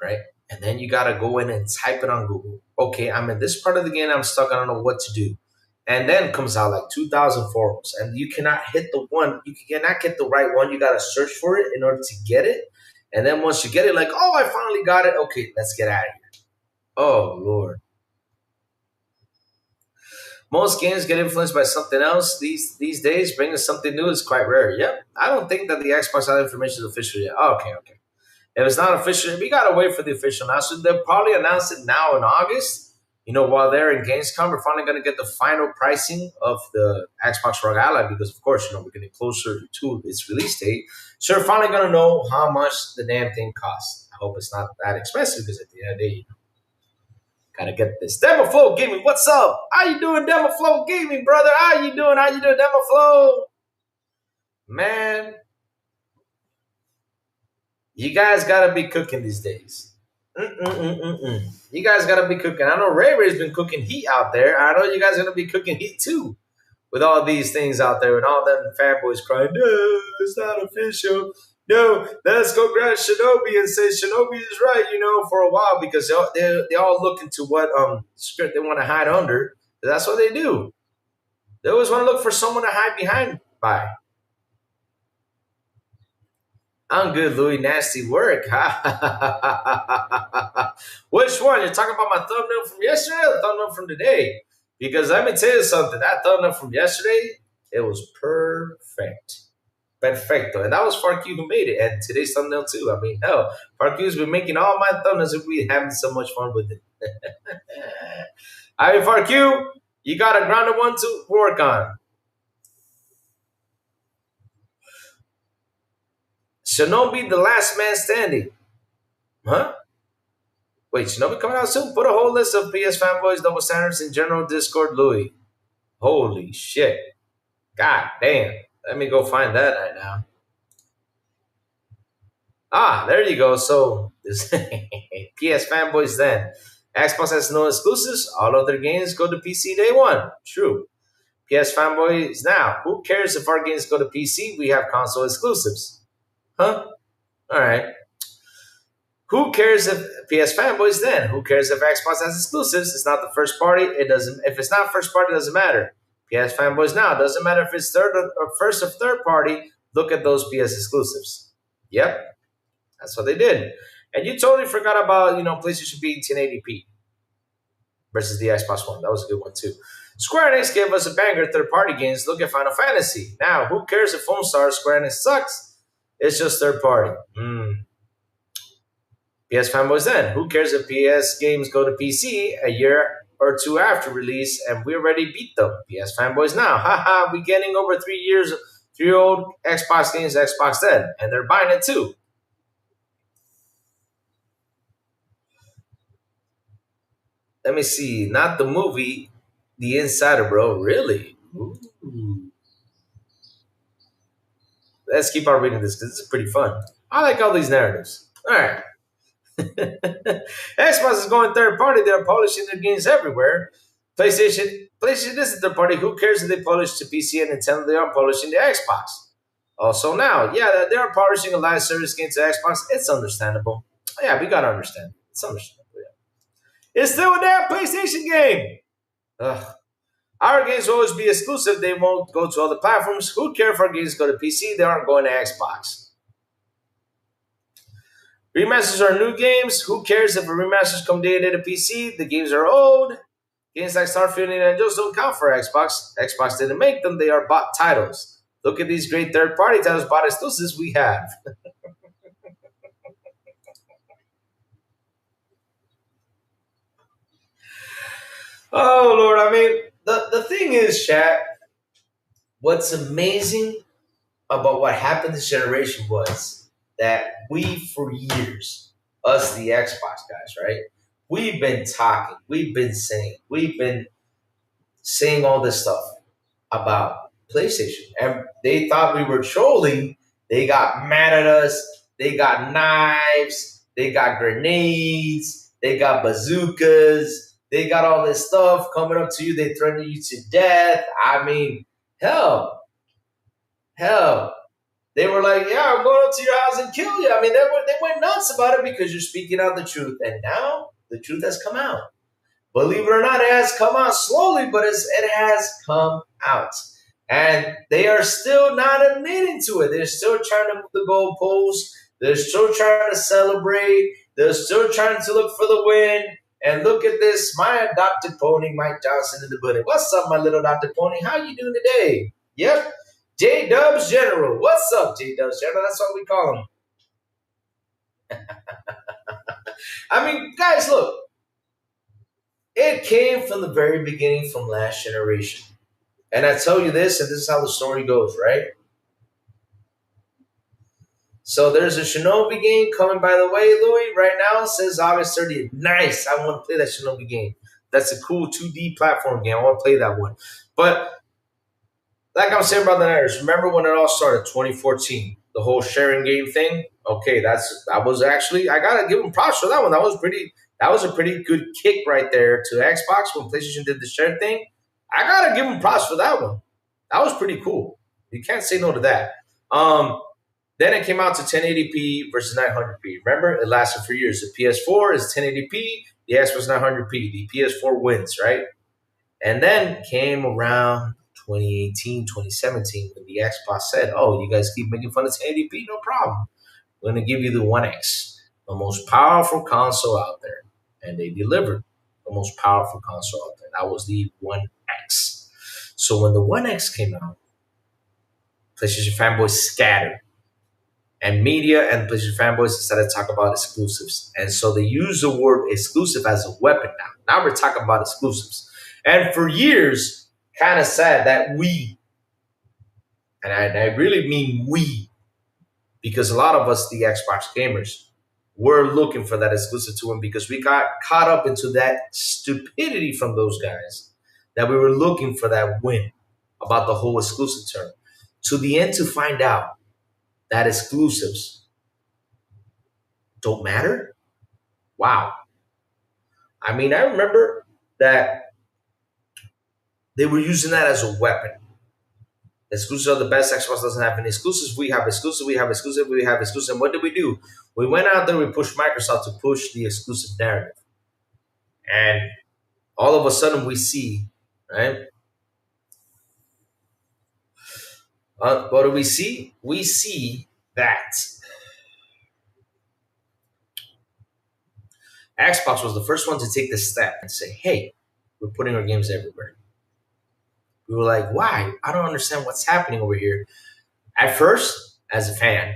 right? And then you got to go in and type it on Google. Okay, I'm in this part of the game. I'm stuck. I don't know what to do. And then comes out like 2,000 forums. And you cannot hit the one. You cannot get the right one. You got to search for it in order to get it. And then once you get it, like, oh, I finally got it. Okay, let's get out of here. Oh, Lord. Most games get influenced by something else these days. Bringing something new is quite rare. Yep. I don't think that the Xbox Live information is official yet. Oh, okay. If it's not official, we gotta wait for the official announcement. They'll probably announce it now in August. While they're in Gamescom, we're finally gonna get the final pricing of the Xbox One Ally because, of course, we're getting closer to its release date. So we're finally gonna know how much the damn thing costs. I hope it's not that expensive because at the end of the day, gotta get this. Demo Flow Gaming, what's up? How you doing, Demo Flow Gaming, brother? How you doing, Demo Flow? Man, you guys gotta be cooking these days. You guys gotta be cooking. I know Ray Ray's been cooking heat out there. I know you guys are gonna be cooking heat too, with all these things out there and all them fanboys crying, "No, it's not official. No, let's go grab Shinobi and say Shinobi is right." For a while because they all look into what script they want to hide under. That's what they do. They always want to look for someone to hide behind by. I'm good, Louis. Nasty work. Which one? You're talking about my thumbnail from yesterday or the thumbnail from today? Because let me tell you something. That thumbnail from yesterday, it was perfect. Perfecto. And that was Farq who made it. And today's thumbnail too. I mean, hell, Farq's been making all my thumbnails and we're having so much fun with it. I mean, Farq, you got a grounded one to work on. Shinobi, the last man standing. Huh? Wait, Shinobi coming out soon? Put a whole list of PS fanboys, double standards in general Discord, Louis. Holy shit. God damn. Let me go find that right now. Ah, there you go. So, this PS fanboys then. Xbox has no exclusives. All of their games go to PC day one. True. PS fanboys now. Who cares if our games go to PC? We have console exclusives. Huh? All right. Who cares if PS fanboys then? Who cares if Xbox has exclusives? It's not the first party. It doesn't. If it's not first party, it doesn't matter. PS fanboys now. Doesn't matter if it's third or first or third party. Look at those PS exclusives. Yep. That's what they did. And you totally forgot about, PlayStation being 1080p versus the Xbox One. That was a good one too. Square Enix gave us a banger third-party games. Look at Final Fantasy. Now, who cares if Foam Star Square Enix sucks? It's just third party. PS fanboys then. Who cares if PS games go to PC a year or two after release and we already beat them? PS fanboys now. Haha, we getting over 3-year-old Xbox games Xbox then. And they're buying it too. Let me see. Not the movie, The Insider, bro. Really? Ooh. Let's keep on reading this because this is pretty fun. I like all these narratives. All right. Xbox is going third party. They're polishing their games everywhere. PlayStation isn't third party. Who cares if they polish to PC and Nintendo? They are polishing the Xbox. Also now, yeah, they are polishing a live service game to Xbox. It's understandable. Yeah, we gotta understand. It's understandable. Yeah. It's still a damn PlayStation game. Ugh. Our games will always be exclusive. They won't go to other platforms. Who cares if our games go to PC? They aren't going to Xbox. Remasters are new games. Who cares if the remasters come day to PC? The games are old. Games like Starfield and Angels don't count for Xbox. Xbox didn't make them. They are bought titles. Look at these great third-party titles, bought exclusives we have. Oh, Lord. I mean, the thing is, chat, what's amazing about what happened this generation was that we, for years, us, the Xbox guys, right? We've been talking, we've been saying all this stuff about PlayStation. And they thought we were trolling. They got mad at us. They got knives. They got grenades. They got bazookas. They got all this stuff coming up to you. They threaten you to death. I mean, hell. They were like, yeah, I'm going up to your house and kill you. I mean, they went nuts about it because you're speaking out the truth. And now the truth has come out. Believe it or not, it has come out slowly, but it has come out. And they are still not admitting to it. They're still trying to move the goalposts. They're still trying to celebrate. They're still trying to look for the win. And look at this, my adopted pony, Mike Johnson, in the building. What's up, my little adopted pony? How you doing today? Yep, J-Dubs General. What's up, J-Dubs General? That's what we call him. I mean, guys, look. It came from the very beginning from last generation. And I tell you this, and this is how the story goes, right? So there's a Shinobi game coming, by the way, Louis, right now. It says August 30th. Nice. I want to play that Shinobi game. That's a cool 2D platform game. I want to play that one. But like I was saying about the Niners, remember when it all started, 2014, the whole sharing game thing? Okay, I gotta give them props for that one. That was a pretty good kick right there to Xbox when PlayStation did the share thing. I gotta give them props for that one. That was pretty cool. You can't say no to that. Then it came out to 1080p versus 900p. Remember, it lasted for years. The PS4 is 1080p, the Xbox 900p. The PS4 wins, right? And then came around 2018, 2017, when the Xbox said, oh, you guys keep making fun of 1080p? No problem. We're going to give you the One X, the most powerful console out there. And they delivered the most powerful console out there. That was the One X. So when the One X came out, PlayStation fanboys scattered. And media and PlayStation fanboys decided to talk about exclusives. And so they use the word exclusive as a weapon now. Now we're talking about exclusives. And for years, kind of sad that we, and I really mean we, because a lot of us, the Xbox gamers, were looking for that exclusive to win because we got caught up into that stupidity from those guys that we were looking for that win about the whole exclusive term. To the end to find out that exclusives don't matter? Wow. I mean, I remember that they were using that as a weapon. Exclusives are the best. Xbox doesn't have any exclusives. We have exclusive. We have exclusive. We have exclusive. And what did we do? We went out there. We pushed Microsoft to push the exclusive narrative. And all of a sudden we see, right? What do we see? We see that Xbox was the first one to take this step and say, hey, we're putting our games everywhere. We were like, why? I don't understand what's happening over here. At first, as a fan,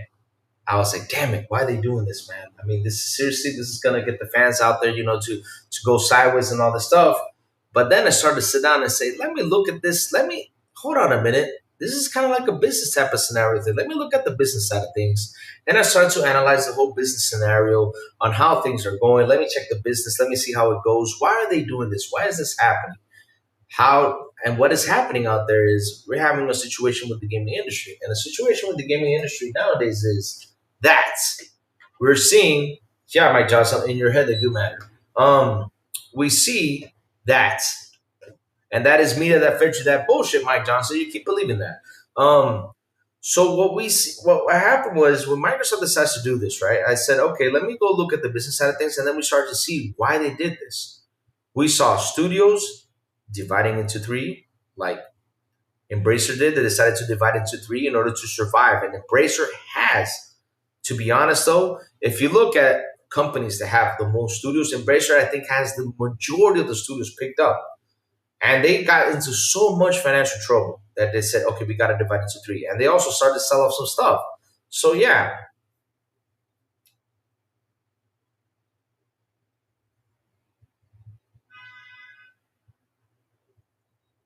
I was like, damn it, why are they doing this, man? I mean, this is going to get the fans out there, to go sideways and all this stuff. But then I started to sit down and say, let me look at this. Hold on a minute. This is kind of like a business type of scenario thing. Let me look at the business side of things. And I started to analyze the whole business scenario on how things are going. Let me check the business. Let me see how it goes. Why are they doing this? Why is this happening? And what is happening out there is we're having a situation with the gaming industry. And the situation with the gaming industry nowadays is that we're seeing, yeah, Mike Johnson, in your head, they do matter. We see that. And that is media that fed you that bullshit, Mike Johnson. You keep believing that. So what happened was when Microsoft decides to do this, right? I said, okay, let me go look at the business side of things, and then we started to see why they did this. We saw studios dividing into three, like Embracer did. They decided to divide into three in order to survive. And Embracer has, to be honest, though, if you look at companies that have the most studios, Embracer, I think, has the majority of the studios picked up. And they got into so much financial trouble that they said, okay, we got to divide into three. And they also started to sell off some stuff. So, yeah.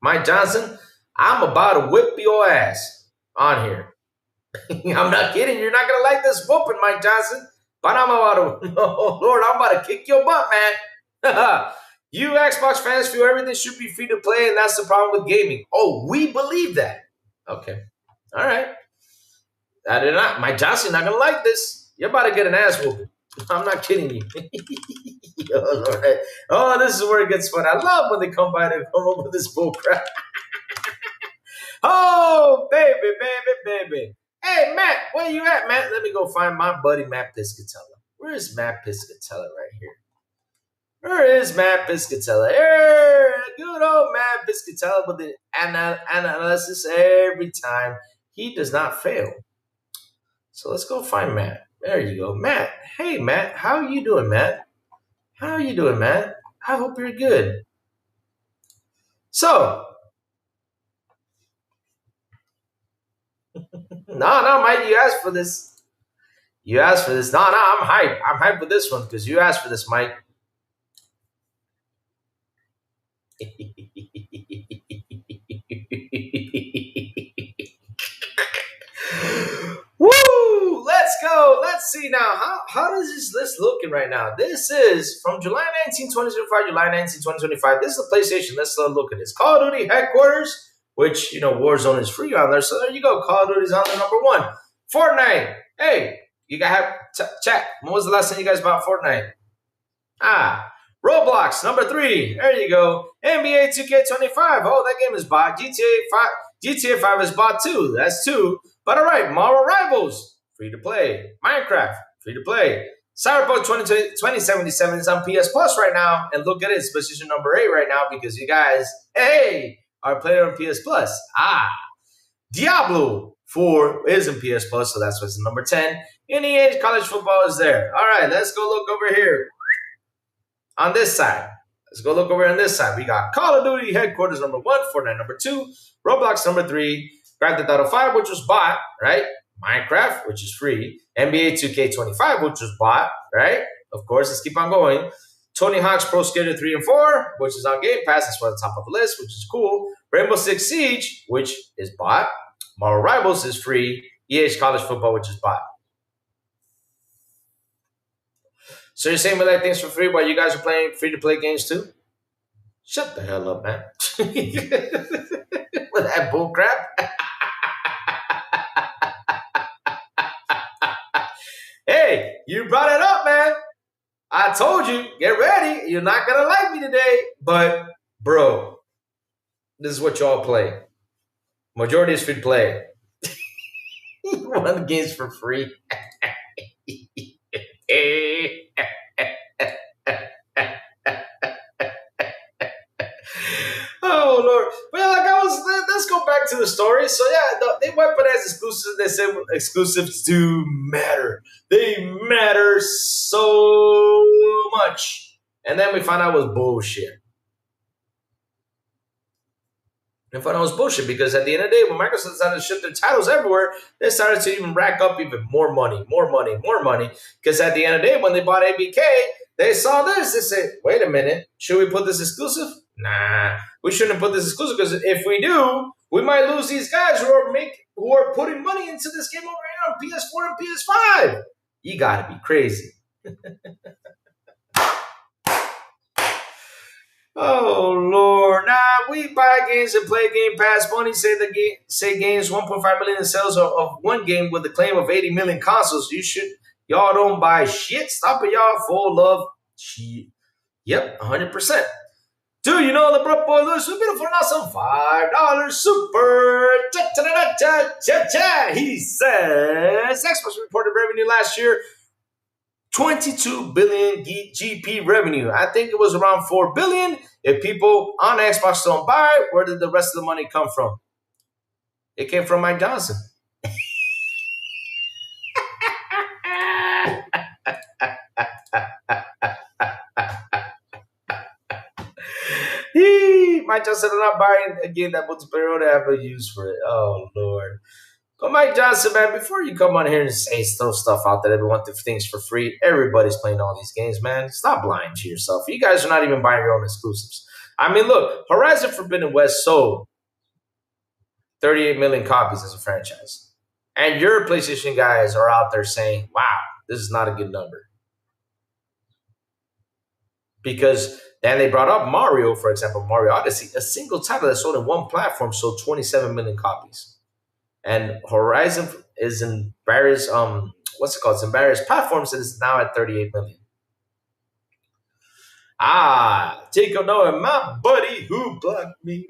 Mike Johnson, I'm about to whip your ass on here. I'm not kidding. You're not going to like this whooping, Mike Johnson. But I'm about to, oh, Lord, I'm about to kick your butt, man. You Xbox fans feel everything should be free to play, and that's the problem with gaming. Oh, we believe that. Okay. All right. I did not. Mike Johnson not going to like this. You're about to get an ass whooping. I'm not kidding you. Oh, Lord. Oh, this is where it gets fun. I love when they come by and come up with this bull crap. Oh, baby. Hey, Matt, where you at, Matt? Let me go find my buddy, Matt Piscatella. Where is Matt Piscatella right here? Where is Matt Piscatella? Hey, good old Matt Piscatella with the analysis every time. He does not fail. So let's go find Matt. There you go, Matt. Hey, Matt. How are you doing, Matt? How are you doing, Matt? I hope you're good. So, no, Mike, you asked for this. You asked for this. No, I'm hyped. I'm hyped with this one because you asked for this, Mike. Woo! Let's go. Let's see now. How does this list looking right now? This is from July 19, 2025, July 19, 2025. This is the PlayStation. Let's look at this. Call of Duty Headquarters, which, Warzone is free on there. So there you go. Call of Duty's on the number one. Fortnite. Hey, you got chat. When was the last time you guys bought Fortnite? Roblox, number 3. There you go. NBA 2K25. Oh, that game is bought. GTA 5 is bought too. That's 2. But all right, Marvel Rivals, free to play. Minecraft, free to play. Cyberpunk 2077 is on PS Plus right now. And look at it, it's position number 8 right now because you guys, hey, are playing on PS Plus. Diablo 4 is in PS Plus, so that's what's number 10. NEA College Football is there. All right, let's go look over here. On this side, let's go look over on this side. We got Call of Duty Headquarters number 1, Fortnite number 2, Roblox number 3, Grand Theft Auto 5, which was bought, right? Minecraft, which is free, NBA 2K25, which was bought, right? Of course, let's keep on going. Tony Hawk's Pro Skater 3 and 4, which is on Game Pass. That's why the top of the list, which is cool. Rainbow Six Siege, which is bought. Marvel Rivals is free. EA College Football, which is bought. So you're saying we like things for free while you guys are playing free-to-play games too? Shut the hell up, man. With that bull crap. Hey, you brought it up, man. I told you, get ready. You're not going to like me today. But, bro, this is what y'all play. Majority is free-to-play. You want the games for free. Oh Lord! Well, let's go back to the story. So yeah, they weaponize exclusives. They say exclusives do matter. They matter so much. And then we found out it was bullshit. And found out it was bullshit because at the end of the day, when Microsoft decided to ship their titles everywhere, they started to even rack up even more money. Because at the end of the day, when they bought ABK, they saw this. They said, wait a minute, should we put this exclusive? Nah, we shouldn't put this exclusive because if we do, we might lose these guys who are putting money into this game over here on PS4 and PS5. You gotta be crazy. Oh Lord! Nah, we buy games and play Game Pass. Money say games 1.5 million in sales of one game with the claim of 80 million consoles. Y'all don't buy shit. Stop it, y'all. Full of shit. Yep, 100%. Do you know the Brook Boy Lewis? We're beautiful and awesome $5 super. Cha-cha-cha-cha-cha. He says Xbox reported revenue last year 22 billion GP revenue. I think it was around 4 billion. If people on Xbox don't buy, where did the rest of the money come from? It came from Mike Johnson. Mike Johnson, I'm not buying again that multiplayer. I have no use for it. Oh Lord. But Mike Johnson, man, before you come on here and throw stuff out that everyone thinks things for free, everybody's playing all these games, man. Stop lying to yourself. You guys are not even buying your own exclusives. I mean, look, Horizon Forbidden West sold 38 million copies as a franchise. And your PlayStation guys are out there saying, wow, this is not a good number. Because then they brought up Mario, for example, Mario Odyssey, a single title that sold in one platform sold 27 million copies. And Horizon is in various It's in various platforms and it's now at 38 million. Jacob Noah, my buddy who blocked me.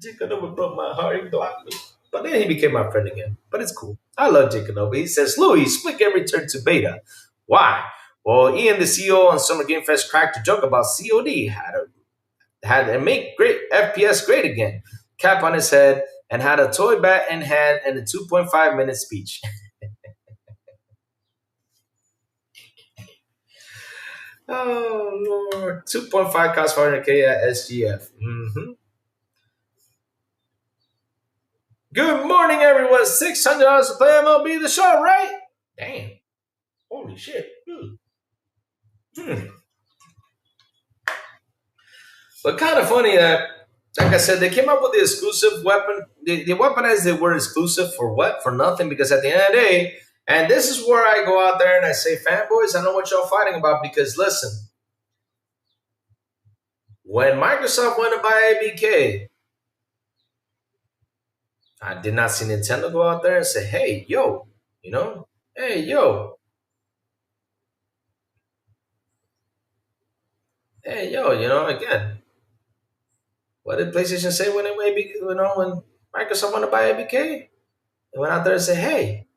Jacob Noah broke my heart, he blocked me. But then he became my friend again. But it's cool. I love Jacob Noah. He says, Louis, Split Game returned to beta. Why? Well, Ian, the CEO on Summer Game Fest, cracked a joke about COD. Had to make great FPS great again. Cap on his head and had a toy bat in hand and a 2.5-minute speech. Oh Lord, 2.5 cost 400K at SGF. Good morning, everyone. $600 to play MLB The Show, right? Damn. Holy shit. But kind of funny that, like I said, they came up with the exclusive weapon. They weaponized the word exclusive for what? For nothing. Because at the end of the day, and this is where I go out there and I say, fanboys, I know what y'all fighting about. Because listen, when Microsoft went to buy ABK, I did not see Nintendo go out there and say, hey, yo, hey, yo, hey, yo, again, what did PlayStation say when when Microsoft wanted to buy ABK? They went out there and said, hey,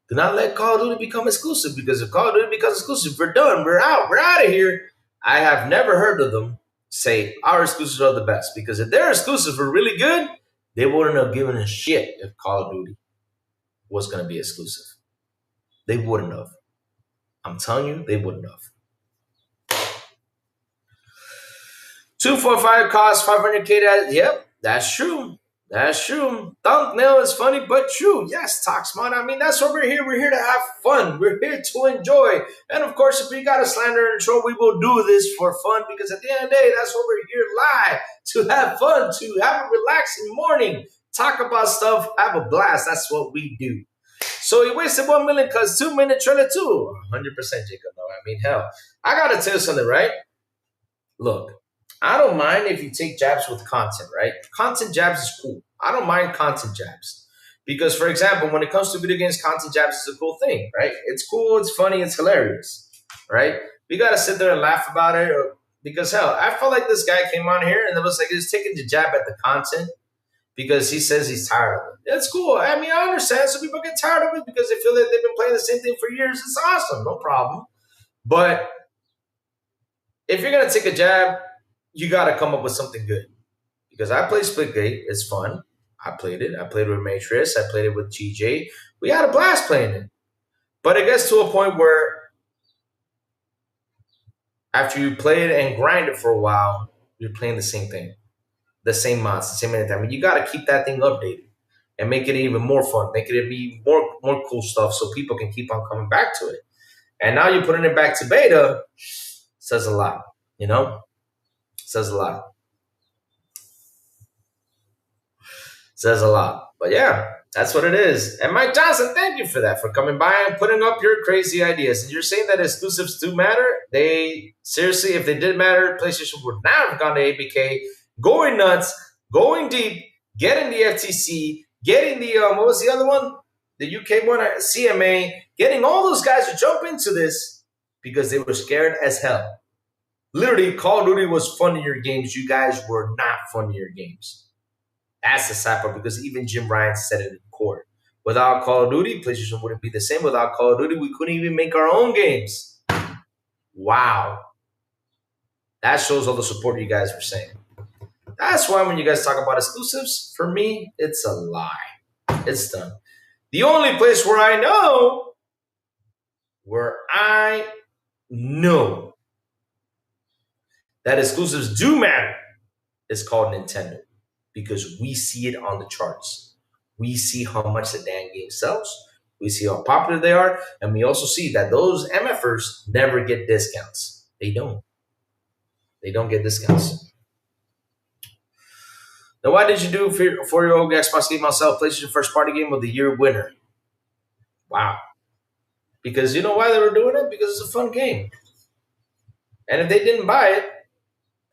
do not let Call of Duty become exclusive, because if Call of Duty becomes exclusive, we're done, we're out of here. I have never heard of them say our exclusives are the best, because if their exclusives were really good, they wouldn't have given a shit if Call of Duty was going to be exclusive. They wouldn't have. I'm telling you, they wouldn't have. 245 cost 500K. Yep, that's true. That's true. Thumbnail is funny, but true. Yes, Toxmon. I mean, that's what we're here. We're here to have fun. We're here to enjoy. And of course, if we got a slander and troll, we will do this for fun, because at the end of the day, that's what we're here live to have fun, to have a relaxing morning, talk about stuff, have a blast. That's what we do. So he wasted 1 million because 2 minute trailer too. 100%, Jacob. No, I mean, hell, I gotta tell you something, right? Look, I don't mind if you take jabs with content, right? Content jabs is cool. I don't mind content jabs. Because, for example, when it comes to video games, content jabs is a cool thing, right? It's cool, it's funny, it's hilarious, right? We got to sit there and laugh about it. Because, hell, I felt like this guy came on here and it was like he was taking the jab at the content because he says he's tired of it. It's cool. I mean, I understand. Some people get tired of it because they feel that they've been playing the same thing for years. It's awesome. No problem. But if you're going to take a jab, you got to come up with something good. Because I played Splitgate. It's fun. I played it. I played with Matrix. I played it with GJ. We had a blast playing it. But it gets to a point where after you play it and grind it for a while, you're playing the same thing. The same mods, the same anything. I mean, you got to keep that thing updated and make it even more fun. Make it be more cool stuff so people can keep on coming back to it. And now you're putting it back to beta. Says a lot, Says a lot. Says a lot. But yeah, that's what it is. And Mike Johnson, thank you for that, for coming by and putting up your crazy ideas. And you're saying that exclusives do matter? They, seriously, if they did matter, PlayStation would not have gone to ABK, going nuts, going deep, getting the FTC, getting the, what was the other one? The UK one, CMA, getting all those guys to jump into this because they were scared as hell. Literally, Call of Duty was fun in your games. You guys were not fun in your games. That's the sad part, because even Jim Ryan said it in court. Without Call of Duty, PlayStation wouldn't be the same. Without Call of Duty, we couldn't even make our own games. Wow. That shows all the support you guys were saying. That's why when you guys talk about exclusives, for me, it's a lie. It's done. The only place where I know that exclusives do matter is called Nintendo. Because we see it on the charts. We see how much the damn game sells. We see how popular they are. And we also see that those MFers never get discounts. They don't. They don't get discounts. Now, why did you do for your old Xbox game myself? PlayStation First Party Game of the Year winner. Wow. Because you know why they were doing it? Because it's a fun game. And if they didn't buy it,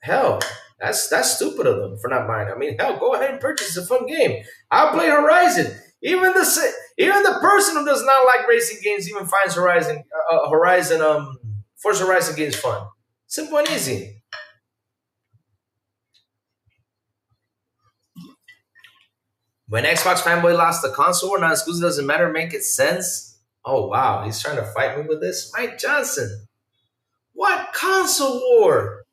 hell, that's stupid of them for not buying it. I mean, hell, go ahead and purchase. It's a fun game. I'll play Horizon. Even the person who does not like racing games even finds Forza Horizon games fun. Simple and easy. When Xbox fanboy lost the console war, not exclusive doesn't matter, make it sense. Oh wow, he's trying to fight me with this. Mike Johnson. What console war?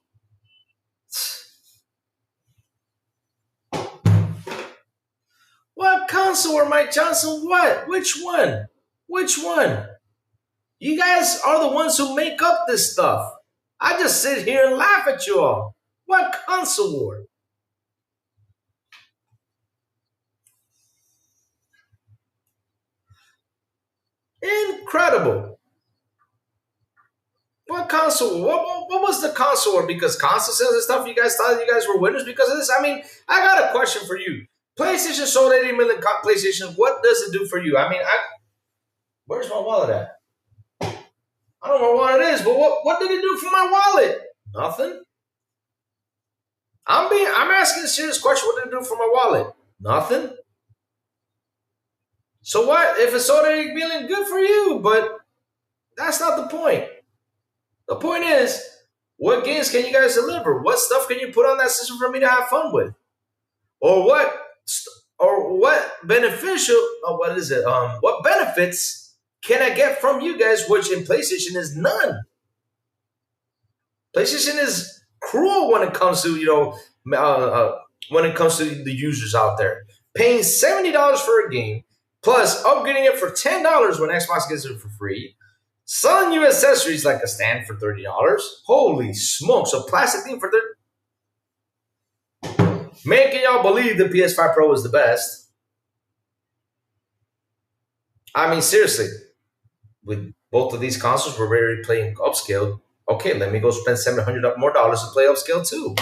What console war, Mike Johnson? What? Which one? Which one? You guys are the ones who make up this stuff. I just sit here and laugh at you all. What console war? Incredible. What console? What was the console war? Because console sales and stuff, you guys thought you guys were winners because of this? I mean, I got a question for you. PlayStation sold 80 million PlayStation. What does it do for you? I mean, where's my wallet at? I don't know what it is, but what did it do for my wallet? Nothing. I'm asking a serious question. What did it do for my wallet? Nothing. So what? If it sold 80 million, good for you, but that's not the point. The point is, what games can you guys deliver? What stuff can you put on that system for me to have fun with? Or what beneficial? What is it? What benefits can I get from you guys? Which in PlayStation is none. PlayStation is cruel when it comes to when it comes to the users out there paying $70 for a game plus upgrading it for $10 when Xbox gives it for free. Selling you accessories like a stand for $30. Holy smokes! A plastic thing for $30. Making y'all believe the PS5 Pro is the best. I mean, seriously, with both of these consoles, we're already playing upscale. Okay, let me go spend $700 more to play upscale too.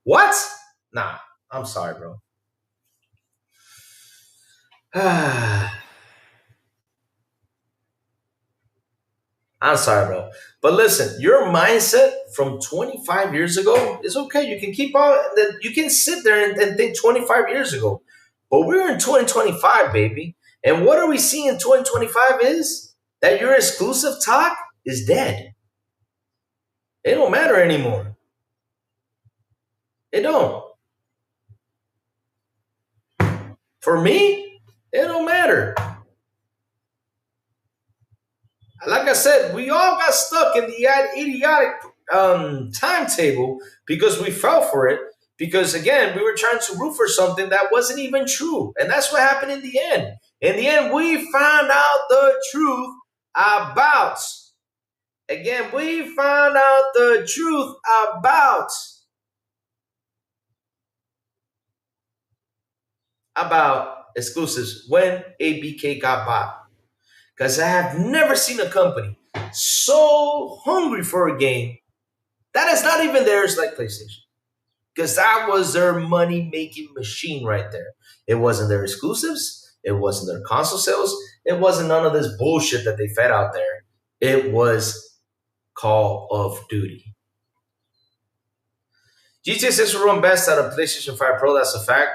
What? Nah, I'm sorry, bro. I'm sorry, bro. But listen, your mindset from 25 years ago is okay. You can keep on, you can sit there and think 25 years ago. But we're in 2025, baby. And what are we seeing in 2025 is that your exclusive talk is dead. It don't matter anymore. It don't. For me, it don't matter. Like I said, we all got stuck in the idiotic timetable because we fell for it. Because again, we were trying to root for something that wasn't even true. And that's what happened in the end. In the end, we found out the truth about. Again, we found out the truth about exclusives when ABK got bought. Because I have never seen a company so hungry for a game that is not even theirs like PlayStation. Because that was their money-making machine right there. It wasn't their exclusives. It wasn't their console sales. It wasn't none of this bullshit that they fed out there. It was Call of Duty. GTA 6 will run best out of PlayStation 5 Pro. That's a fact.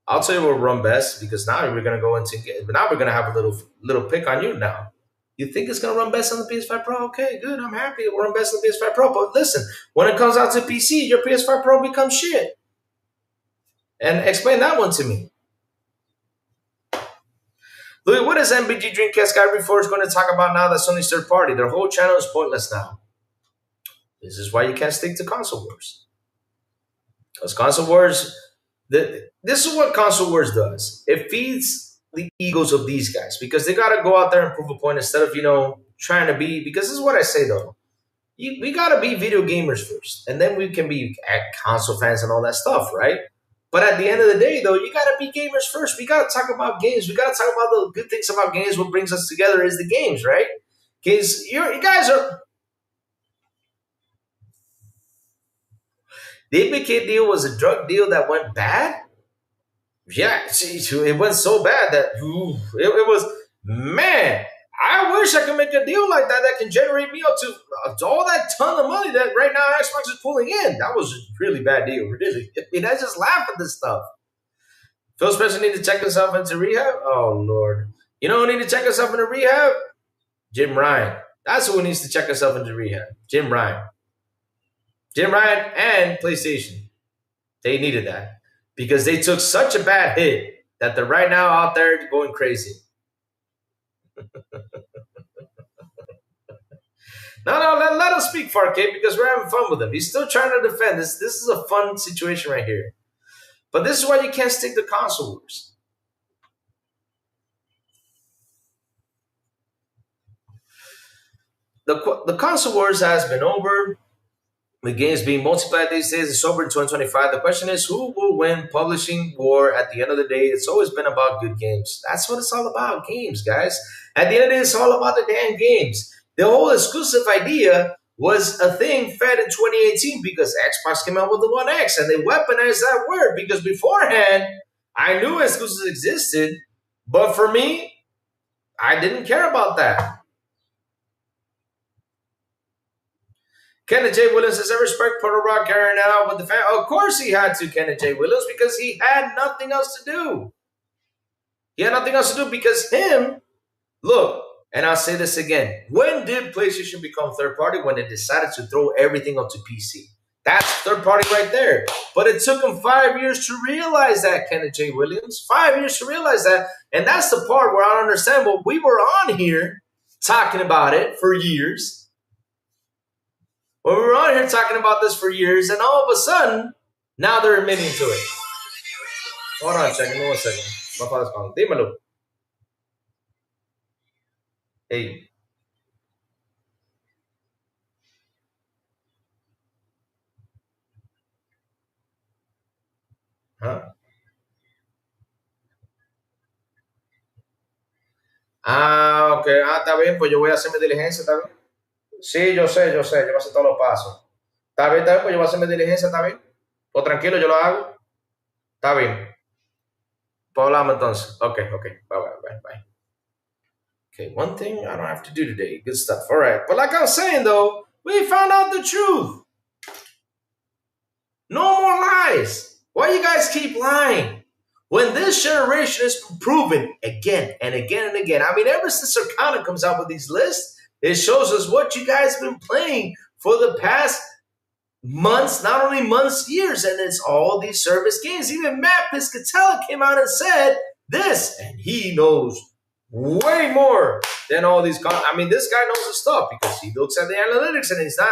I'll tell you what will run best because now we're gonna go into now we're gonna have a little pick on you now. You think it's gonna run best on the PS5 Pro? Okay, good. I'm happy it will run best on the PS5 Pro. But listen, when it comes out to PC, your PS5 Pro becomes shit. And explain that one to me. Louis, what is MBG Dreamcast Guy Reforge going to talk about now that Sony's third party? Their whole channel is pointless now. This is why you can't stick to console wars. Because console wars, this is what console wars does. It feeds the egos of these guys because they got to go out there and prove a point instead of, trying to be, because this is what I say though. We got to be video gamers first. And then we can be console fans and all that stuff, right? But at the end of the day, though, you got to be gamers first. We got to talk about games. We got to talk about the good things about games. What brings us together is the games, right? Because you guys are... The ABK deal was a drug deal that went bad? Yeah, it went so bad that it was... Man, I wish I could make a deal like that can generate me up to all that ton of money that right now Xbox is pulling in. That was a really bad deal, really. I mean, I just laugh at this stuff. Phil Spencer need to check himself into rehab? Oh, Lord. You know who need to check himself into rehab? Jim Ryan. That's who needs to check himself into rehab. Jim Ryan. Jim Ryan and PlayStation. They needed that. Because they took such a bad hit that they're right now out there going crazy. No, let him speak, Farcade, because we're having fun with him. He's still trying to defend. This is a fun situation right here. But this is why you can't stick to console wars. the console wars has been over. The games being multiplied these days. It's over in 2025. The question is, who will win publishing war at the end of the day? It's always been about good games. That's what it's all about, games, guys. At the end of the day, it's all about the damn games. The whole exclusive idea was a thing fed in 2018 because Xbox came out with the One X and they weaponized that word because beforehand, I knew exclusives existed, but for me, I didn't care about that. Kenneth J. Williams says, I respect Puerto Rock carrying out with the fan. Of course he had to, Kenneth J. Williams, because he had nothing else to do. He had nothing else to do because him, look, and I'll say this again. When did PlayStation become third party? When they decided to throw everything up to PC. That's third party right there. But it took him 5 years to realize that, Kenneth J. Williams. 5 years to realize that. And that's the part where I don't understand. Well, we were on here talking about it for years. Well, we were on here talking about this for years, and all of a sudden, now they're admitting to it. Hold on a second. 1 second. My father's calling. Dímelo. Hey. Huh? Ah, ok. Ah, está bien, pues yo voy a hacer mi diligencia, ¿está bien? Sí, yo voy a hacer todos los pasos. Está bien, pues yo voy a hacer mi diligencia, ¿está bien? Pues tranquilo, yo lo hago. Está bien. Pues hablamos entonces. Ok. Bye. Okay, one thing I don't have to do today. Good stuff. All right. But like I was saying, though, we found out the truth. No more lies. Why you guys keep lying? When this generation has been proven again and again and again. I mean, ever since Circana comes out with these lists, it shows us what you guys have been playing for the past months, not only months, years, and it's all these service games. Even Matt Piscatella came out and said this, and he knows way more than all these. I mean, this guy knows his stuff because he looks at the analytics, and he's not.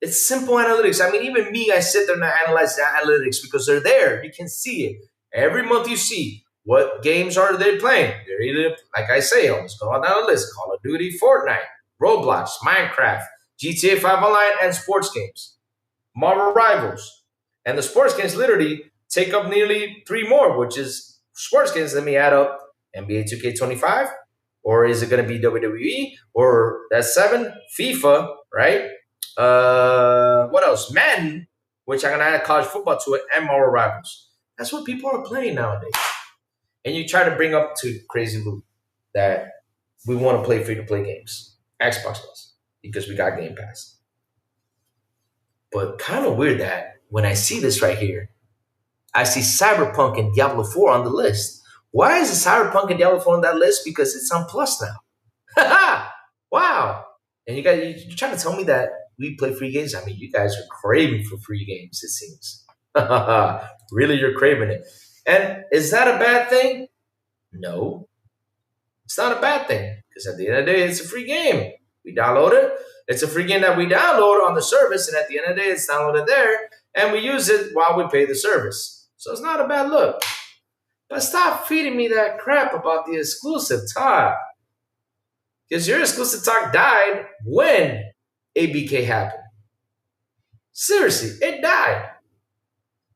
It's simple analytics. I mean, even me, I sit there and I analyze the analytics because they're there. You can see it. Every month you see what games are they playing. They're either, like I say, let's go down the list. Call of Duty, Fortnite, Roblox, Minecraft, GTA 5 Online, and sports games. Marvel Rivals. And the sports games literally take up nearly 3 more, which is sports games. Let me add up NBA 2K25, or is it going to be WWE, or that's 7, FIFA, right? What else? Madden, which I'm going to add college football to it, and Marvel Rivals. That's what people are playing nowadays. And you try to bring up to Crazy Lou that we want to play free-to-play games. Xbox does, because we got Game Pass. But kind of weird that when I see this right here, I see Cyberpunk and Diablo 4 on the list. Why is it Cyberpunk and Diablo 4 on that list? Because it's on Plus now. Wow. And you're trying to tell me that we play free games? I mean, you guys are craving for free games, it seems. Really, you're craving it. And is that a bad thing? No. It's not a bad thing. Because at the end of the day, it's a free game. We download it. It's a free game that we download on the service. And at the end of the day, it's downloaded there. And we use it while we pay the service. So it's not a bad look. But stop feeding me that crap about the exclusive talk. Because your exclusive talk died when ABK happened. Seriously, it died.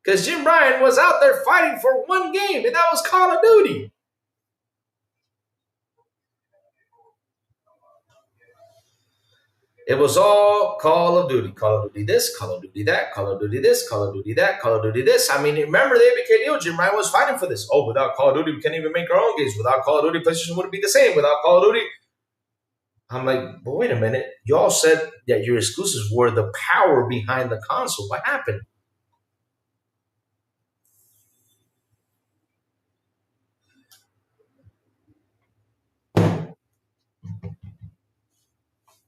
Because Jim Ryan was out there fighting for one game, and that was Call of Duty. It was all Call of Duty. Call of Duty this, Call of Duty that, Call of Duty this, Call of Duty that, Call of Duty this. I mean, remember the ABK deal? Jim Ryan was fighting for this. Oh, without Call of Duty, we can't even make our own games. Without Call of Duty, PlayStation wouldn't be the same. Without Call of Duty. I'm like, but wait a minute. Y'all said that your exclusives were the power behind the console. What happened?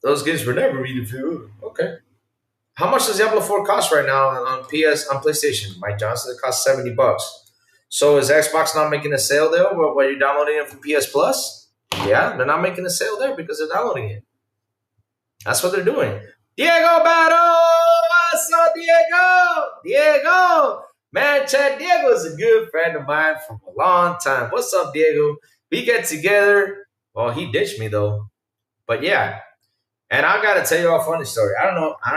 Those games were never really good. Okay. How much does Diablo 4 cost right now on PlayStation? Mike Johnson, it costs $70. So is Xbox not making a sale there where you're downloading it from PS Plus? Yeah, they're not making a sale there because they're downloading it. That's what they're doing. Diego Battle! What's up, Diego! Man, Chad, Diego is a good friend of mine from a long time. What's up, Diego? We get together. Well, he ditched me, though. But yeah. And I gotta tell you a funny story. I don't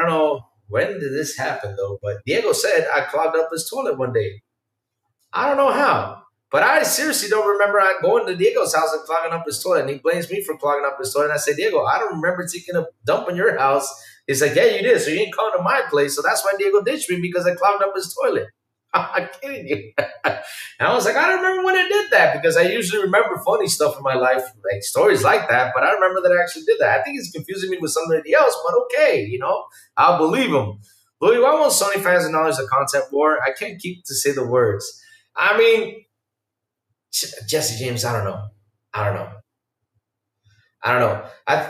know when did this happen though, but Diego said I clogged up his toilet one day. I don't know how. But I seriously don't remember going to Diego's house and clogging up his toilet. And he blames me for clogging up his toilet. And I say, Diego, I don't remember taking a dump in your house. He's like, yeah, you did. So you ain't coming to my place. So that's why Diego ditched me because I clogged up his toilet. I'm kidding you. And I was like, I don't remember when I did that because I usually remember funny stuff in my life, like stories like that. But I remember that I actually did that. I think he's confusing me with somebody else, but okay, I'll believe him. Louis, why won't Sony fans acknowledge the content war? I can't keep to say the words. I mean, Jesse James, I don't know.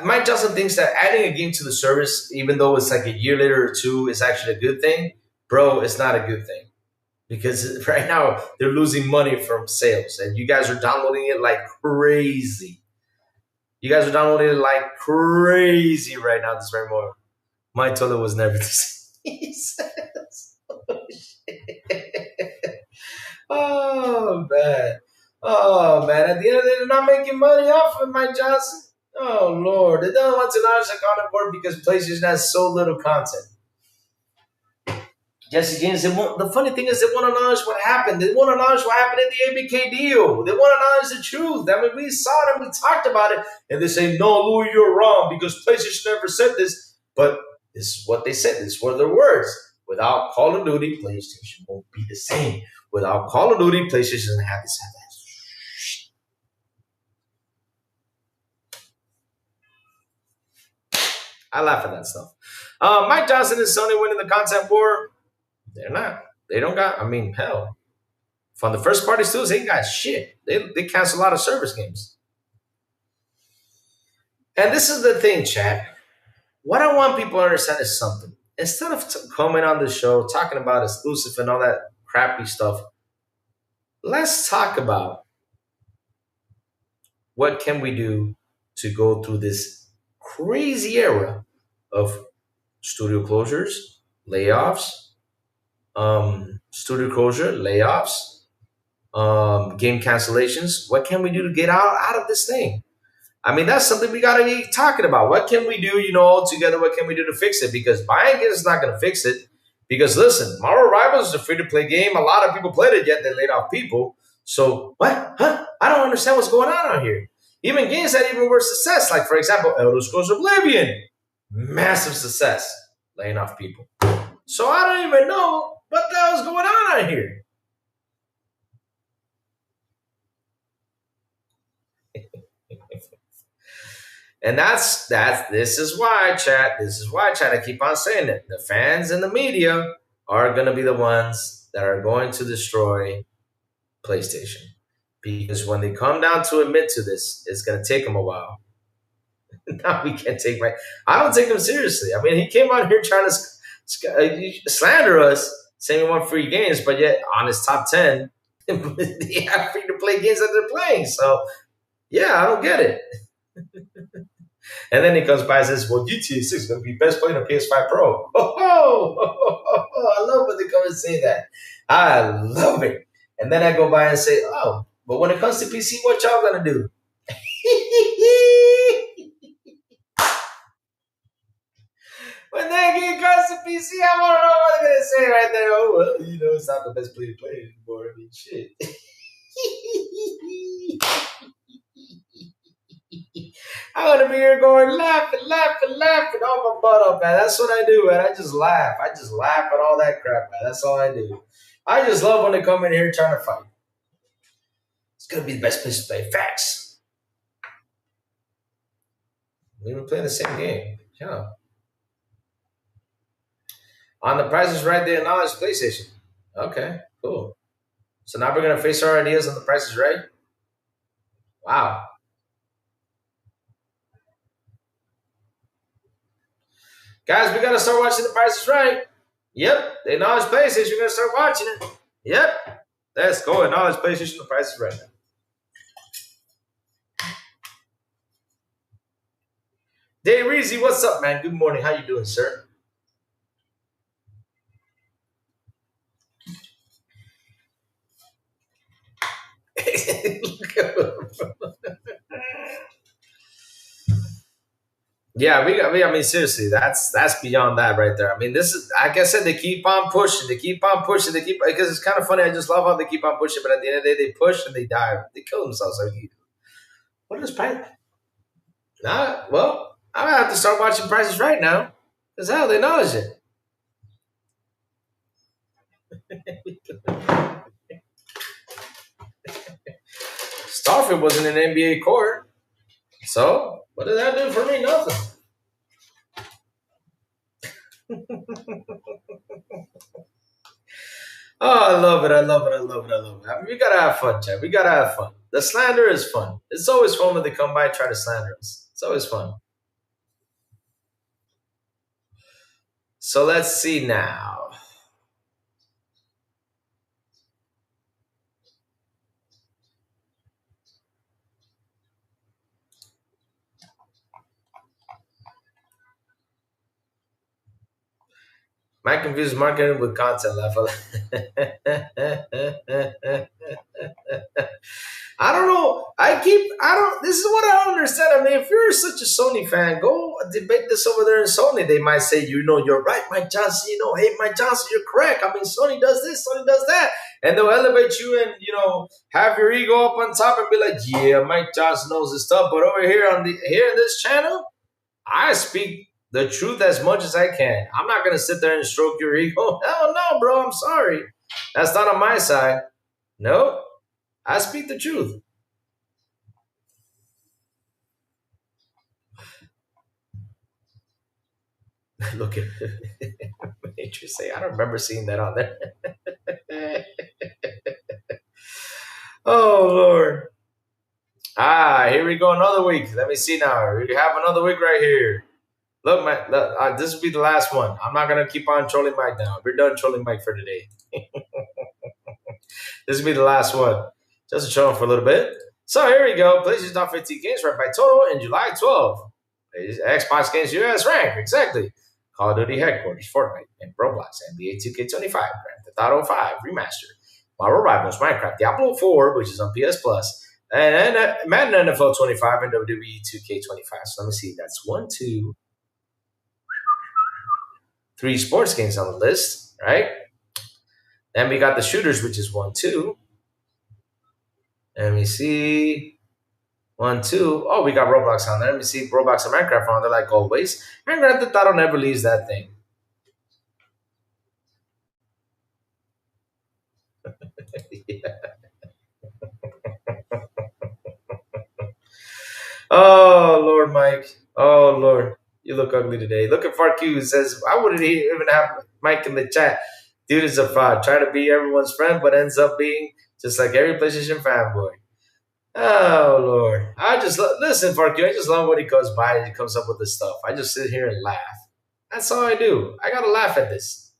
Mike Johnson thinks that adding a game to the service, even though it's like a year later or two, is actually a good thing. Bro, it's not a good thing. Because right now, they're losing money from sales. And you guys are downloading it like crazy. right now this very moment. My toilet was never the same. Oh, man. Oh, man. At the end of the day, they're not making money off of Mike Johnson. Oh, Lord. They don't want to launch the content board because PlayStation has so little content. Jesse James, the funny thing is they want to acknowledge what happened. They want to acknowledge what happened in the ABK deal. They want to acknowledge the truth. I mean, we saw it and we talked about it. And they say, no, Louis, you're wrong because PlayStation never said this. But this is what they said. These were their words. Without Call of Duty, PlayStation won't be the same. Without Call of Duty, PlayStation doesn't have this. I laugh at that stuff. Mike Johnson and Sony winning the content war. They're not. They don't got, hell. From the first party studios, they ain't got shit. They cancel a lot of service games. And this is the thing, chat. What I want people to understand is something. Instead of coming on the show, talking about exclusive and all that crappy stuff, let's talk about what can we do to go through this crazy era of studio closures, layoffs, studio closure, layoffs, game cancellations. What can we do to get out of this thing? That's something we got to be talking about. What can we do, all together? What can we do to fix it? Because buying it is not going to fix it. Because listen, Marvel Rivals is a free-to-play game. A lot of people played it, yet they laid off people. So what? Huh? I don't understand what's going on out here. Even games that even were success, like for example, Elder Scrolls Oblivion, massive success, laying off people. So I don't even know what the hell's going on out here. And this is why, chat. I keep on saying it. The fans and the media are going to be the ones that are going to destroy PlayStation. Because when they come down to admit to this, it's going to take them a while. Now we can't take I don't take him seriously. He came out here trying to slander us, saying we want free games, but yet on his top 10, they have free-to-play games that they're playing. So, yeah, I don't get it. And then he comes by and says, well, GTA 6 is going to be best playing on PS5 Pro. I love when they come and say that. I love it. And then I go by and say, oh, but when it comes to PC, what y'all going to do? When that game comes to PC, I want to know what they're going to say right there. Oh, well, it's not the best play to play anymore. Shit. I'm going to be here going laughing all my butt up, man. That's what I do, man. I just laugh. I just laugh at all that crap, man. That's all I do. I just love when they come in here trying to fight. It's going to be the best place to play. Facts. We were playing the same game. Yeah. On the Price is Right, they acknowledge PlayStation. Okay, cool. So now we're going to face our ideas on the Price is Right? Wow. Guys, we got to start watching The Price is Right. Yep, they acknowledge PlayStation. We're going to start watching it. Yep. Let's go. Acknowledge PlayStation. The Price is Right. Dave Reezy, what's up, man? Good morning. How you doing, sir? Yeah, I mean, seriously, that's beyond that right there. I mean, this is like I said, they keep on pushing, they keep on pushing, they keep because it's kind of funny. I just love how they keep on pushing, but at the end of the day, they push and they die, they kill themselves. Like, what is price? Nah, well, I'm gonna have to start watching Prices Right now, because hell, they acknowledge it. Starfield wasn't an NBA court, so what did that do for me? Nothing. Oh, I love it. I love it. I love it. I love it. I mean, we gotta have fun, Chad. We gotta have fun. The slander is fun. It's always fun when they come by and try to slander us. It's always fun. So let's see now. My confused marketing with content level. I don't know. This is what I don't understand. I mean, if you're such a Sony fan, go debate this over there in Sony. They might say, you're right, Mike Johnson. Hey, Mike Johnson, you're correct. I mean, Sony does this, Sony does that. And they'll elevate you and, have your ego up on top and be like, yeah, Mike Johnson knows his stuff. But over here here in this channel, I speak the truth as much as I can. I'm not going to sit there and stroke your ego. Hell no, bro. I'm sorry. That's not on my side. No, I speak the truth. Look at Matrix. I don't remember seeing that on there. Oh, Lord. Here we go. Another week. Let me see now. We have another week right here. Look, man, this will be the last one. I'm not going to keep on trolling Mike now. We're done trolling Mike for today. This will be the last one. Just to troll him for a little bit. So here we go. PlayStation Top 15 games ranked by total in July 12. Xbox Games US rank. Exactly. Call of Duty Headquarters, Fortnite, and Roblox, NBA 2K25, Grand Theft Auto 5 Remastered, Marvel Rivals, Minecraft, Diablo 4, which is on PS Plus, and Madden NFL 25 and WWE 2K25. So let me see. That's 1, 2, 3 sports games on the list, right? Then we got the shooters, which is 1, 2. Let me see. 1, 2. Oh, we got Roblox on there. Let me see Roblox and Minecraft on there like always. And Grand Theft Auto never leaves that thing. Yeah. Oh, Lord, Mike. Oh, Lord. You look ugly today. Look at Farq, who says, why would he even have Mike in the chat? Dude is a fraud. Try to be everyone's friend, but ends up being just like every PlayStation fanboy. Oh, Lord. Listen, Farq, I just love when he goes by and he comes up with this stuff. I just sit here and laugh. That's all I do. I got to laugh at this.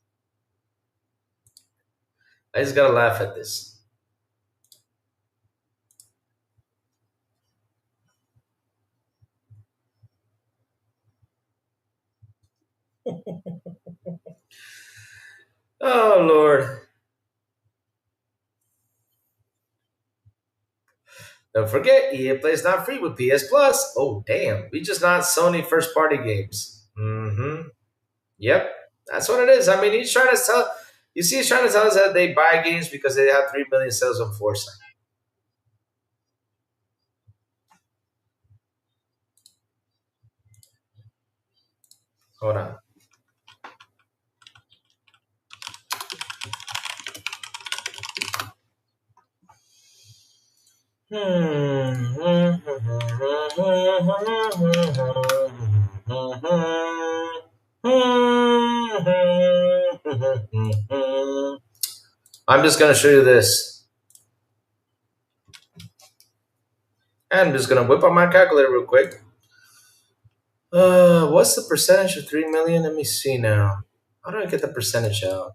I just got to laugh at this. Oh, Lord. Don't forget, EA Play's not free with PS Plus. Oh, damn. We just not Sony first-party games. Mm-hmm. Yep. That's what it is. I mean, he's trying to tell... You see, he's trying to tell us that they buy games because they have 3 million sales on Foresight. Hold on. I'm just going to show you this. And I'm just going to whip out my calculator real quick. What's the percentage of 3 million? Let me see now. How do I get the percentage out?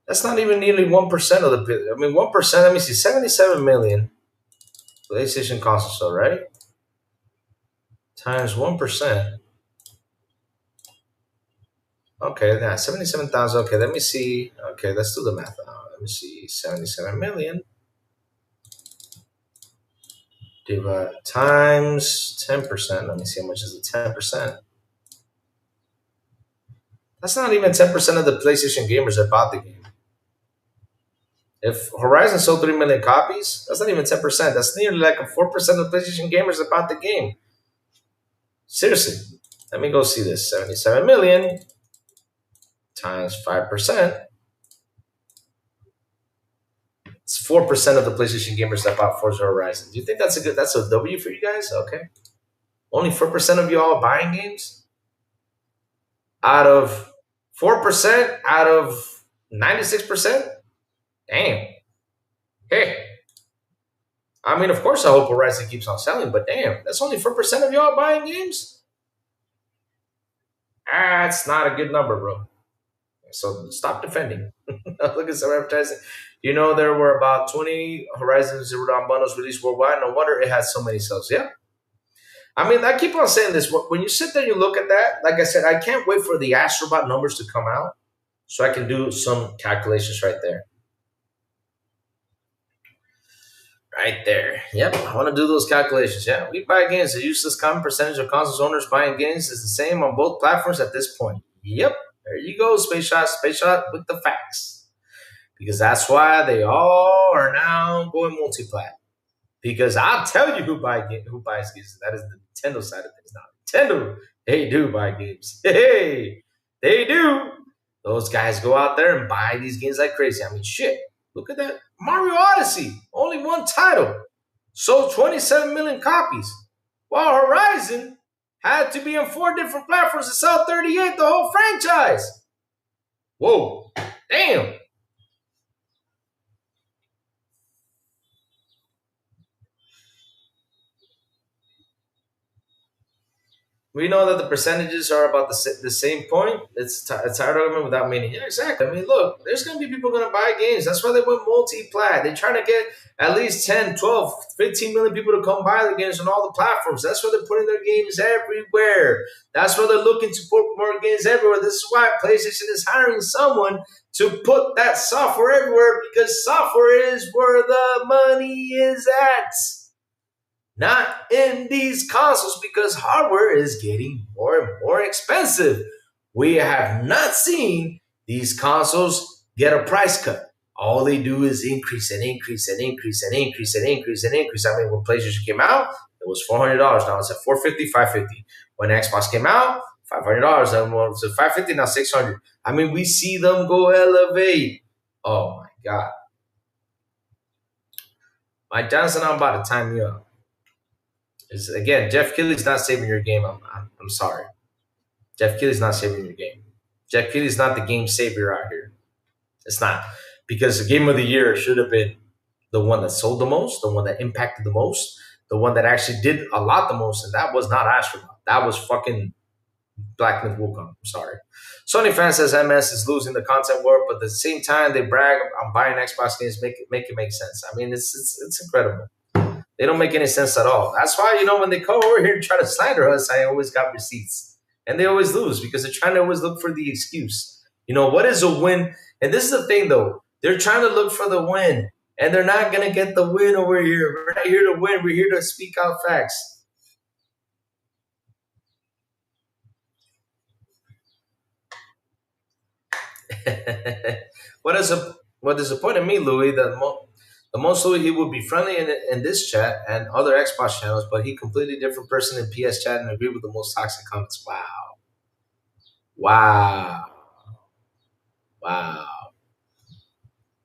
That's not even nearly 1% of the... I mean, 1%, let me see, 77 million. PlayStation console, right? Times 1%. Okay, yeah, 77,000. Okay, let me see. Okay, let's do the math now. Let me see. 77 million times 10%. Let me see how much is the 10%. That's not even 10% of the PlayStation gamers that bought the game. If Horizon sold 3 million copies, that's not even 10%. That's nearly like a 4% of the PlayStation gamers that bought the game. Seriously. Let me go see this. 77 million times 5%. It's 4% of the PlayStation gamers that bought Forza Horizon. Do you think that's a W for you guys? Okay. Only 4% of you all buying games? Out of 4% out of 96%? Damn. Hey. I mean, of course I hope Horizon keeps on selling, but damn, that's only 4% of y'all buying games? That's not a good number, bro. So stop defending. Look at some advertising. You know, there were about 20 Horizon Zero Dawn bundles released worldwide. No wonder it has so many sales. Yeah. I mean, I keep on saying this. When you sit there and you look at that, like I said, I can't wait for the Astrobot numbers to come out so I can do some calculations right there. Right there. Yep, I want to do those calculations. Yeah, we buy games. The useless common percentage of consoles owners buying games is the same on both platforms at this point. Yep, there you go, Space Shot with the facts. Because that's why they all are now going multi-plat. Because I'll tell you who buys games. That is the Nintendo side of things now. Nintendo, they do buy games. Hey, they do. Those guys go out there and buy these games like crazy. I mean, shit. Look at that. Mario Odyssey, only one title, sold 27 million copies, while Horizon had to be on 4 different platforms to sell 38, the whole franchise. Whoa, damn. We know that the percentages are about the same point. It's a tired argument without meaning. Yeah, exactly. I mean, look, there's going to be people going to buy games. That's why they went multi-plat. They're trying to get at least 10, 12, 15 million people to come buy the games on all the platforms. That's why they're putting their games everywhere. That's why they're looking to put more games everywhere. This is why PlayStation is hiring someone to put that software everywhere, because software is where the money is at. Not in these consoles, because hardware is getting more and more expensive. We have not seen these consoles get a price cut. All they do is increase and increase and increase and increase and increase and increase. I mean, when PlayStation came out, it was $400. Now it's at $450, $550. When Xbox came out, $500. Then it's at $550, now $600. I mean, we see them go elevate. Oh my God. Mike Johnson, I'm about to time you up. Again, Jeff Keighley's not saving your game. I'm sorry. Jeff Keighley's not saving your game. Jeff Keighley's not the game savior out here. It's not. Because the game of the year should have been the one that sold the most, the one that impacted the most, the one that actually did a lot the most, and that was not Astronaut. That was fucking Black Myth Wukong. I'm sorry. Sony fan says MS is losing the content war, but at the same time they brag on buying Xbox games, make it make sense. I mean, it's incredible. They don't make any sense at all. That's why, when they come over here and try to slander us, I always got receipts. And they always lose because they're trying to always look for the excuse. What is a win? And this is the thing, though. They're trying to look for the win. And they're not going to get the win over here. We're not here to win. We're here to speak out facts. What disappointed me, Louis, the most Louis, he would be friendly in this chat and other Xbox channels, but he completely different person in PS chat and agree with the most toxic comments. Wow.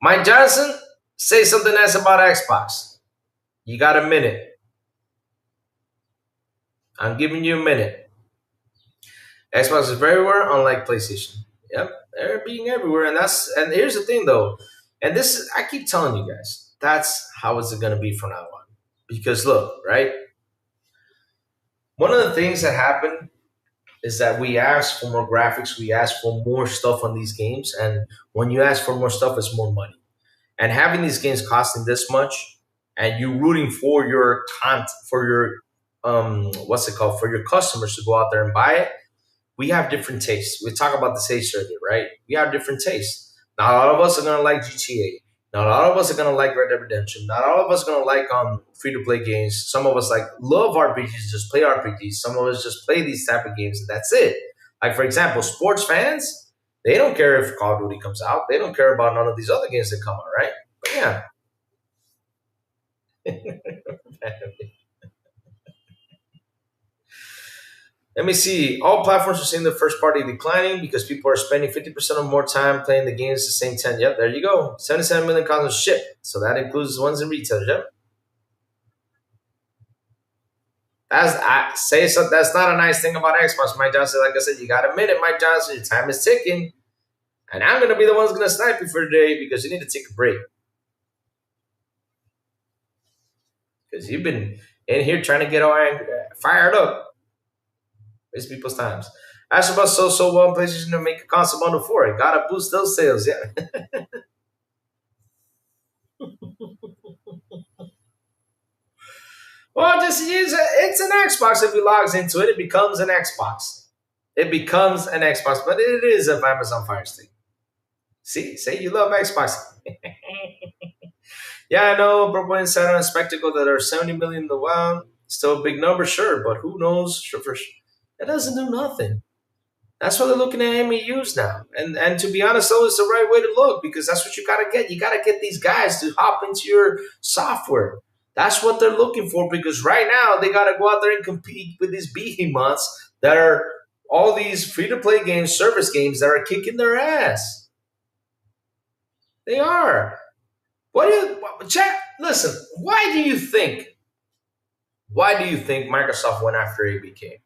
Mike Johnson, say something nice about Xbox. You got a minute. I'm giving you a minute. Xbox is everywhere, unlike PlayStation. Yep, they're being everywhere, and here's the thing, though, and I keep telling you guys. That's how it's going to be from now on. Because look, right? One of the things that happened is that we ask for more graphics. We ask for more stuff on these games. And when you ask for more stuff, it's more money. And having these games costing this much and you rooting for your for your customers to go out there and buy it, we have different tastes. We talk about the taste earlier, right? We have different tastes. Not all of us are going to like GTA. Not all of us are gonna like Red Dead Redemption. Not all of us are gonna like free to play games. Some of us like love RPGs, just play RPGs. Some of us just play these type of games, and that's it. Like for example, sports fans, they don't care if Call of Duty comes out. They don't care about none of these other games that come out, right? But yeah. Let me see. All platforms are seeing the first party declining because people are spending 50% or more time playing the games the same 10. Yep, there you go. 77 million consoles shipped. So that includes the ones in retail. Yep. That's not a nice thing about Xbox, Mike Johnson. Like I said, you gotta admit it, Mike Johnson. Your time is ticking. And I'm gonna be the one's gonna snipe you for today because you need to take a break. Because you've been in here trying to get all angry, fired up. Waste people's times. Ask about so well on PlayStation to make a console bundle for it. Gotta boost those sales, yeah. Well, just use it. It's an Xbox. If he logs into it, it becomes an Xbox. It becomes an Xbox, but it is a Amazon Fire Stick. See, say you love Xbox. Yeah, I know, Brooklyn Insider and Spectacle that are 70 million in the wild. Still a big number, sure, but who knows? Sure, that doesn't do nothing. That's why they're looking at MAUs now. And to be honest, though, it's the right way to look because that's what you got to get. You got to get these guys to hop into your software. That's what they're looking for because right now they got to go out there and compete with these behemoths that are all these free-to-play games, service games that are kicking their ass. They are. Listen, why do you think Microsoft went after ABK?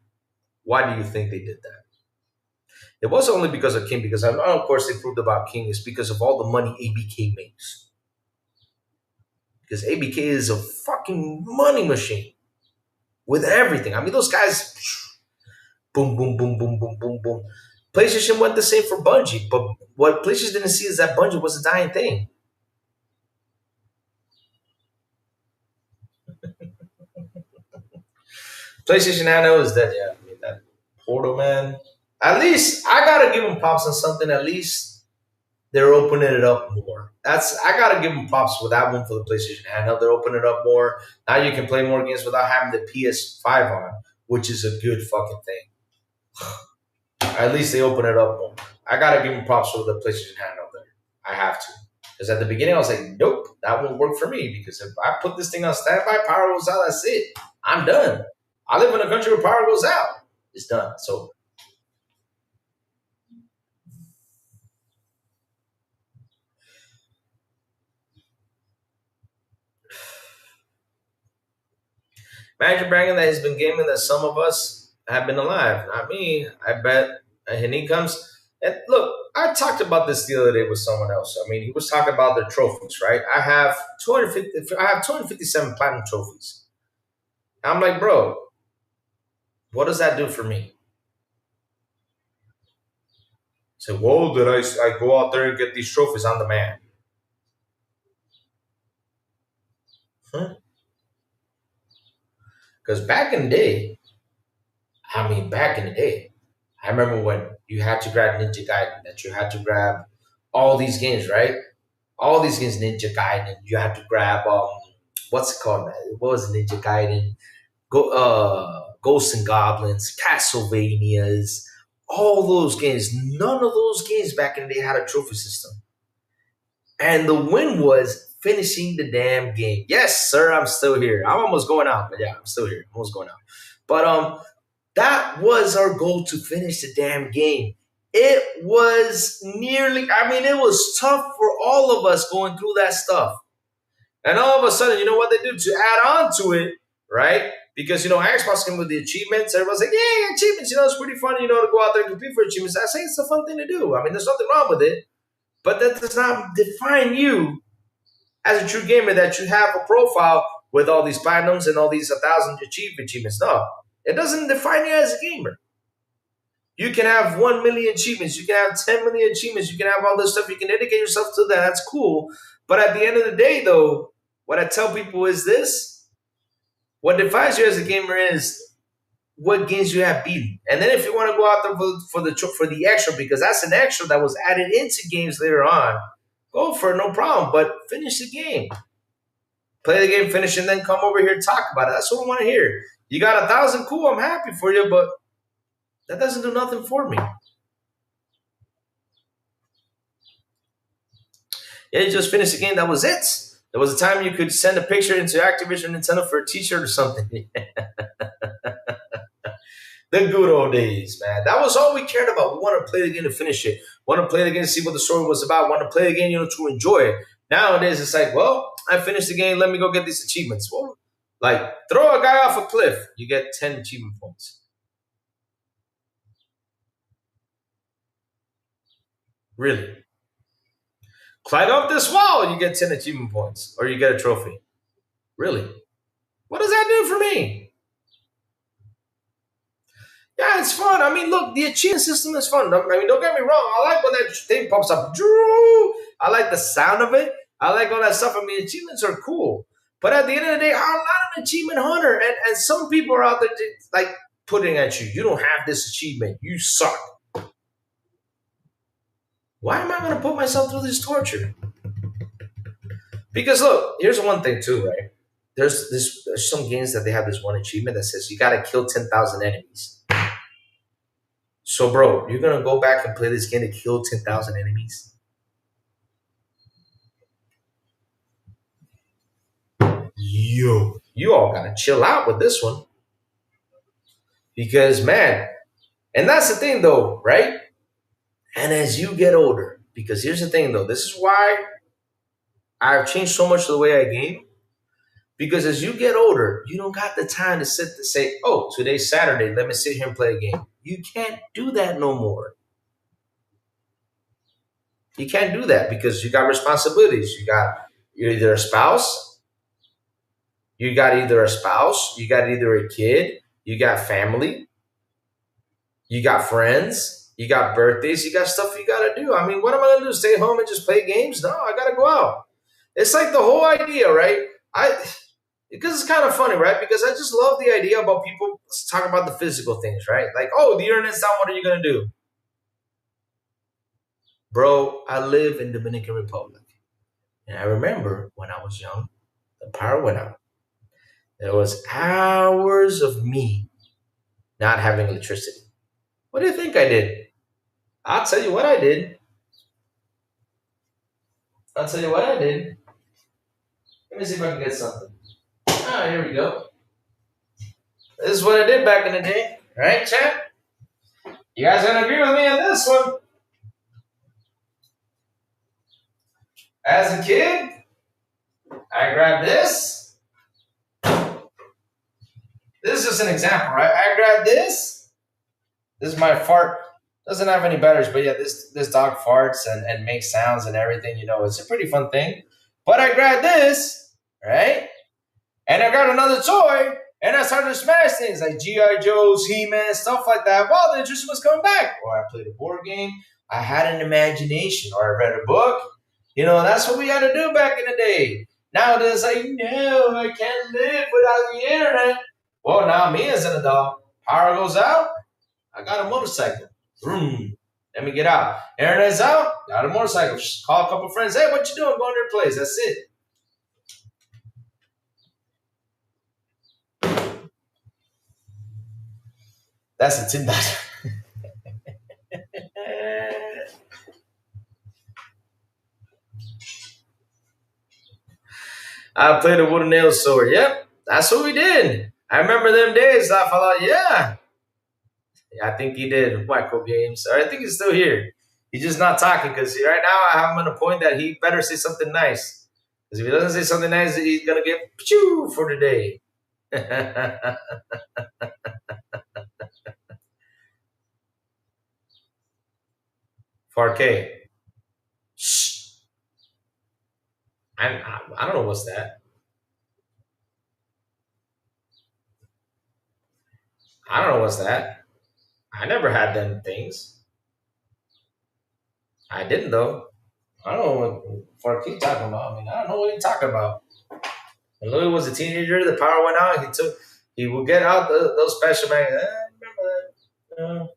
Why do you think they did that? It wasn't only because of King, because I know, of course, they proved about King. It's because of all the money ABK makes. Because ABK is a fucking money machine with everything. I mean, those guys, boom, boom, boom, boom, boom, boom, boom. PlayStation went the same for Bungie, but what PlayStation didn't see is that Bungie was a dying thing. PlayStation Nano is dead, yeah. I mean, that Portal, man. At least I gotta give them props on something. At least they're opening it up more. I gotta give them props for that one for the PlayStation handheld. They're opening it up more. Now you can play more games without having the PS5 on, which is a good fucking thing. At least they open it up more. I gotta give them props for the PlayStation handheld there. I have to. Because at the beginning I was like, nope, that won't work for me. Because if I put this thing on standby, power goes out, that's it. I'm done. I live in a country where power goes out. It's done. So imagine bragging that he's been gaming that some of us have been alive. Not me. I bet. And he comes. And look, I talked about this the other day with someone else. I mean, he was talking about the trophies, right? I have 257 platinum trophies. I'm like, bro, what does that do for me? So, whoa, did I go out there and get these trophies? I'm the man. Huh? Because back in the day, I remember when you had to grab Ninja Gaiden, that you had to grab all these games, right? All these games, Ninja Gaiden. You had to grab what's it called? What was it, Ninja Gaiden? Ghosts and Goblins, Castlevanias, all those games. None of those games back in the day had a trophy system, and the win was finishing the damn game. Yes, sir, I'm still here. I'm almost going out, but yeah, I'm still here. I'm almost going out. But that was our goal, to finish the damn game. It was it was tough for all of us going through that stuff. And all of a sudden, you know what they do to add on to it, right? Because, Xbox came with the achievements. Everyone's like, yeah, achievements, it's pretty fun, to go out there and compete for achievements. I say it's a fun thing to do. I mean, there's nothing wrong with it. But that does not define you as a true gamer, that you have a profile with all these platinums and all these 1,000 achievements. No, it doesn't define you as a gamer. You can have 1 million achievements. You can have 10 million achievements. You can have all this stuff. You can dedicate yourself to that. That's cool. But at the end of the day, though, what I tell people is this. What defines you as a gamer is what games you have beaten. And then if you want to go out there for the extra, because that's an extra that was added into games later on, go for it, no problem. But finish the game. Play the game, finish, and then come over here and talk about it. That's what I want to hear. You got 1,000, cool, I'm happy for you, but that doesn't do nothing for me. Yeah, you just finished the game, that was it. There was a time you could send a picture into Activision Nintendo for a t-shirt or something. The good old days, man. That was all we cared about. We wanted to play the game to finish it. Want to play the game to see what the story was about. Want to play the game, to enjoy it. Nowadays, it's like, well, I finished the game. Let me go get these achievements. Well, like, throw a guy off a cliff. You get 10 achievement points. Really? Climb up this wall. You get 10 achievement points. Or you get a trophy. Really? What does that do for me? Yeah, it's fun. I mean, look, the achievement system is fun. I mean, don't get me wrong. I like when that thing pops up. I like the sound of it. I like all that stuff. I mean, achievements are cool. But at the end of the day, I'm not an achievement hunter. And some people are out there like putting at you. You don't have this achievement. You suck. Why am I going to put myself through this torture? Because look, here's one thing too, right? There's some games that they have this one achievement that says you got to kill 10,000 enemies. So, bro, you're going to go back and play this game to kill 10,000 enemies? Yo, you all got to chill out with this one. Because, man, and that's the thing, though, right? And as you get older, because here's the thing, though. This is why I've changed so much the way I game. Because as you get older, you don't got the time to sit to say, oh, today's Saturday, let me sit here and play a game. You can't do that no more. You can't do that because you got responsibilities. You're either a spouse, you got either a kid, you got family, you got friends, you got birthdays, you got stuff you got to do. I mean, what am I going to do? Stay home and just play games? No, I got to go out. It's like the whole idea, right? Because it's kind of funny, right? Because I just love the idea about people talking about the physical things, right? Like, oh, the internet's down, what are you going to do? Bro, I live in Dominican Republic. And I remember when I was young, the power went out. There was hours of me not having electricity. What do you think I did? I'll tell you what I did. Let me see if I can get something. Ah, here we go. This is what I did back in the day. Right, chat? You guys gonna agree with me on this one? As a kid, I grabbed this. This is just an example, right? I grabbed this. This is my fart. Doesn't have any batteries, but yeah, this dog farts and makes sounds and everything. It's a pretty fun thing. But I grabbed this, right? And I got another toy, and I started to smash things like G.I. Joe's, He-Man, stuff like that. Well, the interest was coming back. Or I played a board game. I had an imagination, or I read a book. That's what we had to do back in the day. Nowadays, like, no, I can't live without the internet. Well, now me as an adult, power goes out, I got a motorcycle. Vroom. Let me get out. Internet's out, got a motorcycle. Just call a couple friends. Hey, what you doing? Going to your place. That's it. That's a $10. I played a wooden nail sword. Yep, that's what we did. I remember them days. I thought, yeah. I think he did Michael Games. Or I think he's still here. He's just not talking because right now I have him on a point that he better say something nice. Because if he doesn't say something nice, he's going to get pachoo for the day. 4K. Shh. I don't know what's that. I don't know what's that. I never had them things. I didn't though. I don't know what 4K talking about. I mean, I don't know what he's talking about. When Louis was a teenager, the power went out. He would get out those special mags. I remember that.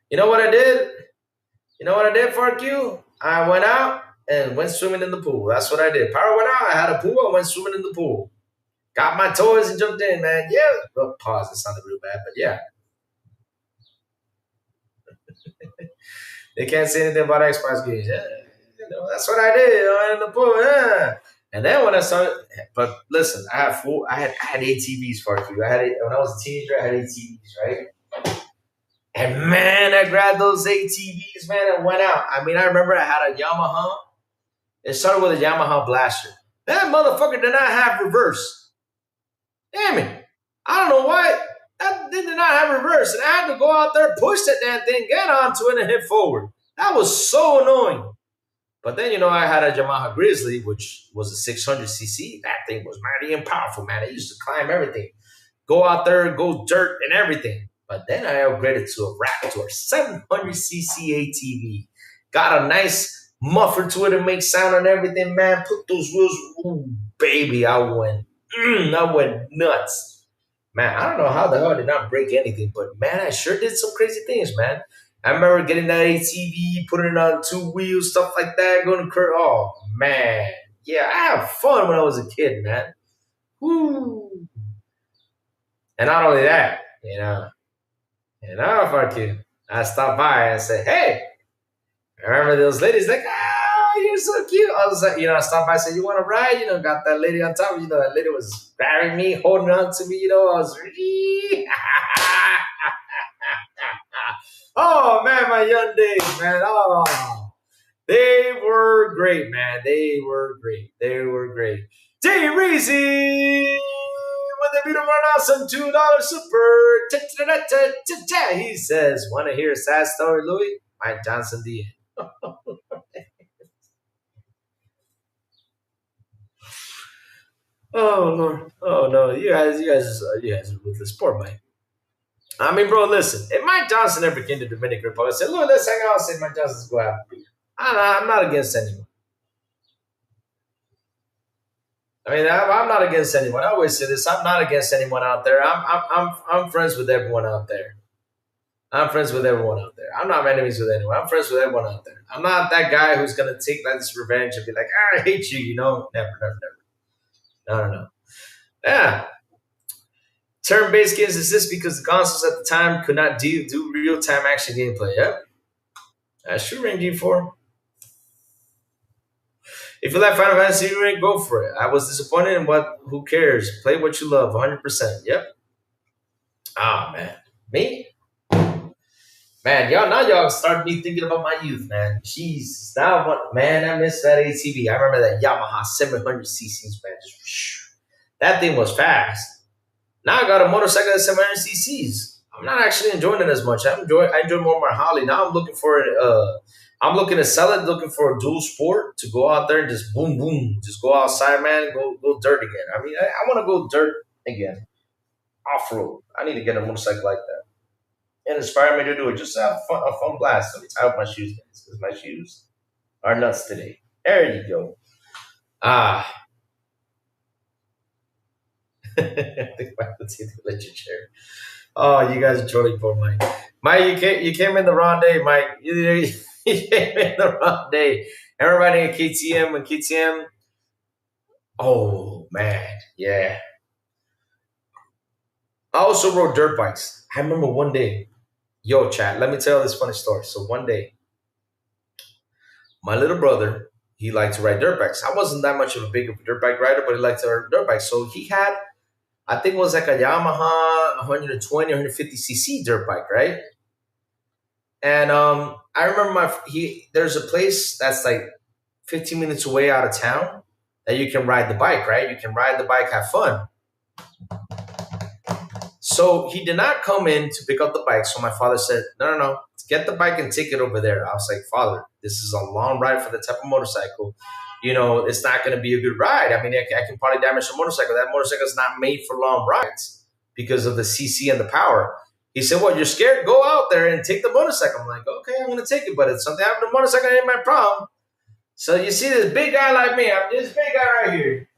You know what I did? 4Q? I went out. and went swimming in the pool. That's what I did. Power went out. I had a pool. I went swimming in the pool. Got my toys and jumped in, man. Yeah. Oh, pause. It sounded real bad, but yeah. They can't say anything about Xbox games. Yeah, that's what I did. I went in the pool. Yeah. And then when I started, but listen, I had 8 TVs for you. When I was a teenager, I had 8 TVs, right? And man, I grabbed those 8 TVs, man, and went out. I mean, I remember I had a Yamaha. It started with a Yamaha Blaster. That motherfucker did not have reverse. Damn it. I don't know why. That did not have reverse. And I had to go out there, push that damn thing, get onto it, and hit forward. That was so annoying. But then, I had a Yamaha Grizzly, which was a 600cc. That thing was mighty and powerful, man. I used to climb everything. Go out there, go dirt and everything. But then I upgraded to a Raptor 700cc ATV. Got a nice muffler to it and make sound and everything, man. Put those wheels, ooh, baby, I went nuts. Man, I don't know how the hell I did not break anything, but man, I sure did some crazy things, man. I remember getting that ATV, putting it on 2 wheels, stuff like that, going to curve. Oh, man. Yeah, I had fun when I was a kid, man. Woo. And not only that, and fucking, I stopped by and said, hey, I remember those ladies like, you're so cute. I was like, I stopped by and said, you want to ride? Got that lady on top. That lady was grabbing me, holding on to me. I was really, oh, man, my young days, man. Oh, they were great, man. They were great. Jay Reezy with the beautiful and awesome $2 super. He says, want to hear a sad story, Louis? Mike Johnson, the end. Oh, Lord. Oh, no. You guys are ruthless. Poor Mike. I mean, bro, listen. If Mike Johnson ever came to Dominican Republic and said, look, let's hang out and say Mike Johnson's go have a beer. I'm not against anyone. I mean, I'm not against anyone. I always say this. I'm not against anyone out there. I'm friends with everyone out there. I'm not enemies with anyone. I'm friends with everyone out there. I'm not that guy who's going to take this revenge and be like, I hate you, Never. No. Yeah. Turn-based games exist because the consoles at the time could not do real-time action gameplay. Yep. That's true, Rangy 4. If you like Final Fantasy, go for it. I was disappointed in who cares? Play what you love, 100%. Yep. Ah, man. Me? Man, y'all started me thinking about my youth, man. Jeez. Man, I miss that ATV. I remember that Yamaha 700cc's, man. That thing was fast. Now I got a motorcycle at 700cc's. I'm not actually enjoying it as much. I enjoy more my Harley. Now I'm looking for it. I'm looking to sell it, looking for a dual sport to go out there and just boom, boom. Just go outside, man, and go dirt again. I mean, I want to go dirt again. Off-road. I need to get a motorcycle like that. And inspire me to do it. Just have a fun blast. Let me tie up my shoes, guys, because my shoes are nuts today. There you go. I think Mike would see the literature. Oh, you guys are trolling for Mike. Mike, you came in the wrong day, Mike. You came in the wrong day. Everybody at KTM and KTM. Oh, man. Yeah. I also rode dirt bikes. I remember one day. Yo, chat, let me tell this funny story. So one day, my little brother, he liked to ride dirt bikes. I wasn't that much of a big dirt bike rider, but he liked to ride dirt bikes. So he had, I think it was like a Yamaha 120, 150cc dirt bike, right? And I remember there's a place that's like 15 minutes away out of town that you can ride the bike, right? You can ride the bike, have fun. So he did not come in to pick up the bike. So my father said, no, get the bike and take it over there. I was like, Father, this is a long ride for the type of motorcycle. It's not going to be a good ride. I mean, I can probably damage the motorcycle. That motorcycle is not made for long rides because of the CC and the power. He said, what, you're scared? Go out there and take the motorcycle. I'm like, okay, I'm going to take it. But if something happened to the motorcycle, it ain't my problem. So you see this big guy like me. I'm this big guy right here.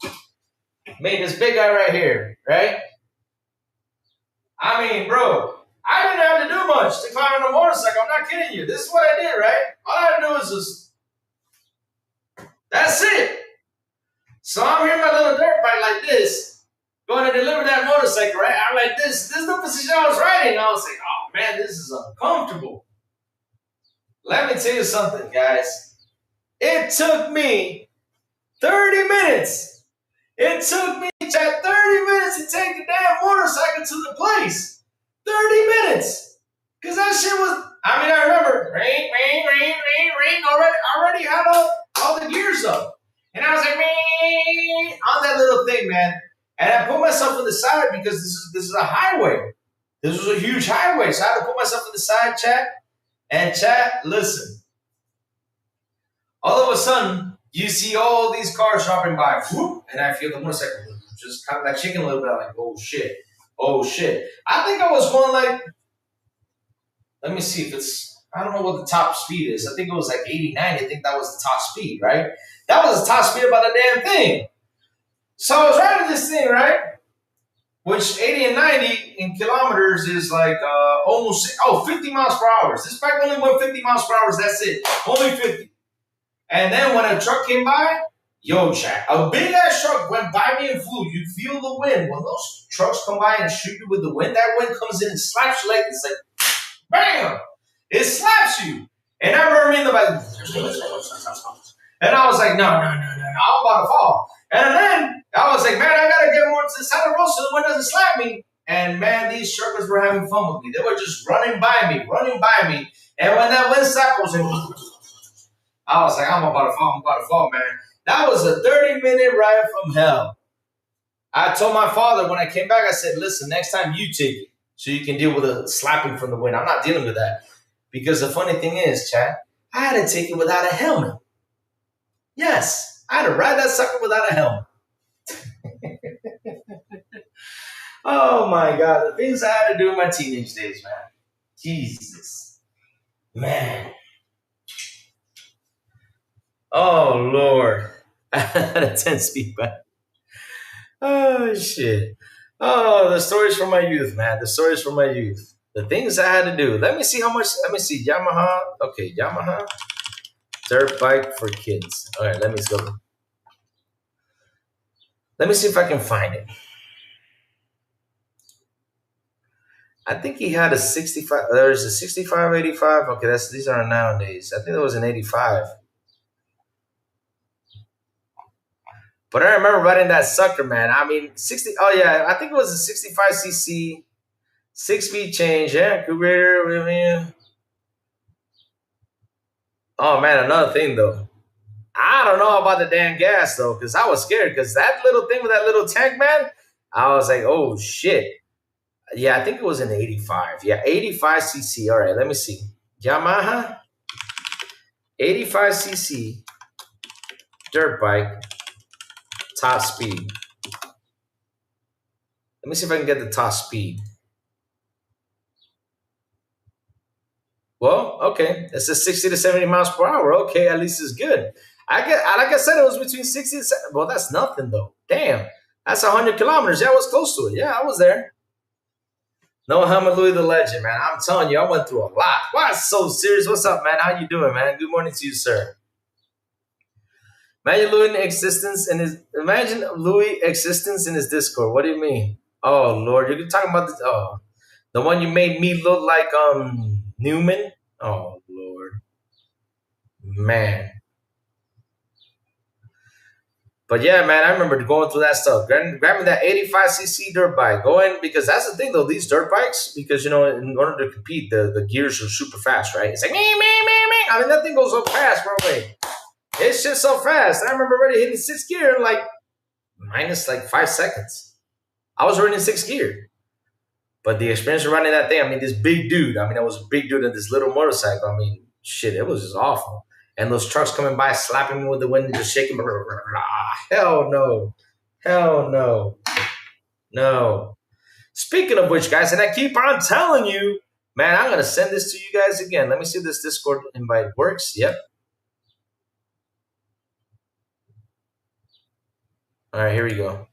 This big guy right here, right? I mean, bro, I didn't have to do much to climb on a motorcycle. I'm not kidding you. This is what I did, right? All I had to do was just That's it. So I'm here in my little dirt bike like this, going to deliver that motorcycle, right? I'm like, this is the position I was riding. I was like, oh man, this is uncomfortable. Let me tell you something, guys. It took me 30 minutes. It took me 30 minutes to take the damn motorcycle to the place. 30 minutes. Because that shit was, I remember, ring, already had all the gears up. And I was like, man, on that little thing, man. And I put myself on the side because this is a highway. This was a huge highway. So I had to put myself on the side, chat. And chat, listen. All of a sudden, you see all these cars dropping by. Whoop, and I feel the motorcycle just kind of like shaking a little bit. I'm like, oh shit. Oh shit. I think I was going like, let me see if it's, I don't know what the top speed is. I think it was like 89. I think that was the top speed, right? That was the top speed about the damn thing. So I was riding this thing, right? Which 80 and 90 in kilometers is like almost, 50 miles per hour. This bike only went 50 miles per hour. That's it. Only 50. And then when a truck came by, yo, chat, a big ass truck went by me and flew. You feel the wind. When those trucks come by and shoot you with the wind, that wind comes in and slaps you like this, like, bam! It slaps you. And I remember in the bike, and I was like, no, I'm about to fall. And then I was like, man, I gotta get more to the side of the road so the wind doesn't slap me. And man, these truckers were having fun with me. They were just running by me. And when that wind slapped, I was like, I'm about to fall, man. That was a 30-minute ride from hell. I told my father when I came back, I said, listen, next time you take it so you can deal with a slapping from the wind. I'm not dealing with that. Because the funny thing is, chat, I had to take it without a helmet. Yes, I had to ride that sucker without a helmet. Oh my God, the things I had to do in my teenage days, man. Jesus. Man. Oh, Lord. I had a 10-speed bike. Oh, shit. Oh, the stories from my youth, man. The stories from my youth. The things I had to do. Let me see how much. Let me see. Yamaha. Okay, Yamaha. Dirt bike for kids. All right, let me go. Let me see if I can find it. I think he had a 65. There's a 65, 85. Okay, these are nowadays. I think there was an 85. But I remember riding that sucker, man. I mean, 60. Oh, yeah. I think it was a 65cc, 6-speed change. Yeah, career. Oh, man, another thing, though. I don't know about the damn gas, though, because I was scared. Because that little thing with that little tank, man, I was like, oh, shit. Yeah, I think it was an 85. Yeah, 85cc. All right, let me see. Yamaha 85cc dirt bike, top speed. Let me see if I can get the top speed. Well, okay. It says 60 to 70 miles per hour. Okay, at least it's good. Like I said, it was between 60 and 70. Well, that's nothing, though. Damn. That's 100 kilometers. Yeah, I was close to it. Yeah, I was there. No helmet, Louis the Legend, man. I'm telling you, I went through a lot. Wow, it's so serious. What's up, man? How you doing, man? Good morning to you, sir. Imagine Louis' existence in his Discord. What do you mean? Oh, Lord. You're talking about this. Oh, the one you made me look like Newman? Oh, Lord. Man. But yeah, man, I remember going through that stuff. Grabbing that 85cc dirt bike. Going, because that's the thing, though, these dirt bikes, because, you know, in order to compete, the gears are super fast, right? It's like, me. I mean, that thing goes so fast, bro. Wait. It's just so fast. I remember already hitting 6th gear in like minus like 5 seconds. I was already in 6th gear. But the experience of riding that thing, I mean, this big dude. I mean, I was a big dude in this little motorcycle. I mean, shit, it was just awful. And those trucks coming by, slapping me with the wind and just shaking. Hell no. Hell no. No. Speaking of which, guys, and I keep on telling you, man, I'm going to send this to you guys again. Let me see if this Discord invite works. Yep. All right, here we go.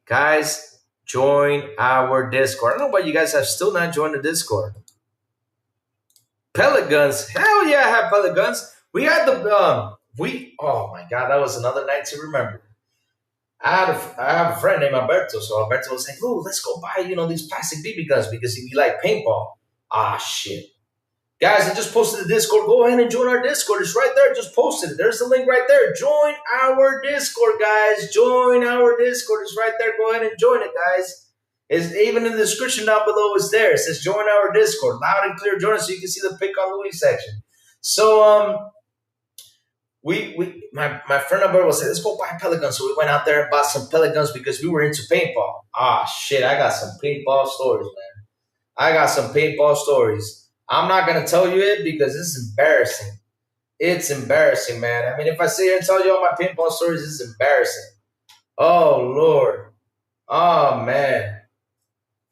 Guys, join our Discord. I don't know why you guys have still not joined the Discord. Pellet guns. Hell yeah, I have pellet guns. We had the Oh my God, that was another night to remember. I have a friend named Alberto, so Alberto was like, "Oh, let's go buy these plastic BB guns because he like paintball." Ah, shit, guys! I just posted the Discord. Go ahead and join our Discord. It's right there. Just posted it. There's the link right there. Join our Discord, guys. Join our Discord. It's right there. Go ahead and join it, guys. It's even in the description down below. It's there. It says join our Discord. Loud and clear. Join us so you can see the pick on Louis section. So my friend Alberto said, let's go buy pellet guns. So we went out there and bought some pellet guns because we were into paintball. Ah, shit, I got some paintball stories, man. I got some paintball stories. I'm not going to tell you it because it's embarrassing. It's embarrassing, man. I mean, if I sit here and tell you all my paintball stories, it's embarrassing. Oh, Lord. Oh, man.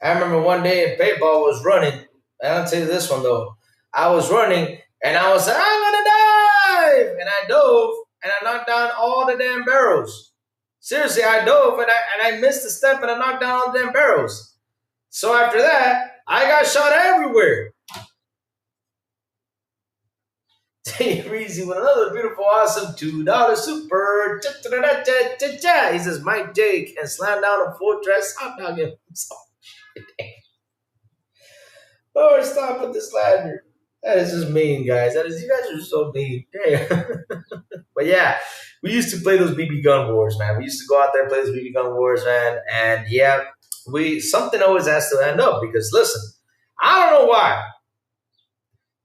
I remember one day in paintball was running. And I'll tell you this one, though. I was running, and I was like, I'm going to dive. And I dove, and I knocked down all the damn barrels. Seriously, I dove, and I missed a step, and I knocked down all the damn barrels. So after that, I got shot everywhere. Take it easy with another beautiful, awesome $2 super. He says, Mike Jake, and slam down a fortress hot dog. Lord, stop with this slander. That is just mean, guys. You guys are so mean. Damn. But yeah, we used to play those BB gun wars, man. We used to go out there and play those BB gun wars, man. And yeah, something always has to end up because listen, I don't know why.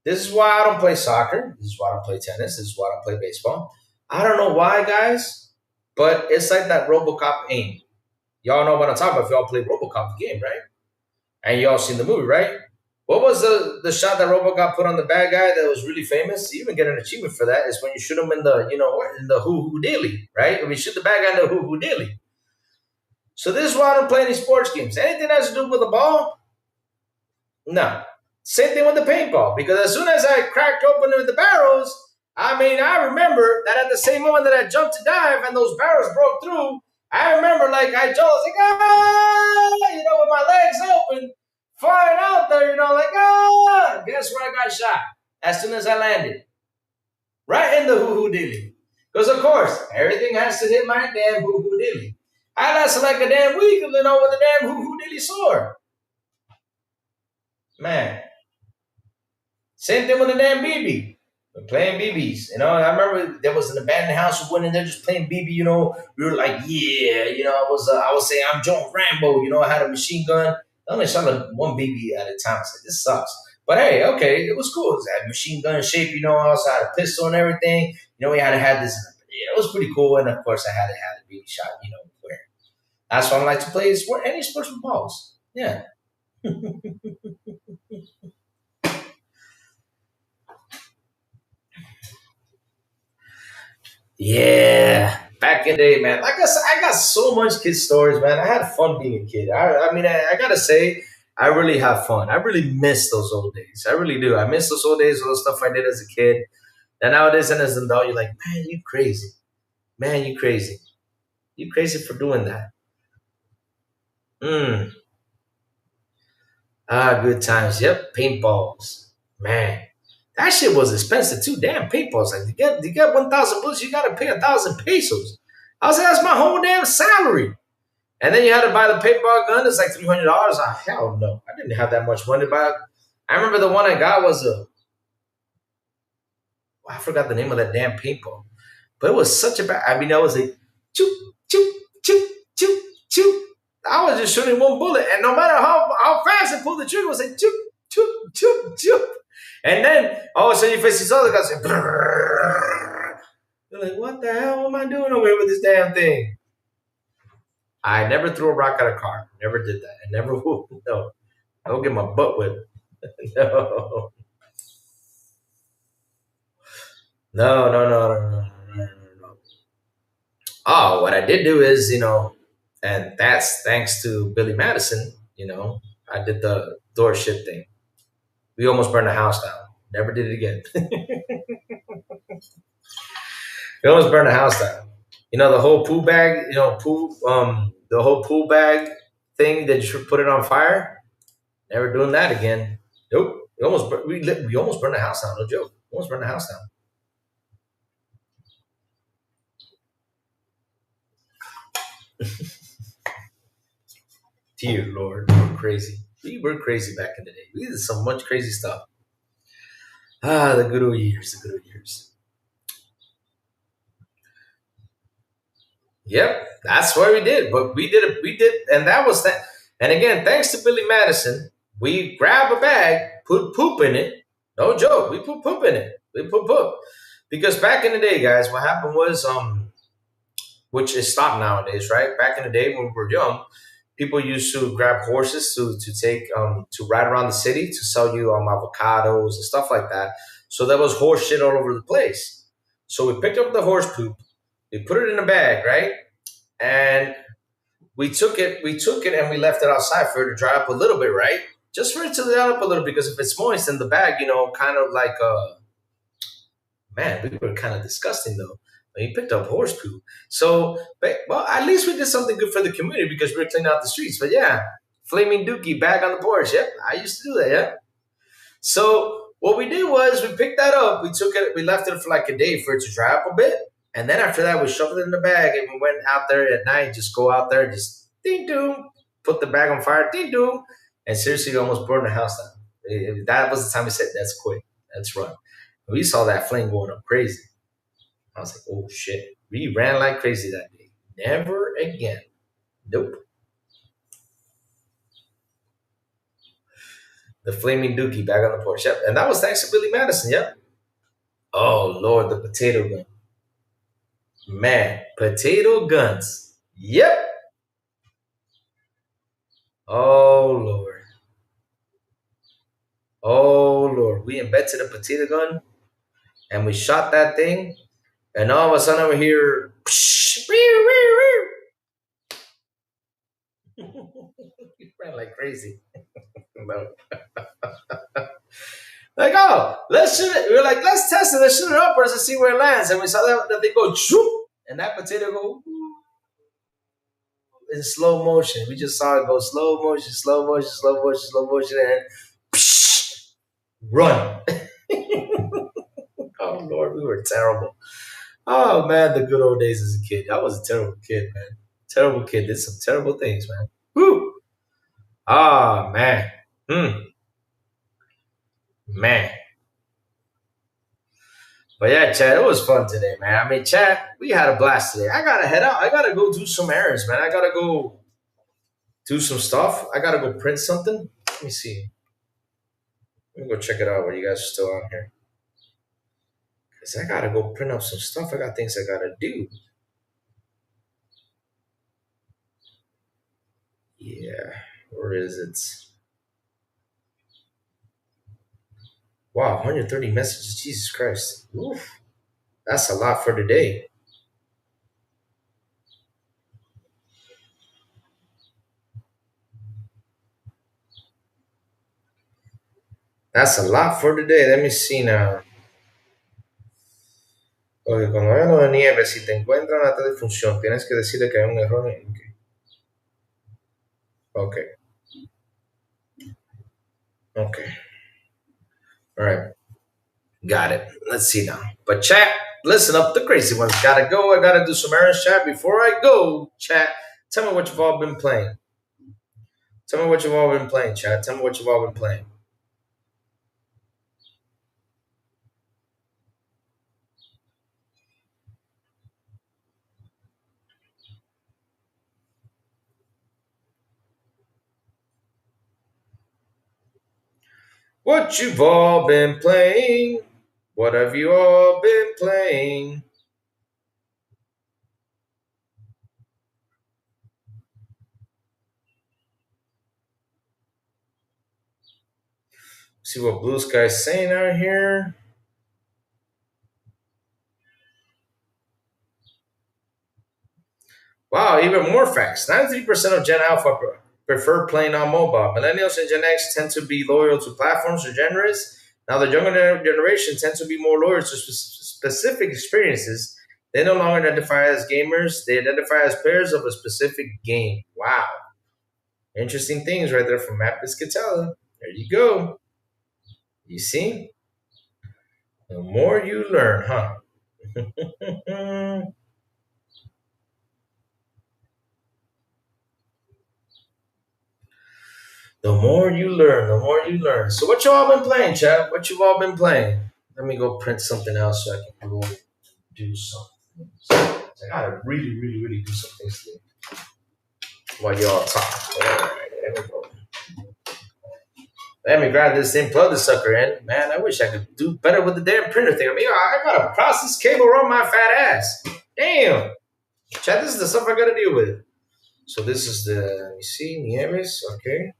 This is why I don't play soccer. This is why I don't play tennis. This is why I don't play baseball. I don't know why, guys, but it's like that RoboCop aim. Y'all know what I'm talking about if y'all play RoboCop the game, right? And y'all seen the movie, right? What was the shot that RoboCop put on the bad guy that was really famous? You even get an achievement for that. Is when you shoot him in the hoo dilly, right? When you shoot the bad guy in the hoo dilly. So this is why I don't play any sports games. Anything that has to do with the ball? No. Same thing with the paintball. Because as soon as I cracked open the barrels, I mean, I remember that at the same moment that I jumped to dive and those barrels broke through, I remember like I jumped, like, with my legs open, flying out there, like, guess where I got shot? As soon as I landed. Right in the hoo dilly. Because, of course, everything has to hit my damn hoo dilly. I lasted like a damn week with the damn hoo dilly sword. Man. Same thing with the damn BB. We're playing BBs. I remember there was an abandoned house. We went in there just playing BB, We were like, yeah, I was saying, I'm John Rambo. I had a machine gun. I only shot like one BB at a time. I was like, this sucks. But hey, okay, it was cool. It was that machine gun shape, I also had a pistol and everything. We had to have this. It was pretty cool. And of course, I had to have a BB shot, where. That's why I like to play any sports with balls. Yeah. Yeah, back in the day, man. Like I said, I got so much kid stories, man. I had fun being a kid. I mean, I gotta say, I really have fun. I really miss those old days. I really do. I miss those old days, all the stuff I did as a kid. And nowadays, and as an adult, you're like, man, you crazy. Man, you crazy. You crazy for doing that. Good times. Yep, paintballs. Man. That shit was expensive too. Damn paintballs. Like to get 1,000 bullets, you gotta pay 1,000 pesos. I was like, that's my whole damn salary. And then you had to buy the paintball gun. It's like $300. Hell no, I didn't have that much money to buy. I remember the one I got was I forgot the name of that damn paintball, but it was such a bad. I mean, I was like, choop choop choop choop choop. I was just shooting one bullet, and no matter how fast I pulled the trigger, it was like choop choop choop choop. And then all of a sudden you face these other guys and you're like, what the hell am I doing over here with this damn thing? I never threw a rock at a car. Never did that. I never will. No. I don't get my butt whipped. No. No. Oh, what I did do is, and that's thanks to Billy Madison, I did the door shit thing. We almost burned the house down. Never did it again. We almost burned the house down. The whole pool bag, the whole pool bag thing that you should put it on fire. Never doing that again. Nope. We almost burned the house down. No joke. Almost burned the house down. Dear Lord, we were crazy. We were crazy back in the day. We did so much crazy stuff. Ah, the good old years, the good old years. Yep, that's what we did. But we did it. We did, and that was that. And again, thanks to Billy Madison, we grab a bag, put poop in it. No joke, we put poop in it. We put poop because back in the day, guys, what happened was which is stopped nowadays, right? Back in the day when we were young, people used to grab horses to take to ride around the city to sell you avocados and stuff like that. So there was horse shit all over the place. So we picked up the horse poop, we put it in a bag, right? And we took it and we left it outside for it to dry up a little bit, right? Just for it to dry up a little because if it's moist in the bag, kind of like man, we were kind of disgusting though. He picked up horse poop. So, well, at least we did something good for the community because we were cleaning out the streets. But yeah, flaming dookie bag on the porch. Yep, I used to do that. Yeah. So what we did was we picked that up. We took it. We left it for like a day for it to dry up a bit, and then after that we shoved it in the bag and we went out there at night. Just go out there, just ding doom, put the bag on fire, ding doom, and seriously almost burned the house down. That was the time we said, "Let's quit. Let's run." We saw that flame going up crazy. I was like, oh shit. We ran like crazy that day. Never again. Nope. The flaming dookie back on the porch. Yep. And that was thanks to Billy Madison. Yep. Oh Lord, the potato gun. Man, potato guns. Yep. Oh Lord. Oh Lord. We invented a potato gun and we shot that thing. And all of a sudden over here, we ran like crazy. No. Like, oh, let's shoot it. We were like, let's test it. Let's shoot it upwards and see where it lands. And we saw that thing go, shoop, and that potato go in slow motion. We just saw it go slow motion, slow motion, slow motion, slow motion, and run. Oh, Lord, we were terrible. Oh, man, the good old days as a kid. I was a terrible kid, man. Terrible kid. Did some terrible things, man. Woo. Ah, man. Man. But yeah, Chad, it was fun today, man. I mean, Chad, we had a blast today. I gotta head out. I gotta go do some errands, man. I gotta go do some stuff. I gotta go print something. Let me see. Let me go check it out while you guys are still on here. Because I gotta go print up some stuff. I got things I gotta do. Yeah. Where is it? Wow, 130 messages. Jesus Christ. Oof. That's a lot for today. That's a lot for today. Let me see now. Ok, cuando haya lo de nieve, si te encuentran la de función, tienes que decirle que hay un error. Ok. Okay. All right. Got it. Let's see now. But chat, listen up, the crazy ones. Gotta go. I gotta do some errands, chat. Before I go, chat, tell me what you've all been playing. Tell me what you've all been playing, chat. Tell me what you've all been playing. What you've all been playing. What have you all been playing? See what Blue Sky's saying out here. Wow, even more facts. 93% of Gen Alpha prefer playing on mobile. Millennials and Gen X tend to be loyal to platforms or genres. Now, the younger generation tends to be more loyal to specific experiences. They no longer identify as gamers, they identify as players of a specific game. Wow. Interesting things right there from Matt Piscatella. There you go. You see? The more you learn, huh? The more you learn, the more you learn. So what you all been playing, chat? What you all been playing? Let me go print something else so I can go do something. I gotta really, really, really do some things today while y'all talk. All right, there we go. Let me grab this thing, plug the sucker in. Man, I wish I could do better with the damn printer thing. I mean, I gotta cross this cable around my fat ass. Damn. Chat, this is the stuff I gotta deal with. So this is the, let me see, Nieves, okay.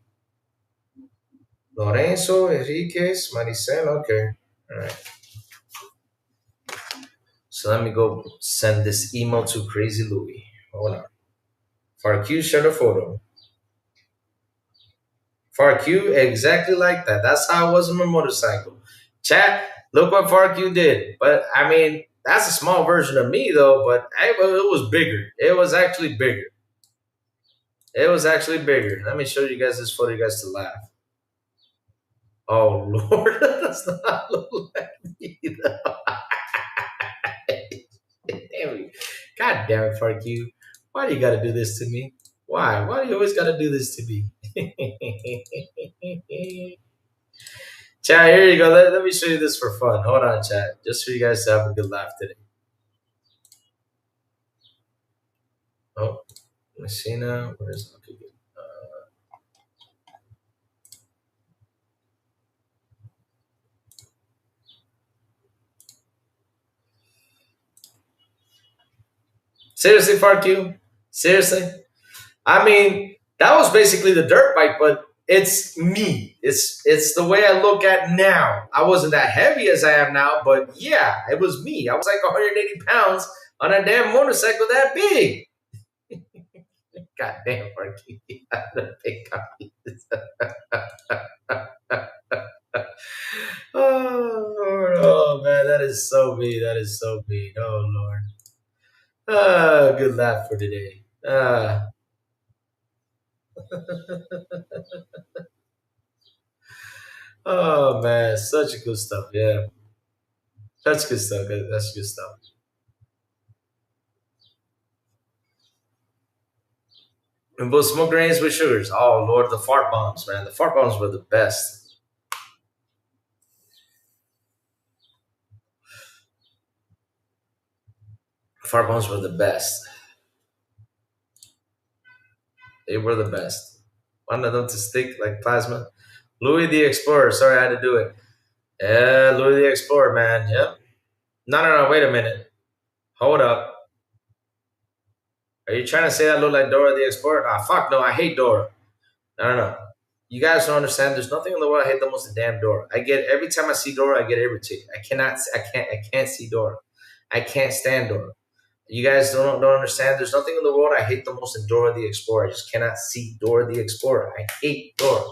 Lorenzo, Enriquez, Maricel, okay. All right. So let me go send this email to Crazy Louie. Hold on. FARQ, share the photo. FARQ, exactly like that. That's how I was on my motorcycle. Chat, look what FARQ did. But, I mean, that's a small version of me, though. But it was bigger. It was actually bigger. It was actually bigger. Let me show you guys this photo, you guys to laugh. Oh, Lord. That's not look like me, though. God damn it, FARQ. Why do you gotta do this to me? Why? Why do you always gotta do this to me? Chat, here you go. Let me show you this for fun. Hold on, chat. Just for you guys to have a good laugh today. Oh, let me see now. Where is it? Okay, good. Seriously, FARQ? Seriously? I mean, that was basically the dirt bike, but it's me. It's the way I look at now. I wasn't that heavy as I am now, but yeah, it was me. I was like 180 pounds on a damn motorcycle that big. God damn, Marky. Oh, Lord. Oh, man, that is so mean. That is so mean. Oh, Lord. Good laugh for today. Oh, man, such good stuff. Yeah. That's good stuff. That's good stuff. And both smoke grenades with sugars. Oh, Lord, the fart bombs, man. The fart bombs were the best. Fart bombs were the best. They were the best. Wanted them to stick like plasma. Louis the Explorer. Sorry, I had to do it. Yeah, Louis the Explorer, man. Yep. No. Wait a minute. Hold up. Are you trying to say I look like Dora the Explorer? Ah, fuck no. I hate Dora. No. You guys don't understand. There's nothing in the world I hate the most than damn Dora. Every time I see Dora, I get irritated. I can't see Dora. I can't stand Dora. You guys don't understand. There's nothing in the world I hate the most than Dora the Explorer. I just cannot see Dora the Explorer. I hate Dora.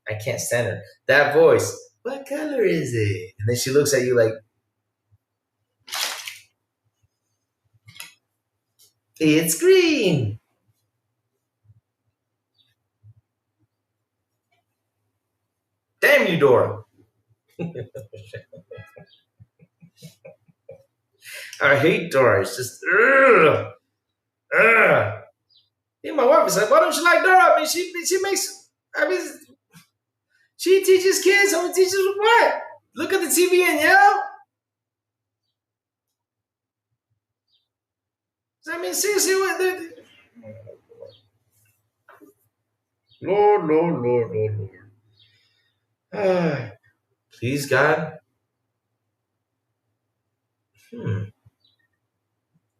I can't stand her. That voice. What color is it? And then she looks at you like, it's green. Damn you, Dora. I hate Dora. It's just, ugh. Yeah, my wife is like, why don't you like Dora? I mean, she makes, I mean, she teaches kids. I mean, teaches what? Look at the TV and yell? I mean, seriously, what? Lord. Please, God.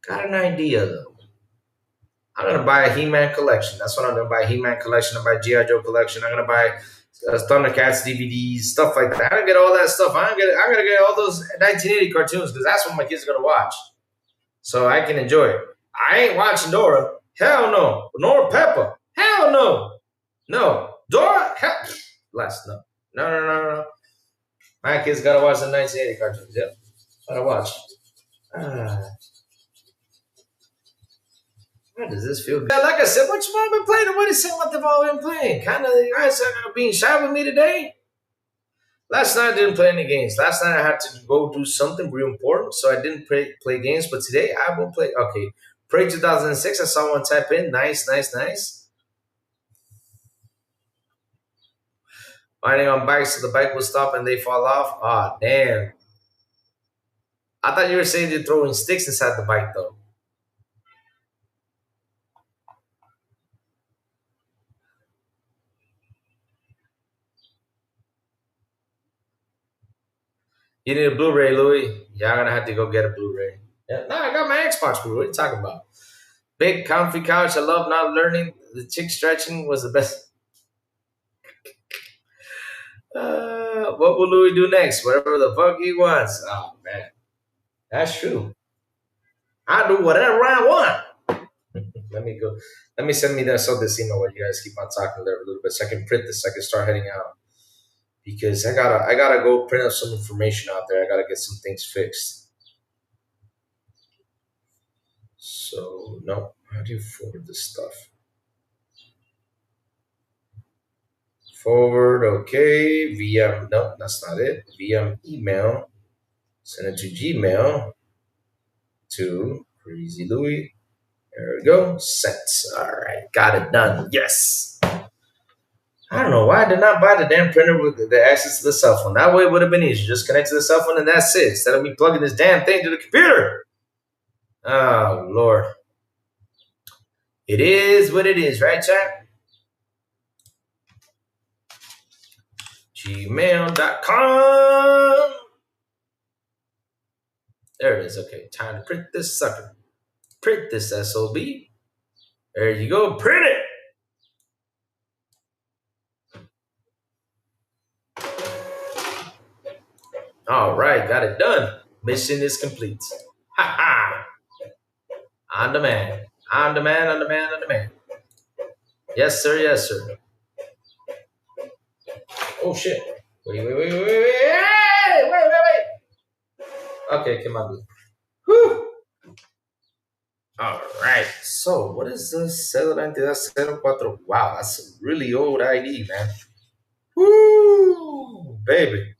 Got an idea, though. I'm going to buy a He-Man collection. That's what I'm going to buy. A He-Man collection. I'm going to buy G.I. Joe collection. I'm going to buy Thundercats DVDs, stuff like that. I'm going to get all that stuff. I'm going to get all those 1980 cartoons because that's what my kids are going to watch. So I can enjoy it. I ain't watching Dora. Hell no. Nor Peppa. Hell no. No. Dora? Hell. Less. No. My kids got to watch the 1980 cartoons. Yep. Got to watch. How does this feel good? Like I said, what you all been playing? What is what they've all been playing? Kind of, you guys are being shy with me today. Last night I didn't play any games. Last night I had to go do something real important, so I didn't play games. But today I will play. Okay, Prey 2006. I saw one type in. Nice. Riding on bikes so the bike will stop and they fall off. Ah, damn. I thought you were saying you're throwing sticks inside the bike, though. You need a Blu-ray, Louis. Y'all gonna have to go get a Blu-ray. Yeah, no, I got my Xbox Blu-ray. What are you talking about? Big comfy couch. I love not learning. The chick stretching was the best. What will Louis do next? Whatever the fuck he wants. Oh man, that's true. I do whatever I want. Let me go. Let me send me this email while you guys keep on talking there a little bit, so I can print this. So I can start heading out because I gotta go print out some information out there. I gotta get some things fixed. So no, how do you forward this stuff? Forward, okay. VM, no, that's not it. VM email. Send it to Gmail to Crazy Louis. There we go. Sent. All right, got it done. Yes. I don't know why I did not buy the damn printer with the access to the cell phone. That way it would have been easy. Just connect to the cell phone and that's it. Instead of me plugging this damn thing to the computer. Oh, Lord. It is what it is, right, chat? Gmail.com. There it is. Okay, time to print this sucker. Print this SOB. There you go. Print it. All right, got it done. Mission is complete. Ha ha. On demand. On demand, on demand, on demand. Yes, sir. Yes, sir. Oh, shit. Wait. Okay, come on. Whew. All right. So, what is this? 794. Wow, that's a really old ID, man. Woo, baby.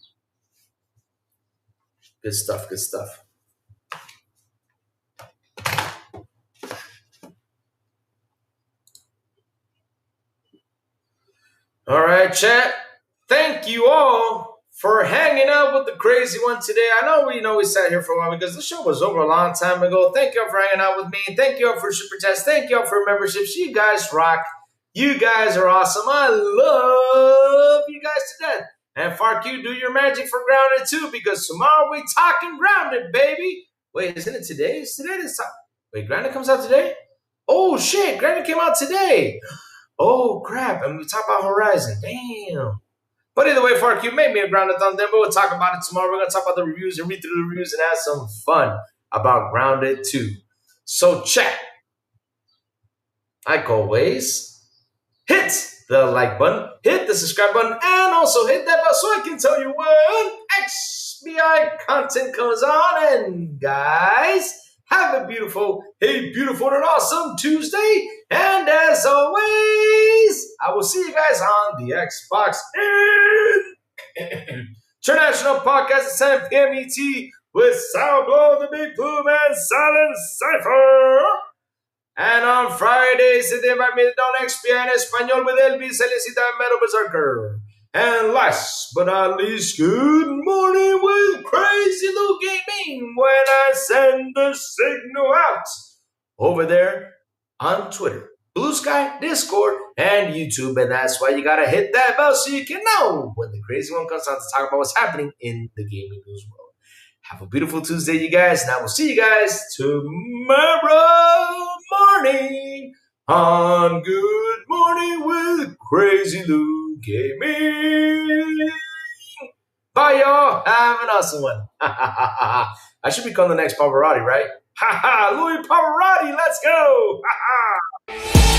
Good stuff, good stuff. All right, chat. Thank you all for hanging out with the crazy one today. I know we sat here for a while because the show was over a long time ago. Thank you all for hanging out with me. Thank you all for super chats. Thank you all for memberships. You guys rock. You guys are awesome. I love you guys to death. And Fark, you do your magic for Grounded too, because tomorrow we talking Grounded, baby. Wait, isn't it today? Is today this time? Wait, Grounded comes out today? Oh shit, Grounded came out today. Oh crap, and we talk about Horizon. Damn. But either way, Fark, you made me a Grounded thumb there, but we'll talk about it tomorrow. We're gonna talk about the reviews and read through the reviews and have some fun about Grounded 2. So chat. Like always, hit the like button, hit the subscribe button, and also hit that bell so I can tell you when XBI content comes on. And guys, have a beautiful and awesome Tuesday. And as always, I will see you guys on the Xbox International Podcast at 7 p.m. ET with Soundblow, the Big Plume, and Silent Cypher. And on Fridays, se te va Don XP en español with Elvis, Elisita, and Metal Berserker. And last but not least, good morning with Crazy Lou Gaming when I send the signal out over there on Twitter, Blue Sky, Discord, and YouTube. And that's why you gotta hit that bell so you can know when the crazy one comes on to talk about what's happening in the gaming news world. Have a beautiful Tuesday, you guys, and I will see you guys tomorrow morning on Good Morning with Crazy Lou Gaming. Bye, y'all. Have an awesome one. I should become the next Pavarotti, right? Ha ha, Louis Pavarotti, let's go. Ha ha.